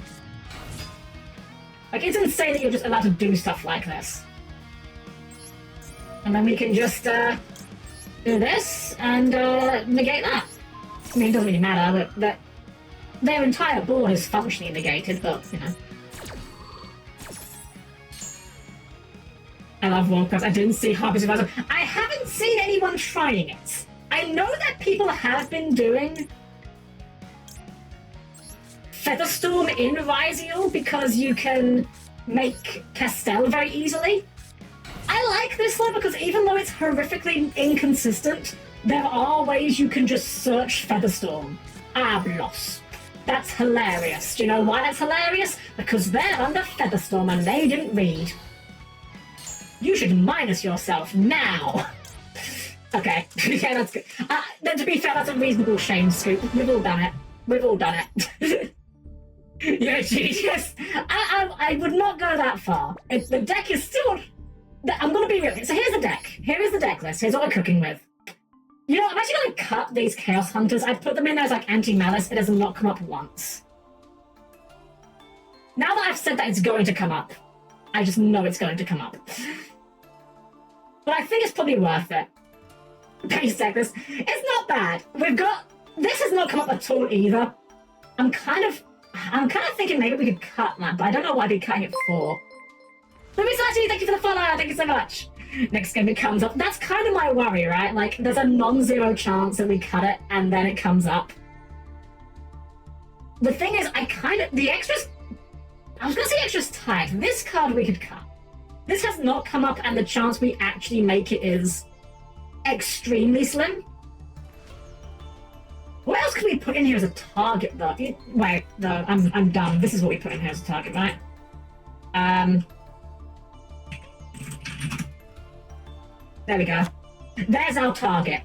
Like, it's insane that you're just allowed to do stuff like this. And then we can just, do this, and, negate that. I mean, it doesn't really matter, that their entire board is functionally negated, but, you know. I love Warcraft. I didn't see Harpies of Ryzeal. I haven't seen anyone trying it. I know that people have been doing Feather Storm in Ryzeal because you can make Castell very easily. I like this though because even though it's horrifically inconsistent, there are ways you can just search Feather Storm. Ablos. That's hilarious. Do you know why that's hilarious? Because they're under Feather Storm and they didn't read. You should minus yourself now. Okay, yeah, that's good. Then to be fair, that's a reasonable shame scoop. We've all done it. We've all done it. You're a genius. I would not go that far. The deck is still... I'm going to be real. So here's the deck. Here is the deck list. Here's what we're cooking with. You know, I'm actually going to cut these Chaos Hunters. I put them in as like anti-malice. It has not come up once. Now that I've said that it's going to come up, I just know it's going to come up. But I think it's probably worth it. Base deck list. It's not bad. We've got... This has not come up at all either. I'm kind of thinking maybe we could cut that, but I don't know what I'd be cutting it for. Louis Sachi, thank you for the follow. Thank you so much. Next game it comes up. That's kind of my worry, right? Like, there's a non-zero chance that we cut it and then it comes up. The thing is, the extras... I was going to say extras tight. This card we could cut. This has not come up and the chance we actually make it is extremely slim. What else can we put in here as a target, though? Wait, no, I'm done. This is what we put in here as a target, right? There we go. There's our target.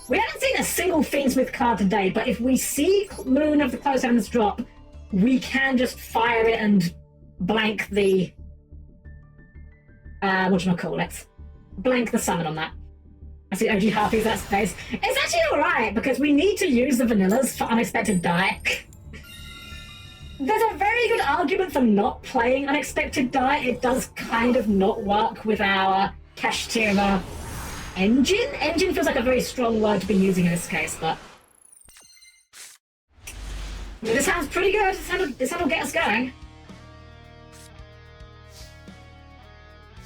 We haven't seen a single Fiendsmith card today, but if we see Moon of the Close Heavens drop, we can just fire it and blank the... whatchamacallit? Blank the summon on that. I see OG Harpies, that's space. It's actually alright, because we need to use the vanillas for unexpected die. There's a very good argument for not playing Unexpected Die. It does kind of not work with our Kashtira engine. Engine feels like a very strong word to be using in this case, but this sounds pretty good. This will get us going.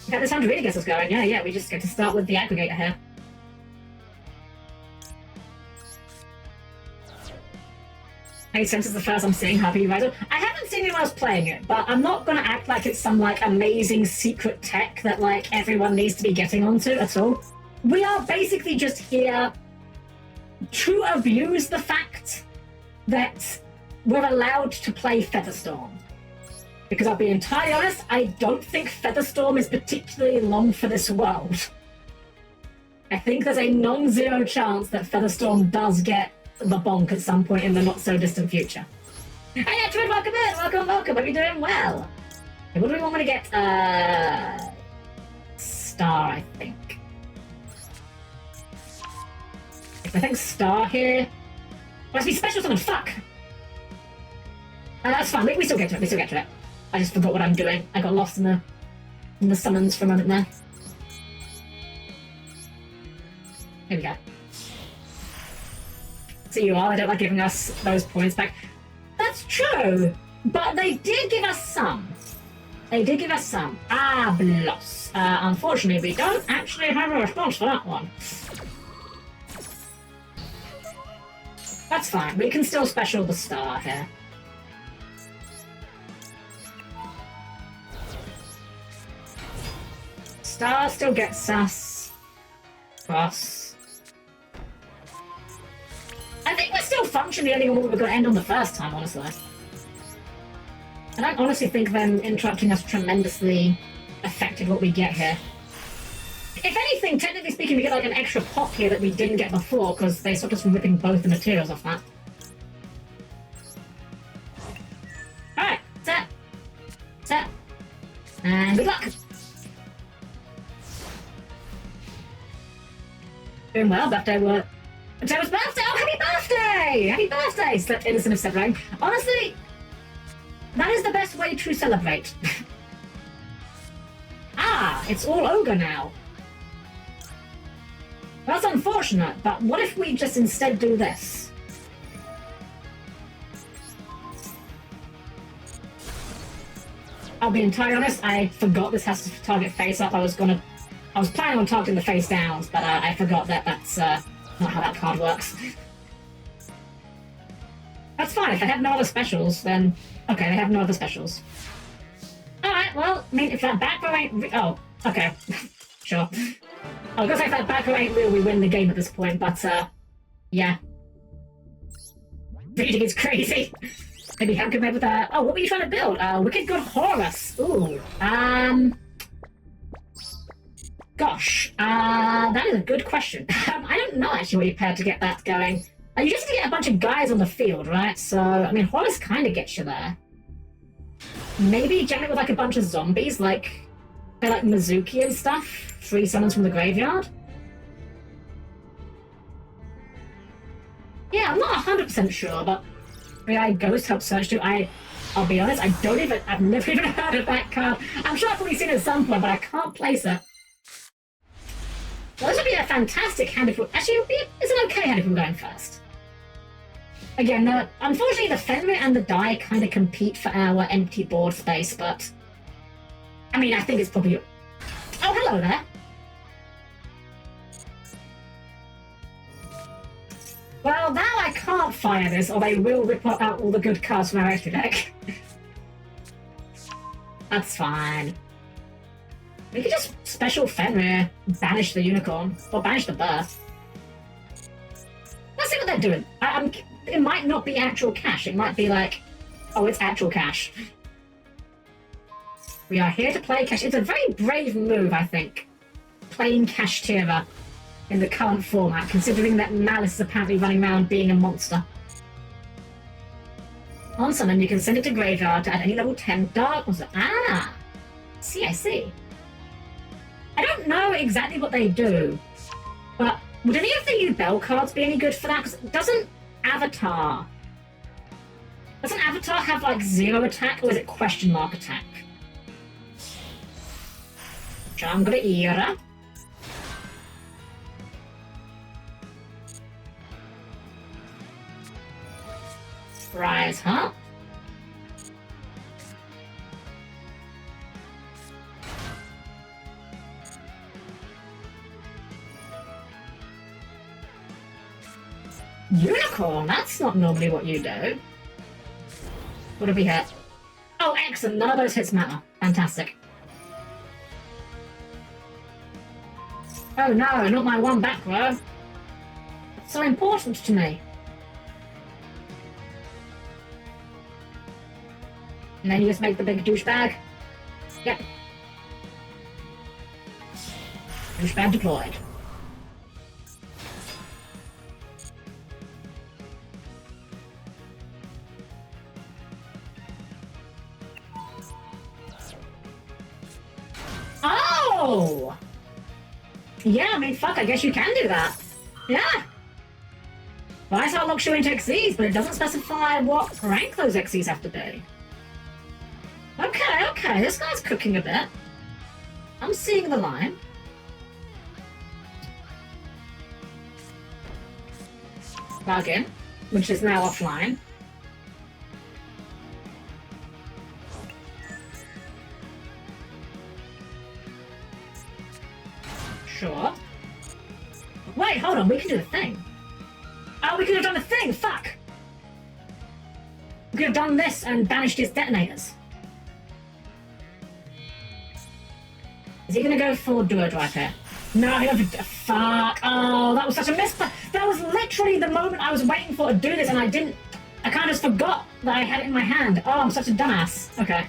In fact, this sound really gets us going. Yeah, we just get to start with the aggregator here. Makes sense, it's the first I'm seeing Harpie Ryzeal. I haven't seen anyone else playing it, but I'm not gonna act like it's some like amazing secret tech that like everyone needs to be getting onto at all. We are basically just here to abuse the fact that we're allowed to play Feather Storm. Because I'll be entirely honest, I don't think Feather Storm is particularly long for this world. I think there's a non-zero chance that Feather Storm does get the bonk at some point in the not-so-distant future. Hey, Edward, welcome in! Welcome! Hope you're doing well! Okay, what do we want me to get? Star, I think. If I think Star here... Must be special summon, fuck! That's fine, we still get to it, I just forgot what I'm doing. I got lost in the summons for a moment there. Here we go. So you are, they don't like giving us those points back. That's true, but they did give us some. Ah, bloss. Unfortunately, we don't actually have a response for that one. That's fine, we can still special the star here. Star still gets sass. Cross. I think we're still functioning the only one we were going to end on the first time, honestly. I don't honestly think them interrupting us tremendously affected what we get here. If anything, technically speaking, we get like an extra pop here that we didn't get before because they stopped us from ripping both the materials off that. Alright, set. And good luck! Doing well, birthday was birthday! Oh, happy birthday! Happy birthday! Slept innocent of celebrating. Honestly, that is the best way to celebrate. Ah, it's all ogre now. That's unfortunate, but what if we just instead do this? I'll be entirely honest, I forgot this has to target face up. I was planning on targeting the face downs, but I forgot that that's not how that card works. That's fine, if they have no other specials, then... Okay, they have no other specials. Alright, well, I mean, if that back row ain't... Oh, okay. Sure. I was gonna say if that back row ain't real, we win the game at this point, but, yeah. Reading is crazy. Maybe Helm could make with that. Oh, what were you trying to build? Wicked God Horus. Ooh. Gosh, that is a good question. I don't know actually what you paired to get that going. You just need to get a bunch of guys on the field, right? So, I mean, Horus kind of gets you there. Maybe gem it with like a bunch of zombies, like, they're like Mizuki and stuff. 3 summons from the graveyard. Yeah, I'm not 100% sure, but I Ghost help search too. I'll be honest, I've never even heard of that card. I'm sure I've probably seen it at some point, but I can't place it. Well, this would be a fantastic hand if we... Actually, it's an okay hand if we're going first. Again, unfortunately, the Fenrir and the Die kind of compete for our empty board space, but... I mean, I think it's probably... Oh, hello there! Well, now I can't fire this, or they will rip out all the good cards from our extra deck. That's fine. We could just special Fenrir, banish the Unicorn, or banish the Birth. Let's see what they're doing. It might not be actual cash, it might be like, oh, it's actual cash. We are here to play cash. It's a very brave move, I think, playing Kashtira in the current format, considering that Malice is apparently running around being a monster. On summon, you can send it to graveyard to add any level 10 dark monster. Ah! I see. I don't know exactly what they do, but would any of the new Bell cards be any good for that? Because doesn't Avatar Does an avatar have like 0 attack, or is it question mark attack? Jungle Era. Ryzeal. Unicorn, that's not normally what you do. What have we hit? Oh, excellent. None of those hits matter. Fantastic. Oh no, not my one back row. It's so important to me. And then you just make the big douchebag. Yep. Douchebag deployed. Oh! Yeah, I mean, fuck, I guess you can do that. Yeah. Ryzeal locks you into XCs, but it doesn't specify what rank those XCs have to be. Okay, this guy's cooking a bit. I'm seeing the line. Plug-in, which is now offline. Sure. Wait, hold on, we can do the thing. Oh, we could have done the thing, fuck! We could have done this and banished his detonators. Is he gonna go for Duel Drive here? No, he doesn't. Fuck. Oh, that was such a miss. That was literally the moment I was waiting for to do this, and I didn't. I kind of just forgot that I had it in my hand. Oh, I'm such a dumbass. Okay.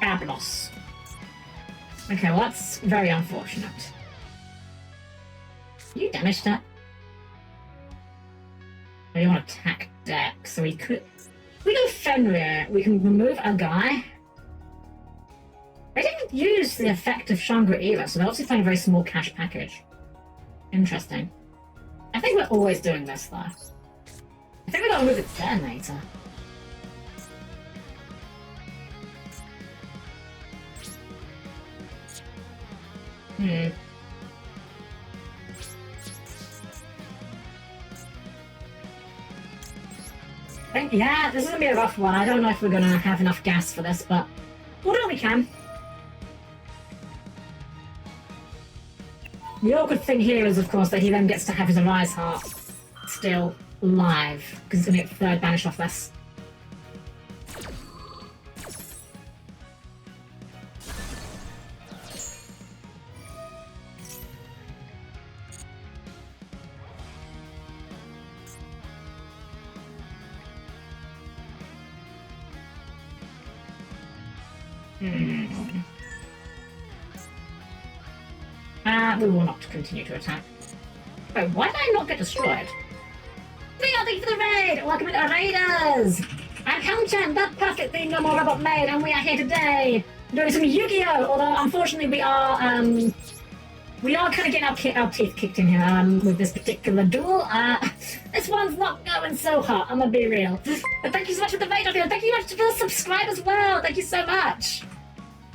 Fabulous. Okay, well, that's very unfortunate. You damaged that. Oh, you want to attack deck, so we could. We do Fenrir, we can remove a guy. I didn't use the effect of Shangri-La, so they're obviously playing a very small cash package. Interesting. I think we're always doing this, though. I think we gotta move the detonator. Yeah, this is gonna be a rough one. I don't know if we're gonna have enough gas for this, but we'll do what we can. The awkward thing here is, of course, that he then gets to have his Ryzeal still live, because he's gonna get third banished off this. We will not continue to attack. Wait, why did I not get destroyed? Thank you for the raid! Welcome to our Raiders! I'm Helm-Chan, that perfect thing no more robot made, and we are here today doing some Yu-Gi-Oh! Although, unfortunately, we are kind of getting our teeth kicked in here with this particular duel. This one's not going so hot, I'm gonna be real. But thank you so much for the raid, and thank you so much for the subscribe as well. Thank you so much.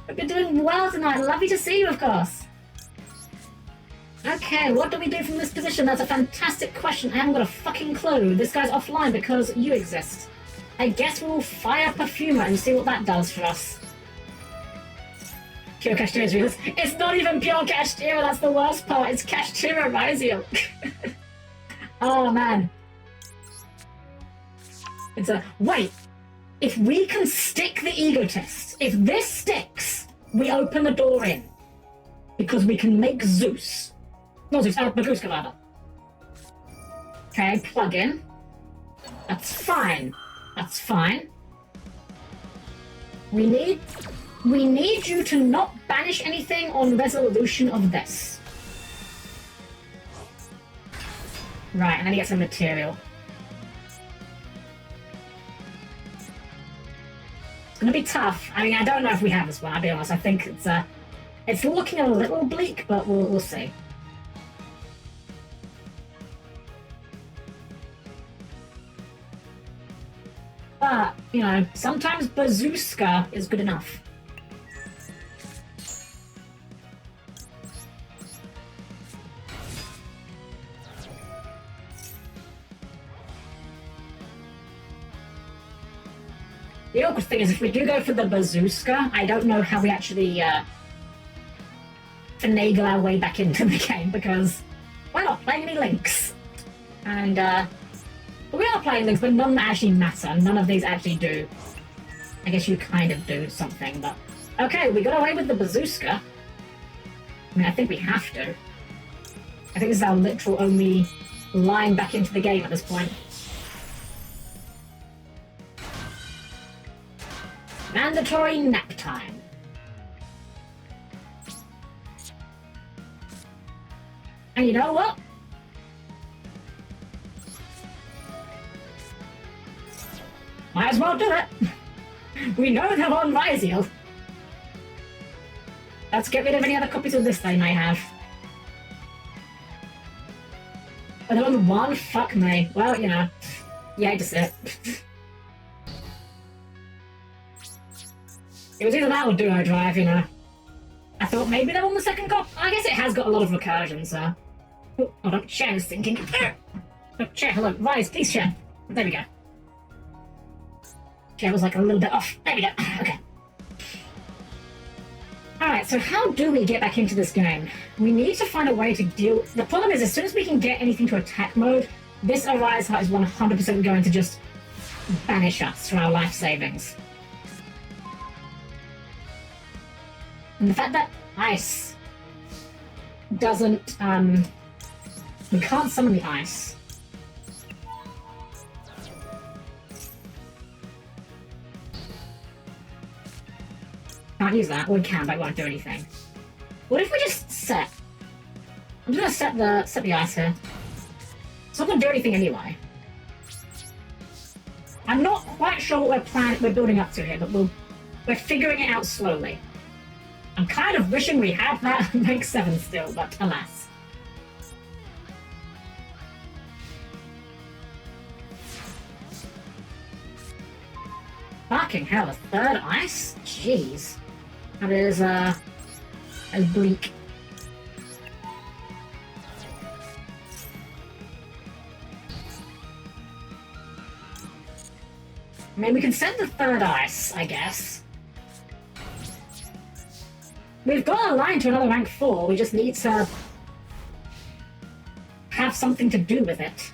Hope you're doing well tonight. Lovely to see you, of course. Okay, what do we do from this position? That's a fantastic question. I haven't got a fucking clue. This guy's offline because you exist. I guess we'll fire Perfumer and see what that does for us. Pure Kashtira real. It's not even pure Kashtira, that's the worst part. It's Kashtira Ryzeal. Oh, man. It's a... Wait. If we can stick the Egotist, if this sticks, we open the door in. Because we can make Zeus. Not Zeus, Baguska rather. Okay, plug in. That's fine. That's fine. We need you to not banish anything on resolution of this. Right, and then he gets some material. It's gonna be tough. I mean, I don't know if we have this one, I'll be honest. I think it's looking a little bleak, but we'll see. But, you know, sometimes Bazooska is good enough. The awkward thing is, if we do go for the Bazooska, I don't know how we actually finagle our way back into the game, because we're not playing any links. And, we are playing links, but none actually matter. None of these actually do. I guess you kind of do something, but... Okay, we got away with the Bazooska. I mean, I think we have to. I think this is our literal only line back into the game at this point. Mandatory nap time. And you know what? Might as well do it. We know they're on Ryzeal. Let's get rid of any other copies of this they may have. Are they on one? Fuck me. Well, you know. Yeah, just it. It was either that or Duel Drive, you know. I thought maybe they're on the second cop. I guess it has got a lot of recursion, so... Oh, hold on, Chair is thinking. Oh, Chair, hello. Rise, please, Chair. There we go. Chair was like a little bit off. There we go. Okay. Alright, so how do we get back into this game? We need to find a way to deal... The problem is, as soon as we can get anything to attack mode, this Ryzeal is 100% going to just banish us from our life savings. And the fact that ice doesn't, we can't summon the ice. Can't use that. Well, we can, but it won't do anything. What if we just set? I'm just gonna set the ice here. It's not gonna do anything anyway. I'm not quite sure what we're building up to here, but we're figuring it out slowly. I'm kind of wishing we had that rank 7 still, but alas. Fucking hell, a third ice? Jeez. That is, bleak. I mean, we can send the third ice, I guess. We've got a line to another rank 4, we just need to have something to do with it.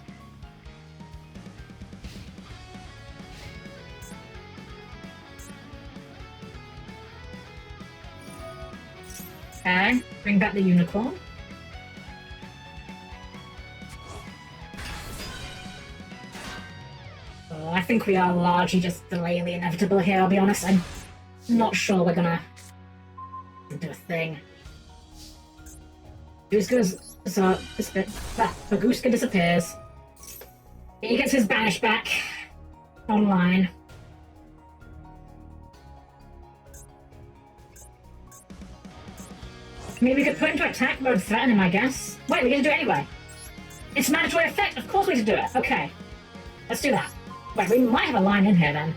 Okay, bring back the unicorn. Oh, I think we are largely just delaying the inevitable here, I'll be honest. I'm not sure we're gonna do a thing. Baguska disappears. He gets his banish back online. I mean, we could put into attack mode, threaten him, I guess. Wait, we're gonna do it anyway. It's mandatory effect. Of course we should do it. Okay, let's do that. Wait, we might have a line in here then.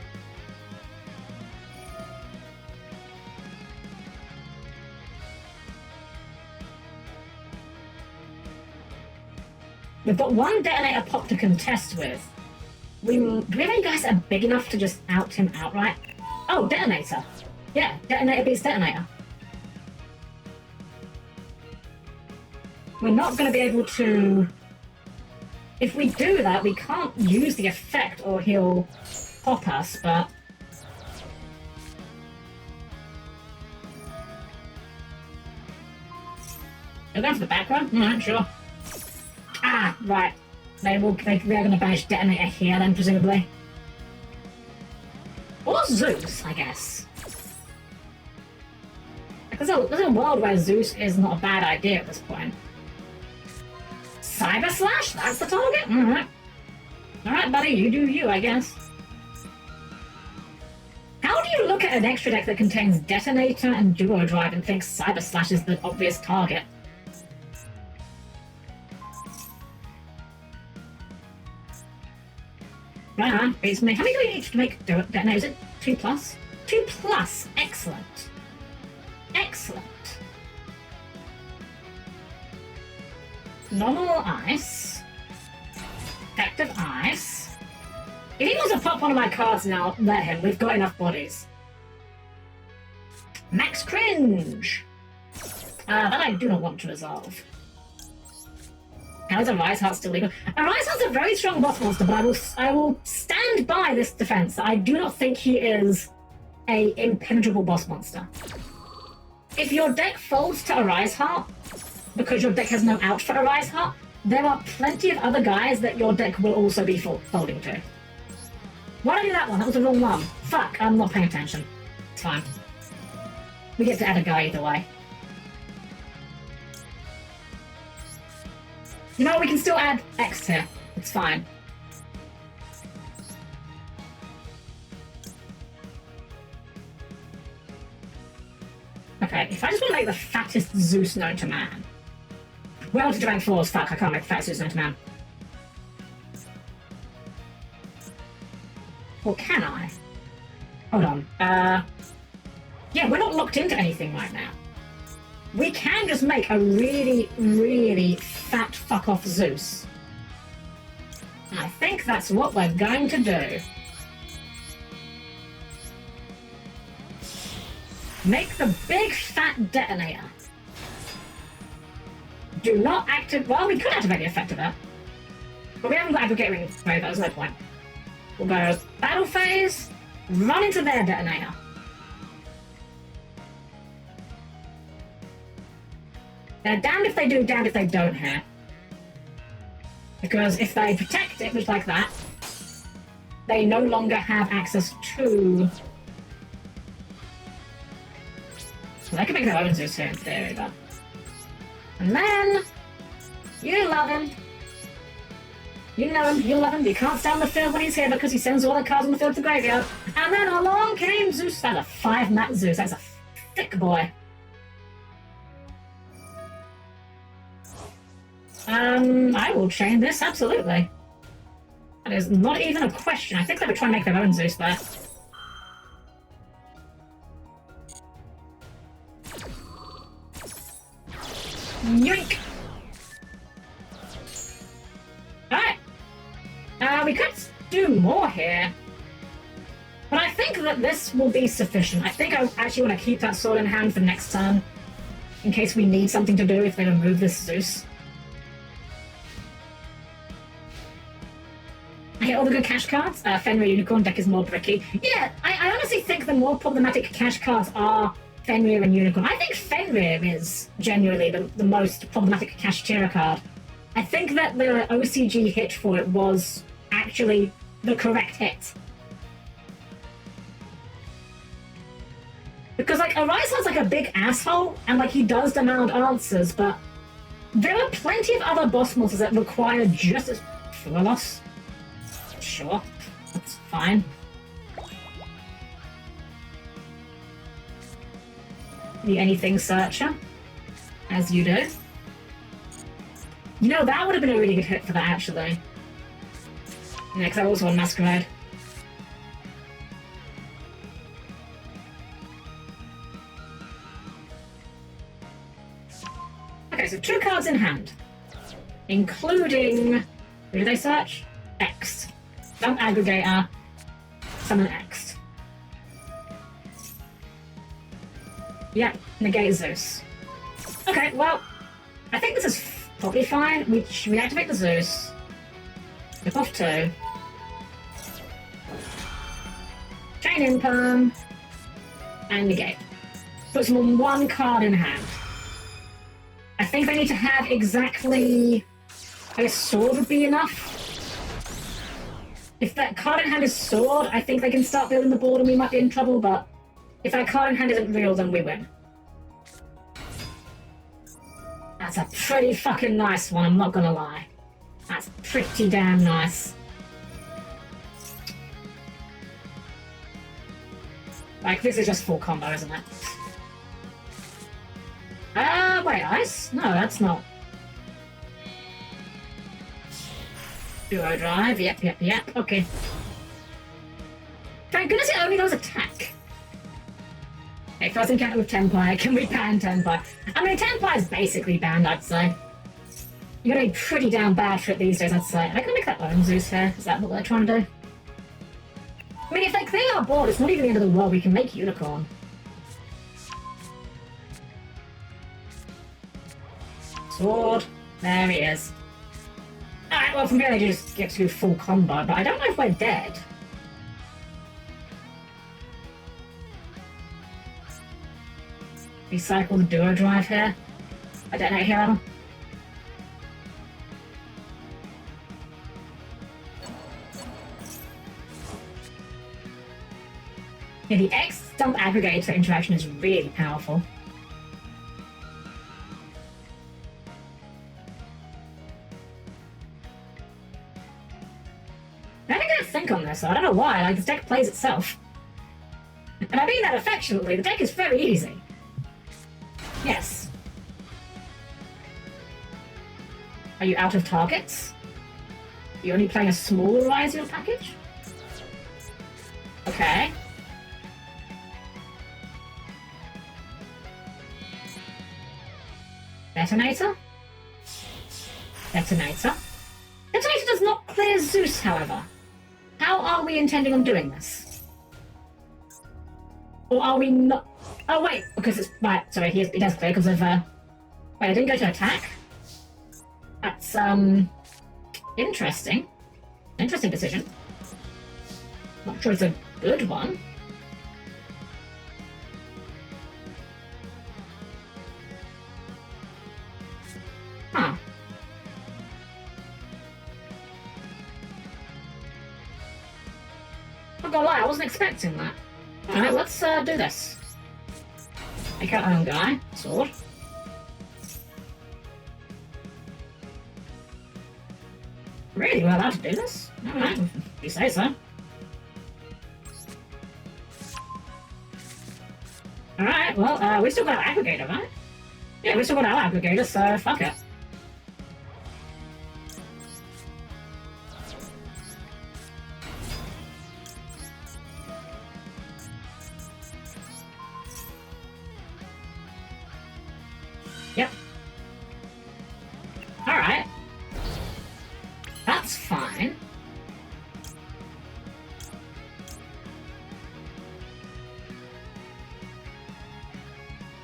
We've got one detonator pop to contest with. Do we have any guys that are big enough to just out him outright? Oh, detonator. Yeah, detonator beats detonator. We're not going to be able to... If we do that, we can't use the effect or he'll pop us, but... You're going for the back one? Alright, sure. Ah, right. They're going to banish detonator here then, presumably. Or Zeus, I guess. Because there's a world where Zeus is not a bad idea at this point. Cyber Slash? That's the target? Alright. Alright, buddy, you do you, I guess. How do you look at an extra deck that contains Detonator and Duel Drive and think Cyber Slash is the obvious target? Right, beats me. How many do we need to make detonate? Is it 2 plus? 2 plus! Excellent. Excellent. Normal ice. Effective ice. If he wants to pop one of my cards now, let him. We've got enough bodies. Max Cringe! That I do not want to resolve. How is a Ryzeal still legal? A Ryzeal's a very strong boss monster, but I will stand by this defense. I do not think he is a impenetrable boss monster. If your deck folds to a Ryzeal, because your deck has no out for a Ryzeal, there are plenty of other guys that your deck will also be folding to. Why did I do that one? That was the wrong one. Fuck, I'm not paying attention. It's fine. We get to add a guy either way. You know, we can still add X here. It's fine. Okay, if I just want to make the fattest Zeus known to man. Well, to rank 4s, fuck, I can't make the fattest Zeus known to man. Or can I? Hold on. Yeah, we're not locked into anything right now. We can just make a really, really fat fuck-off Zeus. And I think that's what we're going to do. Make the big fat detonator. Do not activate... Well, we could activate the effect of that. But we haven't got aggregate ring. Right, that was no point. We'll go battle phase, run into their detonator. They're damned if they do, damned if they don't here. Because if they protect it, just like that, they no longer have access to... So they can make their own Zeus here in theory, but... And then... You love him. You know him, you love him, you can't stand the field when he's here because he sends all the cards on the field to the graveyard. And then along came Zeus. That's a 5-mat Zeus, that's a thick boy. I will chain this, absolutely. That is not even a question. I think they were trying to make their own Zeus there. Yoink! Alright. We could do more here. But I think that this will be sufficient. I think I actually want to keep that sword in hand for next turn. In case we need something to do if they remove this Zeus. I get all the good cash cards. Fenrir Unicorn deck is more bricky. Yeah, I honestly think the more problematic cash cards are Fenrir and Unicorn. I think Fenrir is genuinely the most problematic cash tier card. I think that the OCG hit for it was actually the correct hit. Because, like, Ryzeal's like a big asshole, and, like, he does demand answers, but there are plenty of other boss monsters that require just as... Fuelos? Sure, that's fine. The anything searcher, as you do. You know, that would have been a really good hit for that, actually. Yeah, because I also want Masquerade. Okay, so 2 cards in hand. Including... Who do they search? X. Dump Aggregator. Summon X. Yeah, negate Zeus. Okay, well, I think this is probably fine. We activate the Zeus. Rip off 2. Chain in Perm. And negate. Puts them on 1 card in hand. I think they need to have exactly... I guess sword would be enough. If that card in hand is sword, I think they can start building the board and we might be in trouble, but if that card in hand isn't real, then we win. That's a pretty fucking nice one, I'm not gonna lie. That's pretty damn nice. Like, this is just full combo, isn't it? Wait, ice? No, that's not. Duo drive, yep, okay. Thank goodness it only does attack. Okay, first encounter with Tenpai. Can we ban Tenpai? I mean, Tenpai is basically banned, I'd say. You're gonna be pretty damn bad for it these days, I'd say. Are they gonna make their own Zeus here? Is that what they're trying to do? I mean, if they clear our board, it's not even the end of the world. We can make Unicorn. Sword. There he is. Alright, well, from here they just get to do full combo, but I don't know if we're dead. Recycle the Duo Drive here. I detonate here at him. Yeah, the X dump aggregator interaction is really powerful. I think I think on this, so I don't know why. Like, this deck plays itself. And I mean that affectionately. The deck is very easy. Yes. Are you out of targets? Are you only playing a small Ryzeal package? Okay. Detonator? Detonator? Detonator does not clear Zeus, however. How are we intending on doing this? Or are we not? Oh wait, because it's right. Sorry, he does clear because of wait, I didn't go to attack. That's interesting. Interesting decision. Not sure it's a good one. Huh. I'm not gonna lie, I wasn't expecting that. Alright, let's do this. Take out our own guy. Sword. Really, we're allowed to do this? Alright, if you say so. Alright, well, we still got our aggregator, right? Yeah, we still got our aggregator, so fuck it. Yep. Alright. That's fine.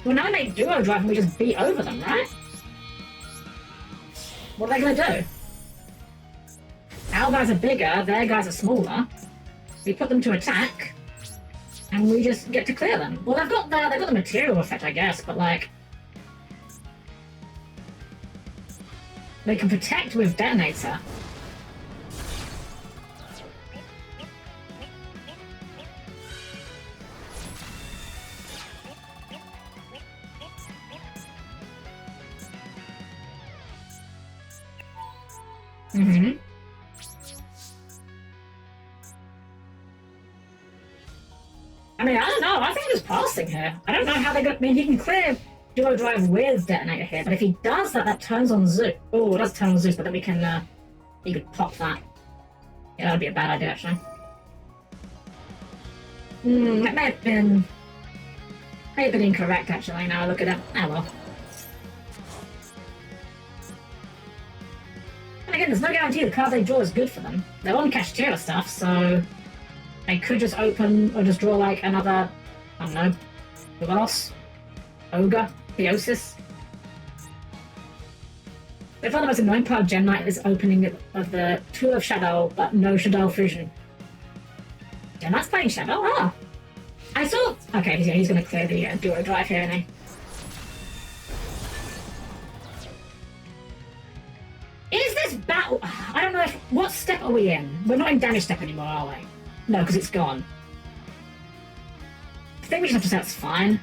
Well, now they duo drive and we just beat over them, right? What are they gonna do? Our guys are bigger, their guys are smaller. We put them to attack, and we just get to clear them. Well, they've got the material effect, I guess, but like, they can protect with detonator. Mm-hmm. I mean, I don't know. I think he's passing here. I don't know how they got. I mean, he can clear duo drive with detonator here, but if he does that, that turns on Zeus. Oh, it does turn on Zeus, but then we can. He could pop that. Yeah, that would be a bad idea, actually. That may have been incorrect, actually. Now I look at it. Oh well. And again, there's no guarantee the card they draw is good for them. They're on Kashtira stuff, so they could just open or just draw like another, I don't know, Duelos, Ogre, Theosis. But I find the most annoying part of Gem Knight is opening of the Tool of Shadow, but no Shadow Fusion. Gem Knight's playing Shadow? Ah! I saw. Okay, he's going to clear the duo drive here, isn't he? Is this battle? I don't know. What step are we in? We're not in damage step anymore, are we? No, because it's gone. I think we just have to say it's fine.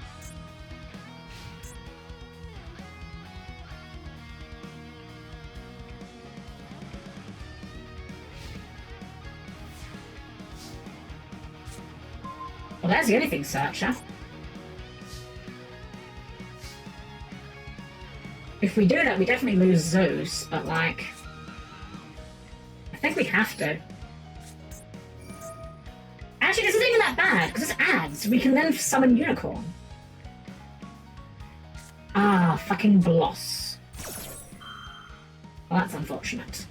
Well, there's the Anything Searcher. If we do that, we definitely lose Zeus, but like, I think we have to. Actually, Actually, this isn't even that bad, because it's ads. We can then summon Unicorn. Ah, fucking Bloss. Well, that's unfortunate.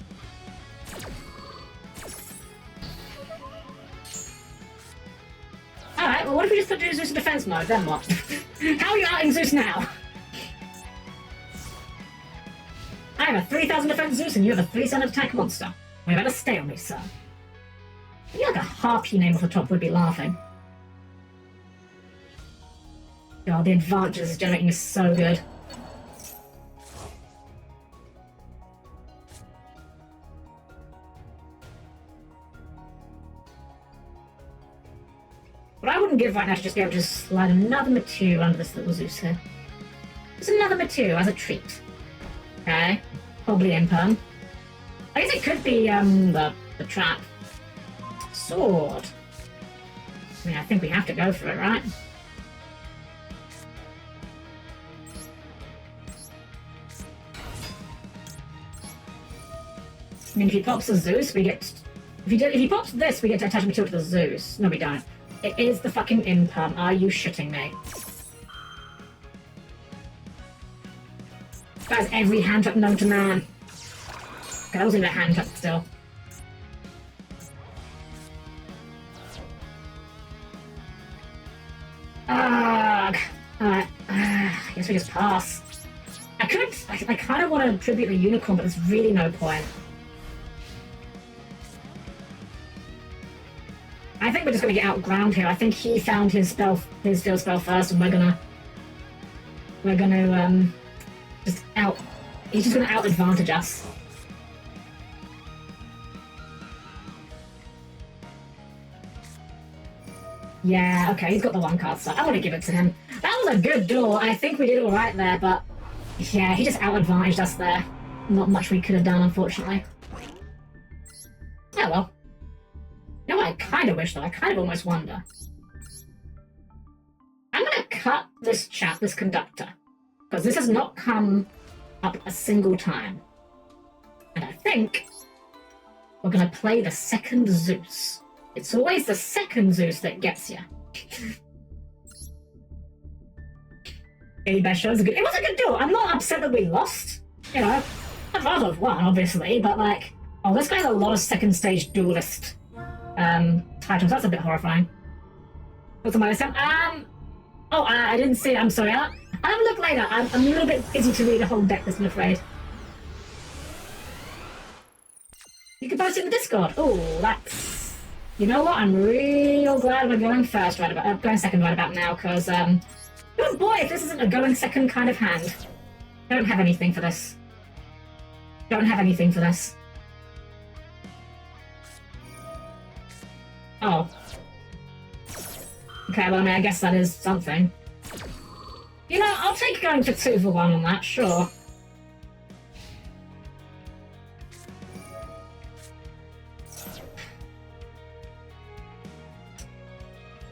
Alright, well what if we just put Zeus in defense mode, then what? How are you outing Zeus now? I have a 3000 defense Zeus and you have a 300 attack monster. We better stay on me, sir. Maybe like a Harpie name off the top would be laughing. God, the advantages it's generating is so good. What I wouldn't give right now to just be able to slide another material under this little Zeus here. Just another material as a treat. Okay. Probably Imperm. I guess it could be the trap. Sword. I mean, I think we have to go for it, right? I mean, if he pops a Zeus, we get... If he pops this, we get to attach material to the Zeus. No, we don't. It is the fucking Imperm. Are you shitting me? That is every hand trap known to man. Okay, that wasn't even a hand trap still. Ugh. Alright. I guess we just pass. I kind of want to tribute the Unicorn, but there's really no point. I think we're just going to get outground here. I think he found his field spell first, and we're gonna just out. He's just gonna out advantage us. Yeah, okay, he's got the one card, so I'm gonna give it to him. That was a good duel. I think we did all right there, but yeah, he just out advantaged us there. Not much we could have done, unfortunately. Oh well. You know what I kind of wish, though? I kind of almost wonder. I'm going to cut this chap, this conductor, because this has not come up a single time. And I think we're going to play the second Zeus. It's always the second Zeus that gets you. It was a good duel. I'm not upset that we lost. You know, I'd rather have won, obviously, but like, oh, this guy's a lot of second stage duelist titles. That's a bit horrifying. What's on my list? Oh, I didn't see it. I'm sorry. I'll have a look later. I'm a little bit busy to read a whole deck list, I'm afraid. You can post it in the Discord. Oh, that's... You know what? I'm real glad we're going first right about... going second right about now, because, oh boy, if this isn't a going second kind of hand. Don't have anything for this. Don't have anything for this. Oh. Okay, well, I mean, I guess that is something. You know, I'll take going for 2 for 1 on that, sure.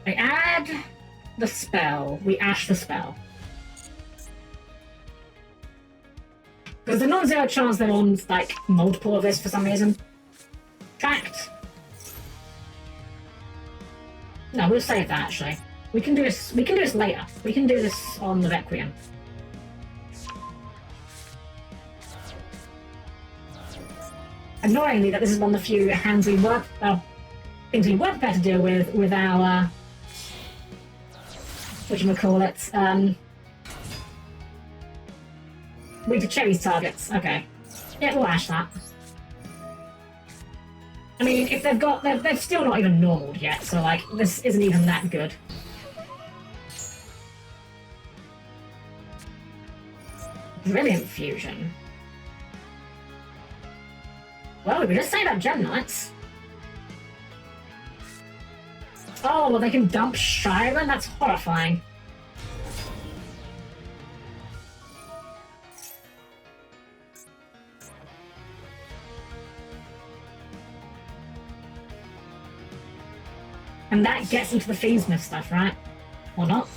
I add the spell. We ash the spell. There's a non-zero chance they're on, like, multiple of this for some reason. Tracked. No, we'll save that, actually. We can do this later. We can do this on the Requiem. Annoyingly, that this is one of the few hands we work... things we were prepared to deal with our... whatchamacallit, with the cherries targets. Okay. Yeah, we'll ash that. I mean, if they're still not even normaled yet, so like, this isn't even that good. Brilliant fusion. Well, we just say about Gem Knights. Oh, well, they can dump Shiren? That's horrifying. And that gets into the Fiendsmith stuff, right? Or not?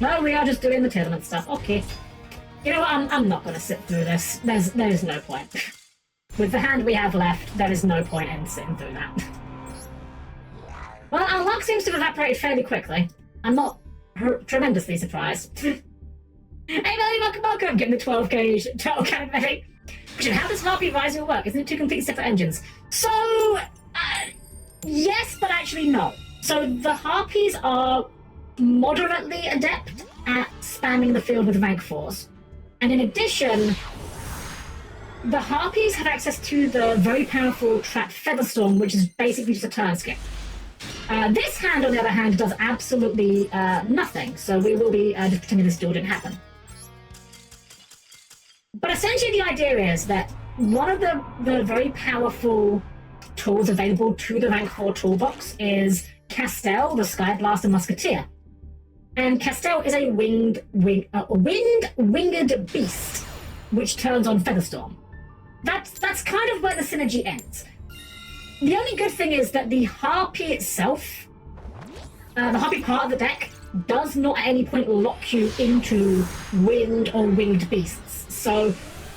No, we are just doing the tournament stuff. Okay. You know what? I'm not going to sit through this. There's no point. With the hand we have left, there is no point in sitting through that. Well, our luck seems to have evaporated fairly quickly. I'm not tremendously surprised. Hey, Melly, welcome. Getting the 12 gauge turtle cannon ready. How does Harpie Ryzeal work? Isn't it two completely separate engines? So, yes, but actually no. So the Harpies are moderately adept at spamming the field with rank 4s. And in addition, the Harpies have access to the very powerful trap Feather Storm, which is basically just a turn skip. This hand, on the other hand, does absolutely nothing, so we will be just pretending this duel didn't happen. But essentially the idea is that one of the very powerful tools available to the rank 4 toolbox is Castel, the Sky Blaster Musketeer. And Castel is a winged beast, which turns on Feather Storm. That's kind of where the synergy ends. The only good thing is that the Harpie itself, the Harpie part of the deck, does not at any point lock you into wind or winged beasts. So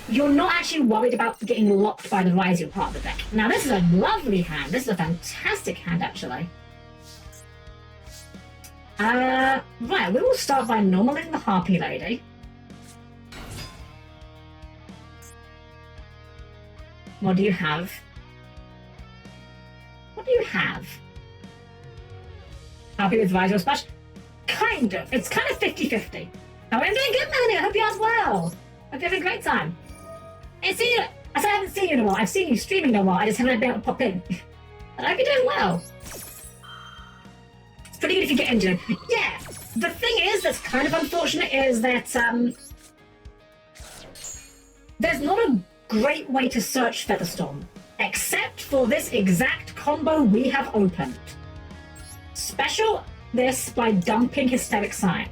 you're not actually worried about getting locked by the Ryzeal part of the deck. Now this is a lovely hand. This is a fantastic hand, actually. Right, we will start by normaling the Harpie lady. What do you have? What do you have? Harpie with Ryzeal Splash? Kind of. It's kind of 50-50. Oh, I'm doing good, Melanie. I hope you are as well. Hope you're having a great time. I said I haven't seen you in a while. I've seen you streaming in a while. I just haven't been able to pop in. But I hope you're doing well. It's pretty good if you get injured. Yeah. The thing is that's kind of unfortunate is that there's not a great way to search Featherstorm, except for this exact combo we have opened. Special this by dumping Hysteric Sign.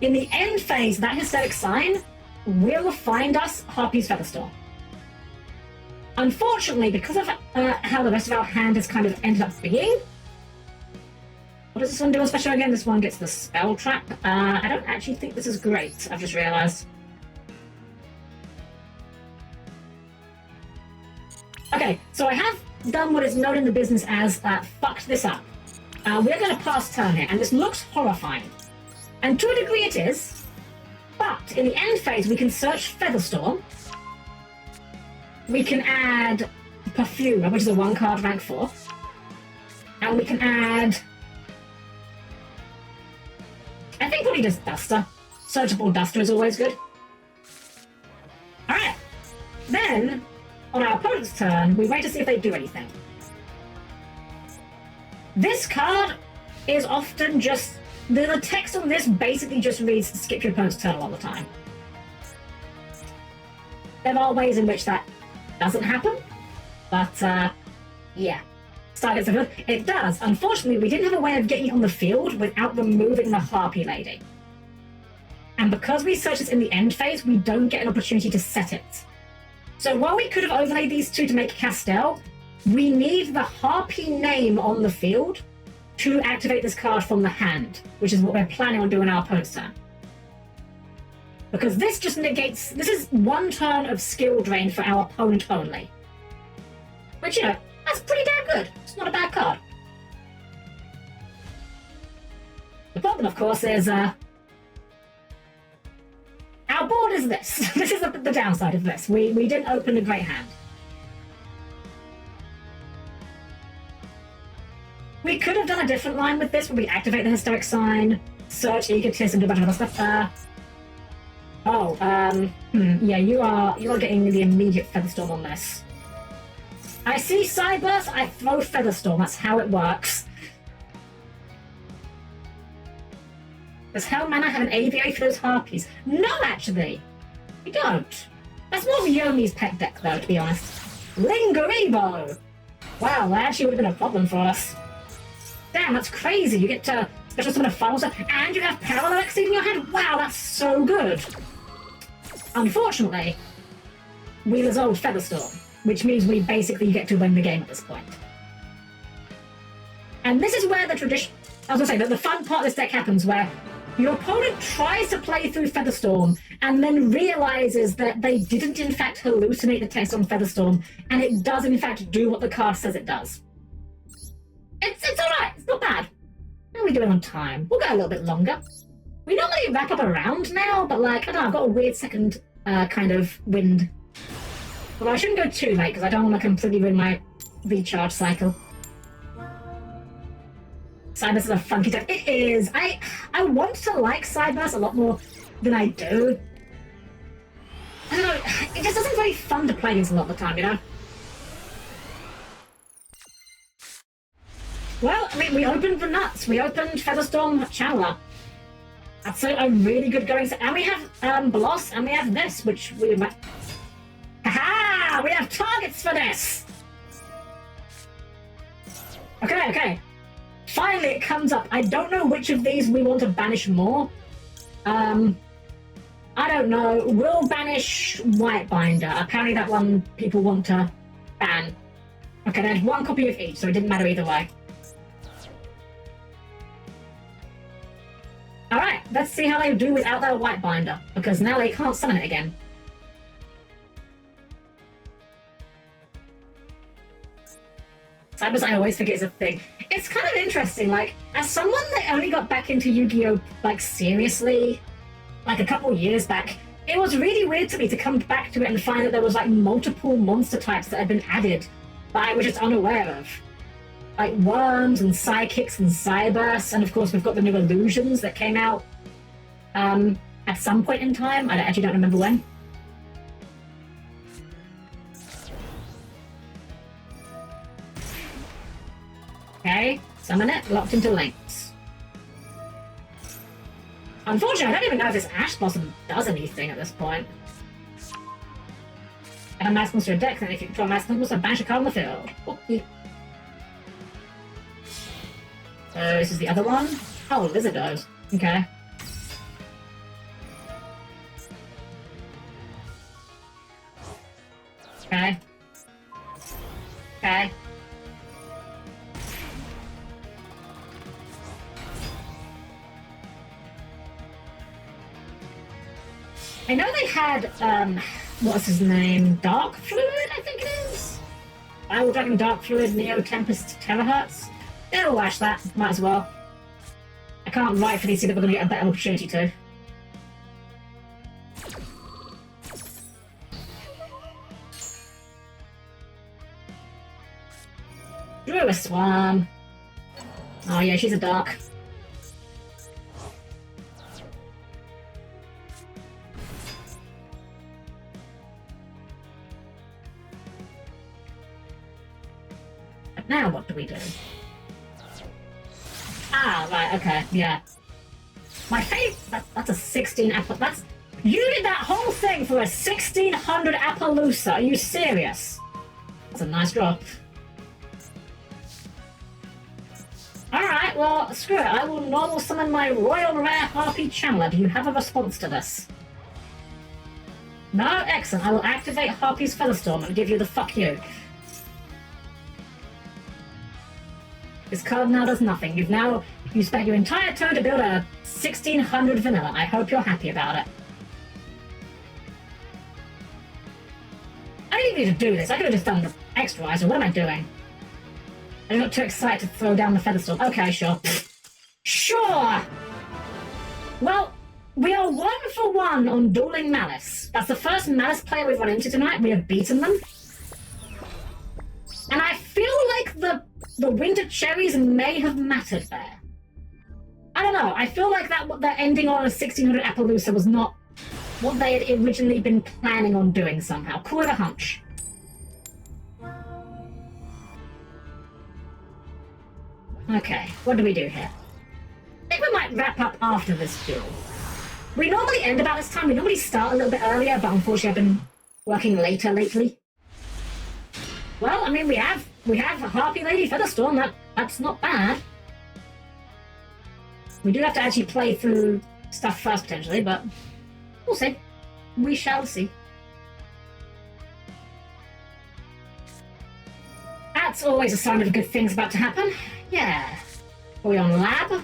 In the end phase, that Hysteric Sign will find us Harpies Feather Storm. Unfortunately, because of how the rest of our hand has kind of ended up being, what does this one do on special again? This one gets the Spell Trap. I don't actually think this is great, I've just realised. Okay, so I have done what is known in the business as fucked this up. We're going to pass turn here, and this looks horrifying. And to a degree it is, but in the end phase we can search Featherstorm. We can add Perfuma, which is a 1-card rank 4. And we can add... I think probably just Duster. Searchable Duster is always good. Alright. Then, on our opponent's turn, we wait to see if they do anything. This card is often just... The text on this basically just reads skip your opponent's turn a lot of the time. There are ways in which that doesn't happen, but yeah. It does. Unfortunately, we didn't have a way of getting it on the field without removing the Harpie lady. And because we search this in the end phase, we don't get an opportunity to set it. So while we could have overlaid these two to make Castel, we need the Harpie name on the field to activate this card from the hand, which is what we're planning on doing our opponent's turn. Because this just negates... This is one turn of skill drain for our opponent only. Which, you know, that's pretty damn good. It's not a bad card. The problem, of course, is... our board is this. This is the downside of this. We didn't open a great hand. We could have done a different line with this, where we activate the Hysteric Sign, search Egotist, and do a bunch of other stuff. Yeah, you are getting the immediate Featherstorm on this. I see Cyburst, I throw Featherstorm, that's how it works. Does Helm-Chan have an AVA for those Harpies? No, actually! We don't. That's more of Yomi's pet deck, though, to be honest. Lingeribo! Wow, that actually would have been a problem for us. Damn, that's crazy. You get to special summon a funnel, and you have Parallel Exceed in your hand. Wow, that's so good. Unfortunately, we resolved Featherstorm, which means we basically get to win the game at this point. And this is where the tradition... I was going to say, that the fun part of this deck happens, where your opponent tries to play through Featherstorm and then realizes that they didn't in fact hallucinate the text on Featherstorm, and it does in fact do what the card says it does. It's alright. It's not bad. How are we doing on time? We'll go a little bit longer. We normally wrap up around now, but like, I don't know, I've got a weird second kind of wind. Well, I shouldn't go too late because I don't want to completely ruin my recharge cycle. Cyberburst is a funky type. It is. I want to like Cyberburst a lot more than I do. I don't know, it just isn't very fun to play these a lot of the time, you know? Well, I mean, we opened the nuts. We opened Feather Storm Chowla. That's a really good going set. And we have Bloss, and we have this, which we might... Ha-ha! We have targets for this! Okay. Finally, it comes up. I don't know which of these we want to banish more. I don't know. We'll banish White Binder. Apparently that one people want to ban. Okay, there's one copy of each, so it didn't matter either way. Alright, let's see how they do without their White Binder, because now they can't summon it again. Cyberburst, I always forget is a thing. It's kind of interesting, like, as someone that only got back into Yu-Gi-Oh! Like, seriously, like a couple years back, it was really weird to me to come back to it and find that there was, like, multiple monster types that had been added that I was just unaware of. Like, worms and psychics and cyberbursts, and of course we've got the new illusions that came out at some point in time. I actually don't remember when. Okay, summon it, locked into links. Unfortunately, I don't even know if this Ash Blossom does anything at this point. And a mass monster deck, then if you control a mass monster, banish a card on the field. Okay. So this is the other one? Oh, Lizardos. Okay. Okay. Okay. I know they had, what's his name? Dark Fluid, I think it is? Battle Dragon Dark Fluid, Neo Tempest Terahertz. They'll wash that, might as well. I can't rightfully see that we're going to get a better opportunity to. Drew a Swan. Oh yeah, she's a dark. But now what do we do? Ah, right, okay, yeah. My favourite, that's a 16 apple, that's... You did that whole thing for a 1600 Appaloosa, are you serious? That's a nice drop. Alright, well, screw it, I will normal summon my Royal Rare Harpie Channeler. Do you have a response to this? No? Excellent, I will activate Harpies Feather Storm and give you the fuck you. This card now does nothing. You spent your entire turn to build a 1600 vanilla. I hope you're happy about it. I didn't need to do this. I could have just done the extra Ryzeal. What am I doing? I got too excited to throw down the Feather Storm. Okay, sure. Sure! Well, we are 1 for 1 on Dueling Malice. That's the first Malice player we've run into tonight. We have beaten them. And I feel like the winter cherries may have mattered there. I don't know. I feel like that ending on a 1600 Appaloosa was not what they had originally been planning on doing somehow. Call it a hunch. Okay, what do we do here? I think we might wrap up after this duel. We normally end about this time. We normally start a little bit earlier, but unfortunately I've been working later lately. Well, I mean, we have a Harpie Lady Feather Storm. That's not bad. We do have to actually play through stuff first, potentially, but we'll see. We shall see. That's always a sign of good things about to happen. Yeah. Are we on lab?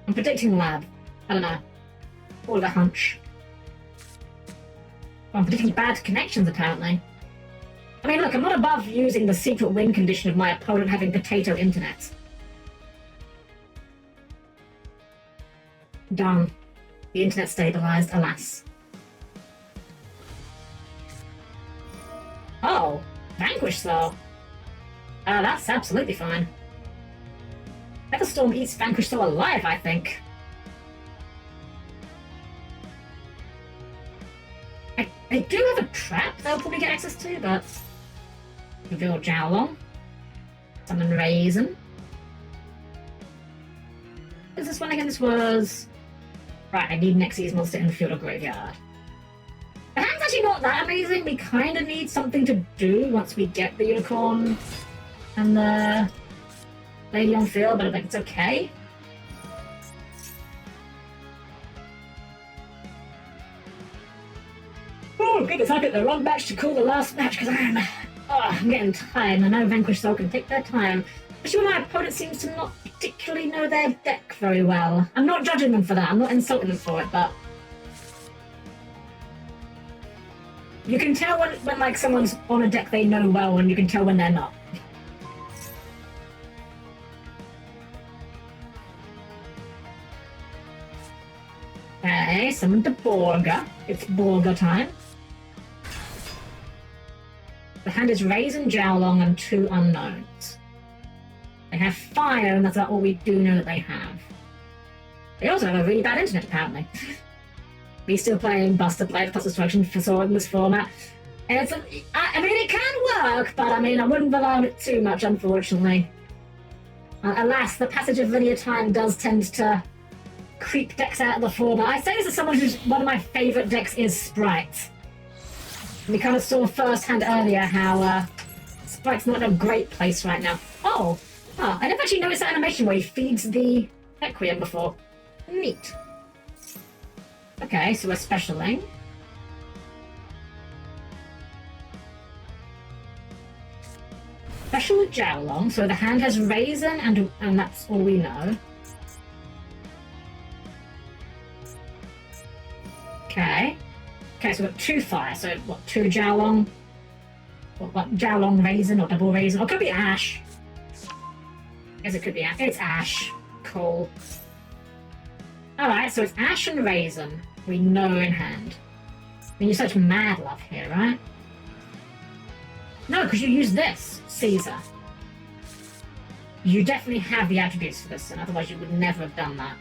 I'm predicting lab. I don't know. All a hunch. I'm predicting bad connections, apparently. I mean, look, I'm not above using the secret win condition of my opponent having potato internet. Darn. The internet stabilized, alas. Oh, Vanquish though. That's absolutely fine. Feather Storm eats Vanquish so alive, I think. I do have a trap they'll probably get access to, but... Reveal Jowlong. Summon Raisin. What is this one again? This was... Right, I need next season's monster in the field or graveyard. The hand's actually not that amazing. We kind of need something to do once we get the Unicorn and the Lady on field, but I think it's okay. Oh goodness, I picked the wrong match to call the last match because I'm getting tired. I know Vanquish Soul can take their time. Especially when my opponent seems to not particularly know their deck very well. I'm not judging them for that, I'm not insulting them for it, but... You can tell when like someone's on a deck they know well, and you can tell when they're not. Okay, summon the Borga. It's Borga time. The hand is Raisin, Jowlong, and 2 unknowns. They have fire, and that's about all we do know that they have. They also have a really bad internet, apparently. We still playing Buster Blade plus Destruction for Sword in this format. And it's I mean, it can work, but I mean, I wouldn't rely on it too much, unfortunately. Alas, the passage of linear time does tend to creep decks out of the format. I say this as someone who's one of my favourite decks is Sprite. We kind of saw firsthand earlier how Sprite's not in a great place right now. Oh, I never actually noticed that animation where he feeds the Requiem before. Neat. Okay, so we're specialing. Special Jowlong, so the hand has Raisin, and that's all we know. Okay. Okay, so we've got 2 fire, so what, 2 Jowlong? What, Jowlong Raisin or double Raisin? Or it could be Ash. I guess it could be Ash. It's Ash. Cool. Alright, so it's Ash and Raisin. We know in hand. I mean, you're such mad love here, right? No, because you use this, Caesar. You definitely have the attributes for this, and otherwise you would never have done that.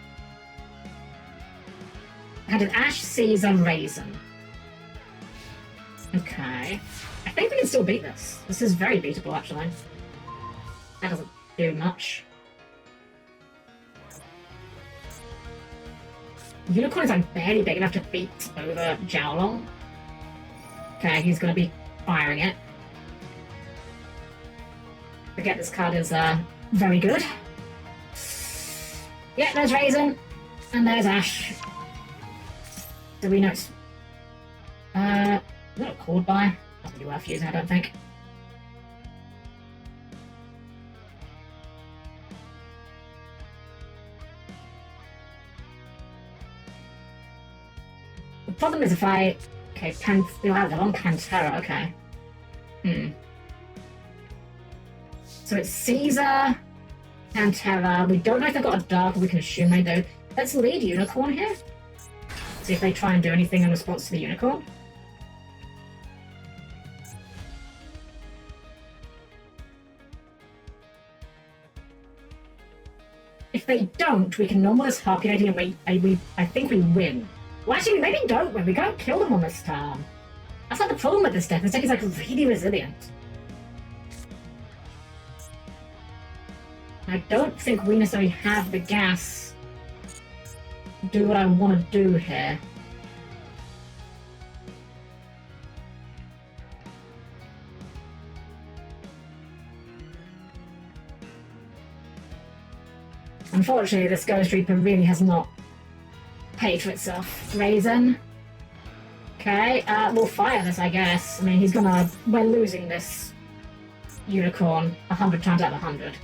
I had an Ash, Caesar, Raisin. Okay. I think we can still beat this. This is very beatable, actually. That doesn't do much. Unicorn is like barely big enough to beat over Jowlong. Okay, he's going to be firing it. Forget this card is very good. Yeah, there's Raisin. And there's Ash. Do we know it's... not a chord buy. Not really worth using, I don't think. The problem is if I... Okay, you'll have that on Pantera, okay. So it's Caesar, Pantera. We don't know if they've got a Dark, we can assume they do. Let's lead Unicorn here. See if they try and do anything in response to the Unicorn. If they don't, we can normal this Harpie lady and I think we win. Well, actually, we maybe don't win. We can't kill them on this turn. That's not the problem with this deck. This deck is like really resilient. I don't think we necessarily have the gas to do what I want to do here. Unfortunately, this Ghost Reaper really has not paid for itself. Raisin. Okay, we'll fire this, I guess. I mean, we're losing this Unicorn 100 times out of 100.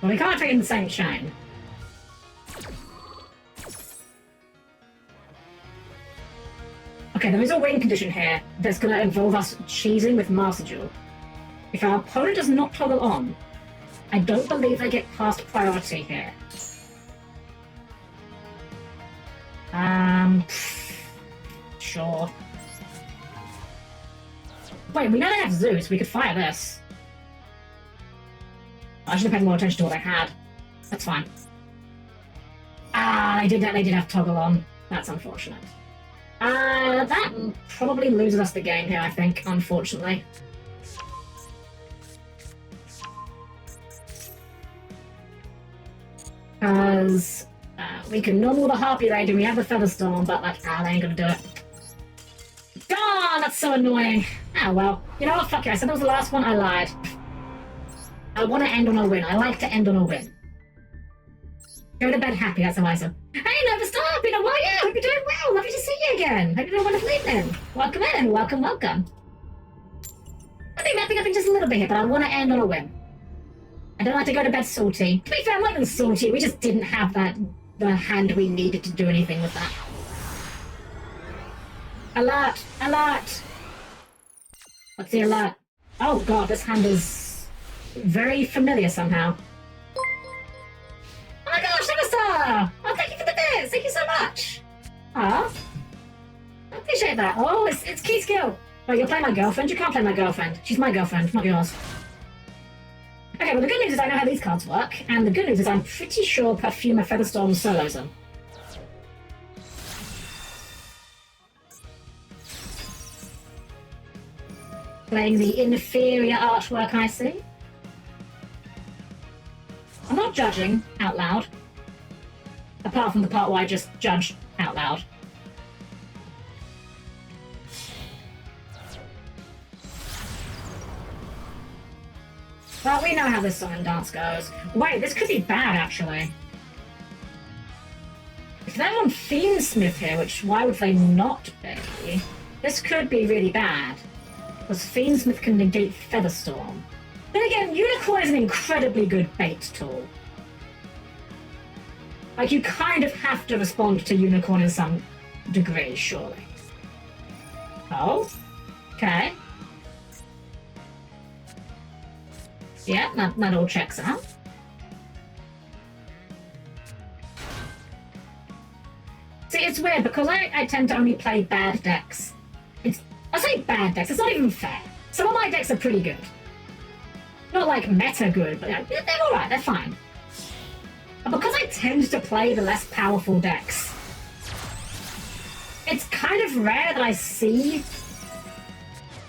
Well, we can't take it in the same chain. Okay, there is a win condition here that's going to involve us cheesing with Master Duel. If our opponent does not toggle on, I don't believe they get past priority here. Sure. Wait, we know they have Zeus. We could fire this. I should have paid more attention to what they had. That's fine. They did have toggle on. That's unfortunate. That probably loses us the game here, I think, unfortunately. Because we can normal the Harpie raid and we have the Feather Storm, but like, they ain't gonna do it. God, that's so annoying. Ah, well. You know what? Fuck it. I said that was the last one. I lied. I want to end on a win. I like to end on a win. Go to bed happy, that's how I said. Hey, never stop! You know what? Yeah, hope you're doing well. Lovely to see you again. Hope you're doing a wonderful evening. Welcome in. Welcome, welcome. I think wrapping up in just a little bit here, but I want to end on a win. I don't like to go to bed salty. To be fair, I'm not even salty. We just didn't have the hand we needed to do anything with that. Alert! Alert! What's the alert? Oh god, this hand is very familiar somehow. Oh my gosh, Nemerstar! Oh, thank you for the bits! Thank you so much! Ah, I appreciate that. Oh, it's key skill. Oh, you're playing my girlfriend? You can't play my girlfriend. She's my girlfriend, not yours. Okay, well the good news is I know how these cards work, and the good news is I'm pretty sure Perfumer Feather Storm solos them. Playing the inferior artwork, I see. I'm not judging out loud. Apart from the part where I just judge out loud. Well, we know how this song and dance goes. Wait, this could be bad, actually. If they're on Fiendsmith here, which why would they not be? This could be really bad. Because Fiendsmith can negate Feather Storm. Then again, Unicorn is an incredibly good bait tool. Like, you kind of have to respond to Unicorn in some degree, surely. Oh? Okay. Yeah, that all checks out. See, it's weird, because I tend to only play bad decks. I say bad decks, it's not even fair. Some of my decks are pretty good. Not like meta good, but they're alright, they're fine. But because I tend to play the less powerful decks, it's kind of rare that I see...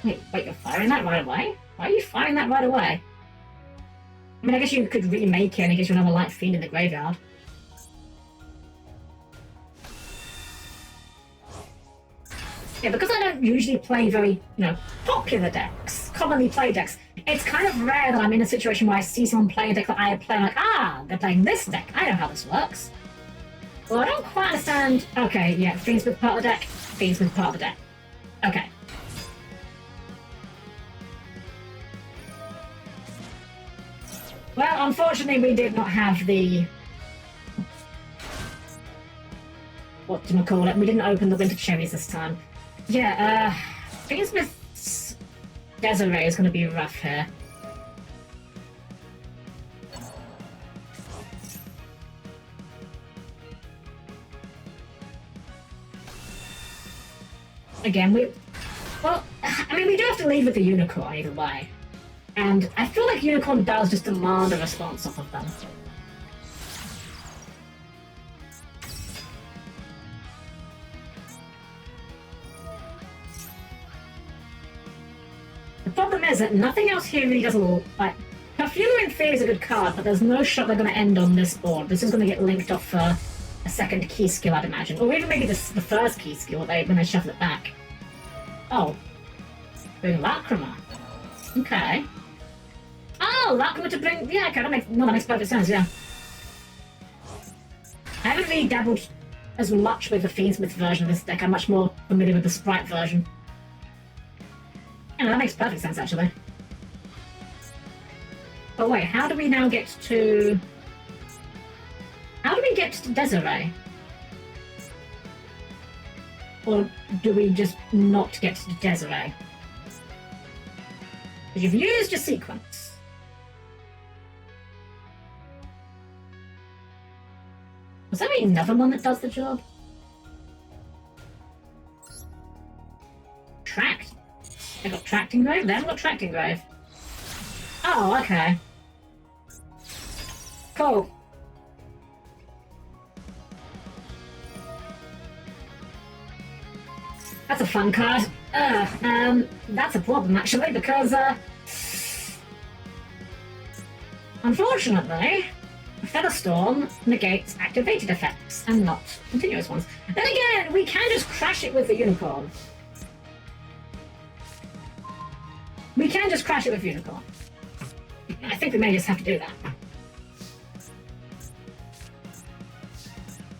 Wait, you're firing that right away? Why are you firing that right away? I mean, I guess you could remake it and it gives you another Light Fiend in the graveyard. Yeah, because I don't usually play very, popular decks, commonly played decks, it's kind of rare that I'm in a situation where I see someone playing a deck that I play, like, they're playing this deck, I know how this works. Well, I don't quite understand... Okay, yeah, Fiendsmith part of the deck, Fiendsmith part of the deck. Okay. Well, unfortunately, we did not have the... whatchamacallit, we didn't open the Winter Cherries this time. Yeah, Fiendsmith's Desiree is going to be rough here. Again, we do have to lead with the Unicorn either way. And I feel like Unicorn does just demand a response off of them. The problem is that nothing else here really does a little... Like, Perfumer in theory is a good card, but there's no shot they're going to end on this board. This is going to get linked off for a second key skill, I'd imagine. Or even maybe the first key skill when they shuffle it back. Oh. Doing Lacrima. Okay. Oh, Lacrima to bring... Yeah, okay, that makes perfect sense, yeah. I haven't really dabbled as much with the Fiendsmith version of this deck. I'm much more familiar with the Sprite version. Yeah, that makes perfect sense, actually. But wait, how do we now get to... How do we get to Desiree? or do we just not get to Desiree? Because you've used your sequence. Was there another one that does the job? Tracked? They got tracked engrave? They haven't got tracked engrave. Oh, okay. Cool. That's a fun card. That's a problem actually, because unfortunately, Feather Storm negates activated effects and not continuous ones. Then again, we can just crash it with the Unicorn. We can just crash it with Unicorn. I think we may just have to do that.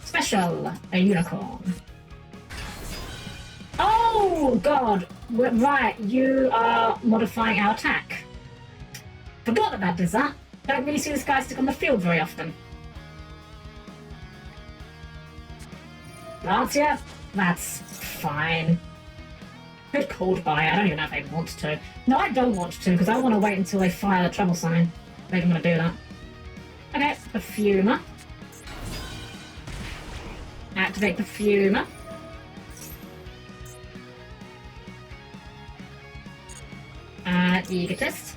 Special, a Unicorn. Oh god! Right, you are modifying our attack. Forgot that that does that. Don't really see this guy stick on the field very often. Lancia? That's fine. Good called by. I don't even know if I want to. No, I don't want to, because I want to wait until they fire the trouble sign. Maybe I'm going to do that. Okay, Perfumer. Activate Perfumer. Egotist.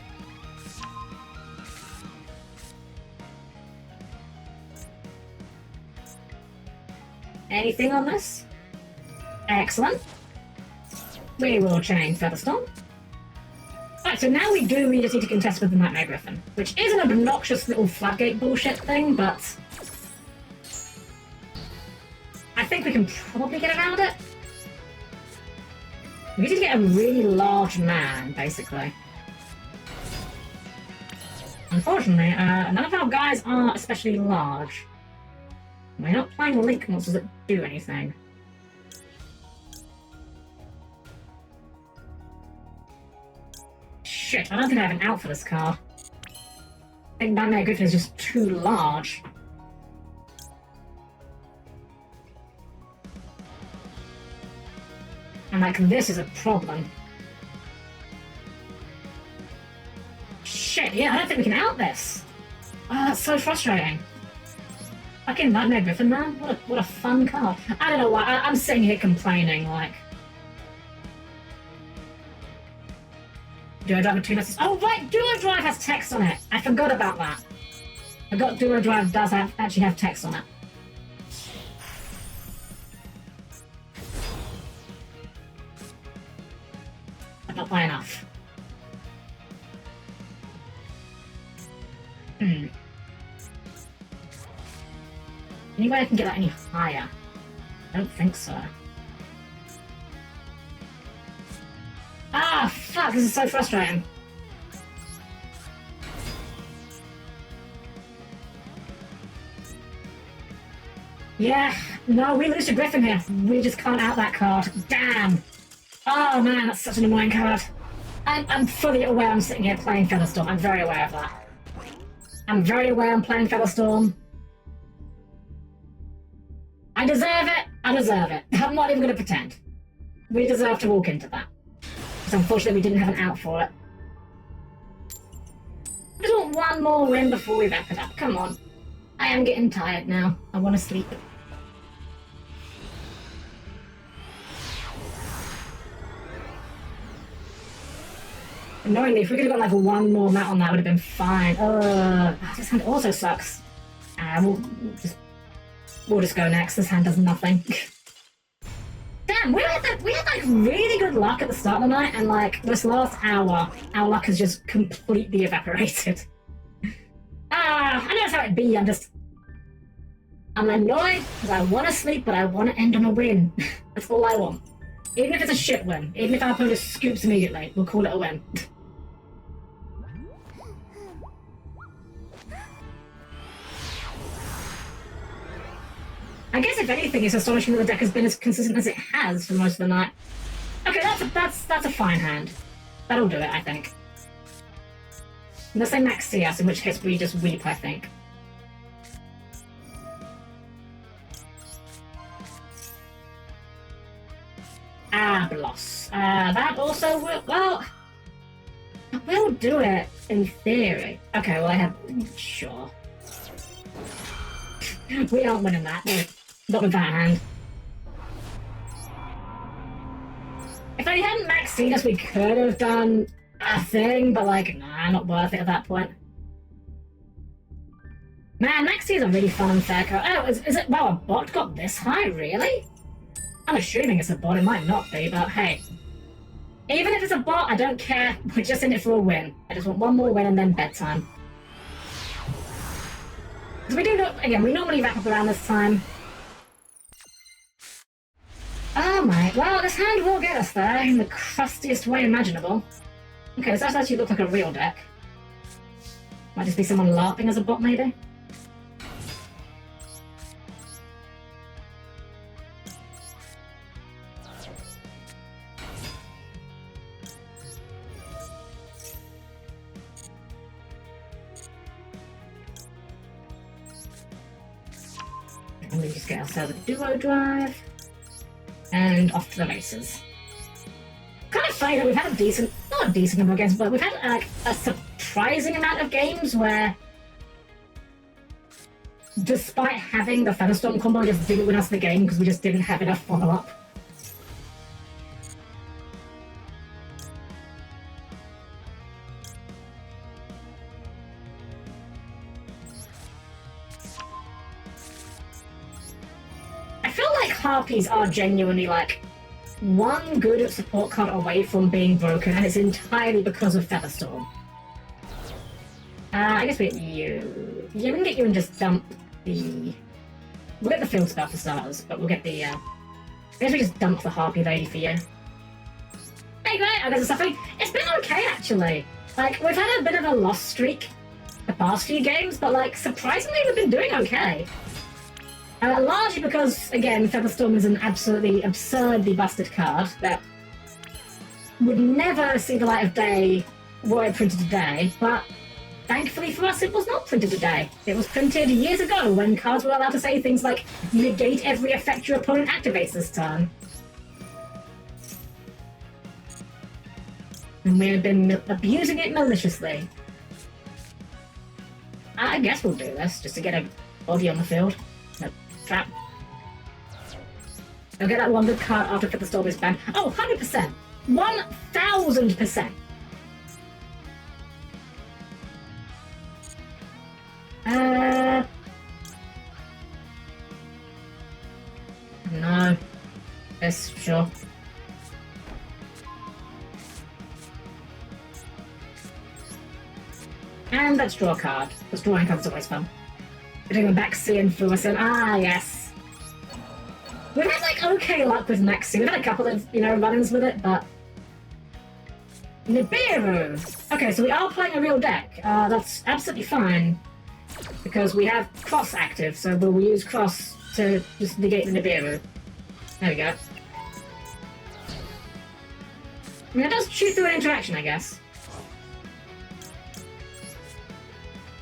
Anything on this? Excellent. We will change Feather Storm. Right, so now we just need to contest with the Nightmare Griffin, which is an obnoxious little floodgate bullshit thing, but I think we can probably get around it. We need to get a really large man, basically. Unfortunately, none of our guys are especially large. We're not playing Link monsters that do anything. Shit, I don't think I have an out for this card. I think Nightmare Griffin is just too large. And like, this is a problem. Shit, yeah, I don't think we can out this. Oh, that's so frustrating. Fucking Nightmare Griffin, man. What a fun card. I don't know why. I'm sitting here complaining, like. Duo Drive with 2 messages. Oh, right! Duo Drive has text on it. I forgot about that. I forgot Duo Drive does actually have text on it. But not by enough. Any way I can get that any higher? I don't think so. Ah, fuck, this is so frustrating. Yeah, no, we lose to Griffin here. We just can't out that card. Damn. Oh man, that's such an annoying card. I'm fully aware I'm sitting here playing Feather Storm. I'm very aware of that. I'm very aware I'm playing Feather Storm. I deserve it. I deserve it. I'm not even going to pretend. We deserve to walk into that. Because unfortunately we didn't have an out for it. I just want one more win before we wrap it up. Come on. I am getting tired now. I want to sleep. Annoyingly, if we could have got like one more mat on that, would have been fine. This hand also sucks. We'll just go next. This hand does nothing. Damn, we had like really good luck at the start of the night, and like this last hour, our luck has just completely evaporated. I know that's how it be. I'm annoyed because I want to sleep, but I want to end on a win. That's all I want. Even if it's a shit win, even if our opponent scoops immediately, we'll call it a win. I guess if anything, it's astonishing that the deck has been as consistent as it has for most of the night. Okay, that's a fine hand. That'll do it, I think. Unless they max CS, in which case we just weep, I think. Ablos. That also will, well, I will do it in theory. Okay, well I have, sure. We aren't winning that. Not with that hand. If I hadn't maxed us, we could have done a thing, but like, nah, not worth it at that point. Man, Maxi is a really fun and fair card. Oh, is it? Wow, a bot got this high? Really? I'm assuming it's a bot. It might not be, but hey. Even if it's a bot, I don't care. We're just in it for a win. I just want one more win and then bedtime. Because we do, again, we normally wrap up around this time. Oh my, well, this hand will get us there in the crustiest way imaginable. Okay, this does actually look like a real deck. Might just be someone LARPing as a bot, maybe? And we just get ourselves a duo drive. And off to the races. Kind of funny that we've had a decent, not a decent number of games, but we've had like a surprising amount of games where, despite having the Feather Storm combo, just didn't win us the game because we just didn't have enough follow-up. I feel like Harpies are genuinely like one good support card away from being broken, and it's entirely because of Feather Storm. I guess we get you. Yeah, we can get you and just dump the. We'll get the field spell for starters, but we'll get the. I guess we just dump the Harpie lady for you. Hey, great! I guess it's something. It's been okay actually. Like we've had a bit of a loss streak the past few games, but like surprisingly we've been doing okay. Largely because, again, Feather Storm is an absolutely absurdly busted card that would never see the light of day were it printed today, but thankfully for us it was not printed today. It was printed years ago when cards were allowed to say things like, negate every effect your opponent activates this turn. And we have been abusing it maliciously. I guess we'll do this, just to get a body on the field. No, trap. I'll get that one good card after Feather Storm is banned. Oh, 100%! 1000%! No. Yes, sure. And let's draw a card, because drawing cards is always fun. Putting a Maxi and Fluorescent. Ah, yes. We've had, like, okay luck with Maxi. We've had a couple of, run-ins with it, but... Nibiru! Okay, so we are playing a real deck. That's absolutely fine. Because we have Cross active, so we'll use Cross to just negate the Nibiru. There we go. I mean, it does chew through an interaction, I guess.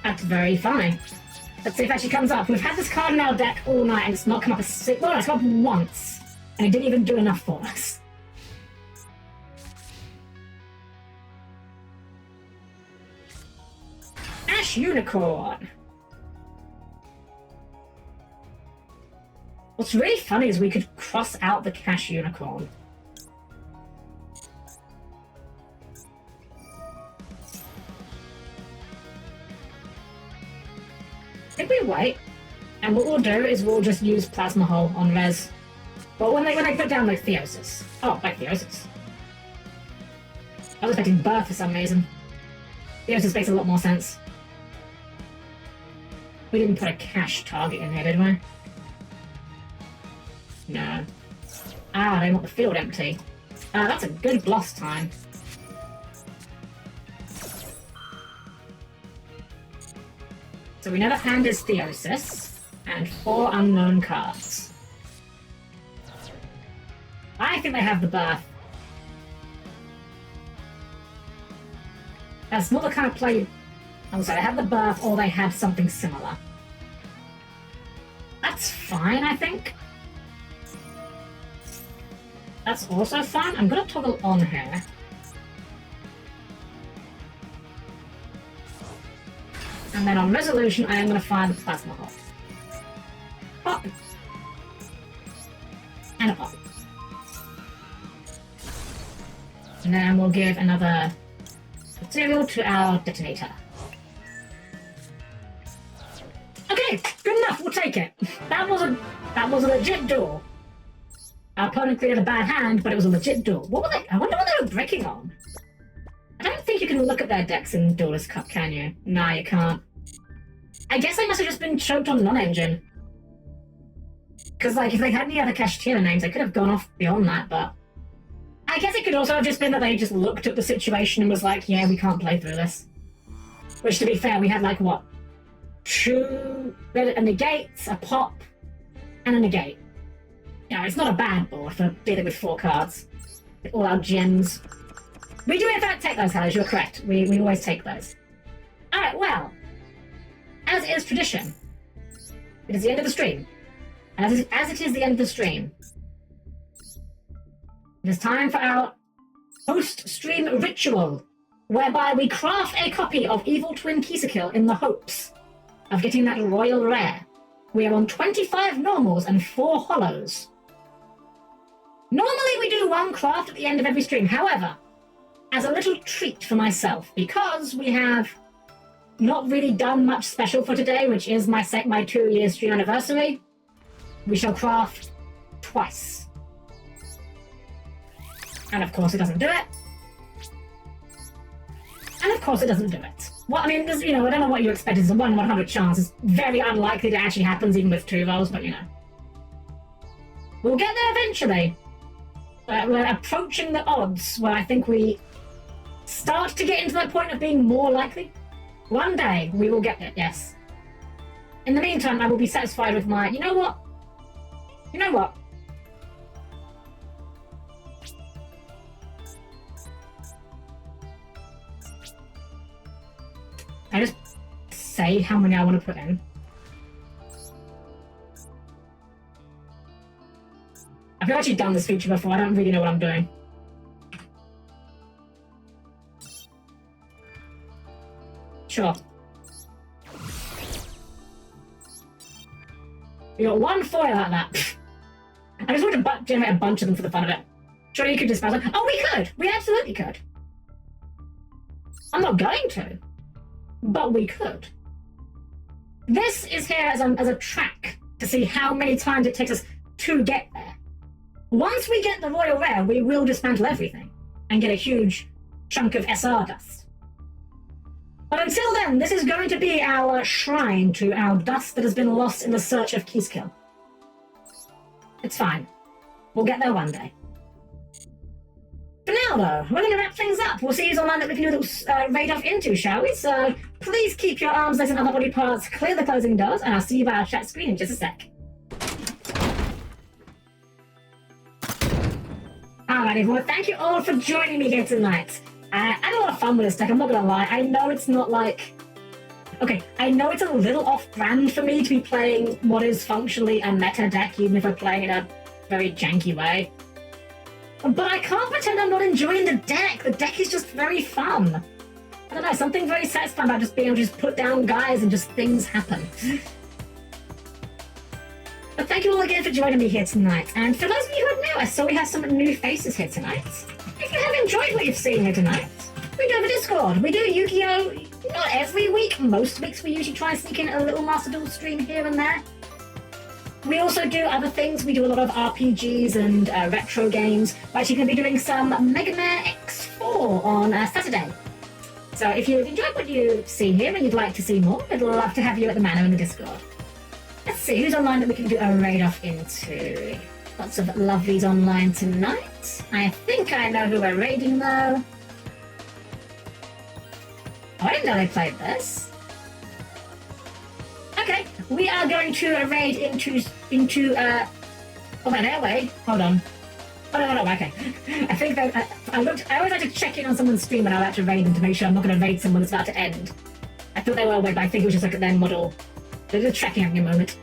That's very fine. Let's see if it actually comes up. We've had this card in our deck all night and it's not come up well, it's come up once. And it didn't even do enough for us. Ash Unicorn! What's really funny is we could cross out the Cash Unicorn. I think we wait, and what we'll do is we'll just use Plasma Hole on res. But when they put down like Theosis. Oh, like Theosis. I was expecting Birth for some reason. Theosis makes a lot more sense. We didn't put a cash target in here, did we? No. Ah, they want the field empty. That's a good bloss time. So we know the hand is Theosis, and 4 unknown cards. I think they have the Birth. That's not the kind of play... I'm sorry, they have the Birth or they have something similar. That's fine, I think. That's also fine. I'm gonna toggle on here. And then on resolution, I am gonna fire the plasma hop. Pop. And a pop. And then we'll give another material to our detonator. Okay, good enough. We'll take it. That was a legit duel. Our opponent created a bad hand, but it was a legit duel. What were they? I wonder what they were bricking on. I don't think you can look at their decks in Duelist Cup, can you? Nah, you can't. I guess they must have just been choked on non-engine. Because, like, if they had any other Kashtira names, they could have gone off beyond that, but... I guess it could also have just been that they just looked at the situation and was like, yeah, we can't play through this. Which, to be fair, we had, like, what? A negate, a pop, and a negate. Yeah, it's not a bad board for dealing with 4 cards. With all our gems. We do in fact take those, Hallish, you're correct. We always take those. Alright, well. As is tradition. It is the end of the stream. And as it is the end of the stream, it is time for our post-stream ritual, whereby we craft a copy of Evil Twin Kisakill in the hopes of getting that royal rare. We are on 25 normals and 4 hollows. Normally we do 1 craft at the end of every stream. However, as a little treat for myself, because we have not really done much special for today, which is my 2-year stream anniversary, we shall craft twice. And of course it doesn't do it. And of course it doesn't do it. Well, I mean, I don't know what you expect. It's a 1 in 100 chance. It's very unlikely that it actually happens even with 2 rolls, but we'll get there eventually. We're approaching the odds where I think we start to get into that point of being more likely. One day we will get there, yes. In the meantime, I will be satisfied with my... You know what? I just say how many I want to put in. I've actually done this feature before, I don't really know what I'm doing. Sure. We got 1 foil out of that. I just want to generate a bunch of them for the fun of it. Surely you could just... Oh, we could! We absolutely could. I'm not going to. But we could. This is here as a track to see how many times it takes us to get there. Once we get the royal rare, we will dismantle everything and get a huge chunk of SR dust. But until then, this is going to be our shrine to our dust that has been lost in the search of Kisakill. It's fine. We'll get there one day. For now, though, we're going to wrap things up. We'll see who's online that we can do a little raid off into, shall we? So please keep your arms, legs, and other body parts clear the closing doors, and I'll see you by our chat screen in just a sec. Alright, everyone, thank you all for joining me here tonight. I had a lot of fun with this deck, I'm not going to lie. I know it's not like... Okay, I know it's a little off-brand for me to be playing what is functionally a meta deck, even if I play in a very janky way. But I can't pretend I'm not enjoying the deck. The deck is just very fun. I don't know, something very satisfying about just being able to just put down guys and just things happen. But thank you all again for joining me here tonight. And for those of you who are new, I saw we have some new faces here tonight. If you have enjoyed what you've seen here tonight, we do have a Discord. We do Yu-Gi-Oh! Not every week. Most weeks we usually try and sneak in a little Master Duel stream here and there. We also do other things. We do a lot of RPGs and retro games. We're actually going to be doing some Mega Man X4 on Saturday. So if you've enjoyed what you've seen here and you'd like to see more, we'd love to have you at the Manor in the Discord. Let's see, who's online that we can do a raid off into? Lots of lovelies online tonight. I think I know who we're raiding, though. Oh, I didn't know they played this. Okay, we are going to raid into oh, an airway. Hold on. Oh, no, okay. I think that I always like to check in on someone's stream when I'm about to raid them to make sure I'm not going to raid someone that's about to end. I thought they were away, but I think it was just like their model. They're just checking having a moment.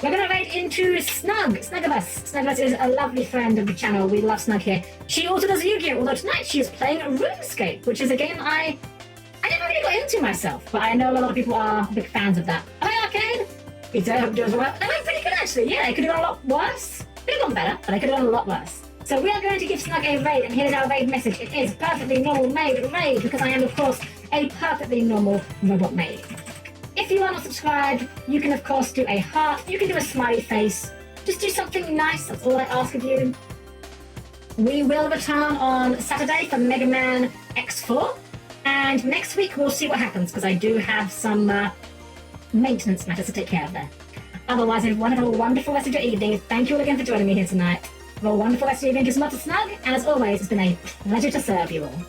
We're going to raid into Snug. Snugabus is a lovely friend of the channel. We love Snug here. She also does Yu-Gi-Oh! Although tonight she is playing RuneScape, which is a game I never really got into myself, but I know a lot of people are big fans of that. Hi, Arcade! It does well. They went pretty good, actually. Yeah, it could have gone a lot worse. Could have gone better, but it could have gone a lot worse. So we are going to give Snug a raid, and here's our raid message. It is perfectly normal made raid, because I am, of course, a perfectly normal robot maid. If you are not subscribed, you can, of course, do a heart. You can do a smiley face. Just do something nice. That's all I ask of you. We will return on Saturday for Mega Man X4. And next week, we'll see what happens, because I do have some maintenance matters to take care of there. Otherwise, everyone, have a wonderful rest of your evening. Thank you all again for joining me here tonight. Have a wonderful rest of your evening. Just not to Snug. And as always, it's been a pleasure to serve you all.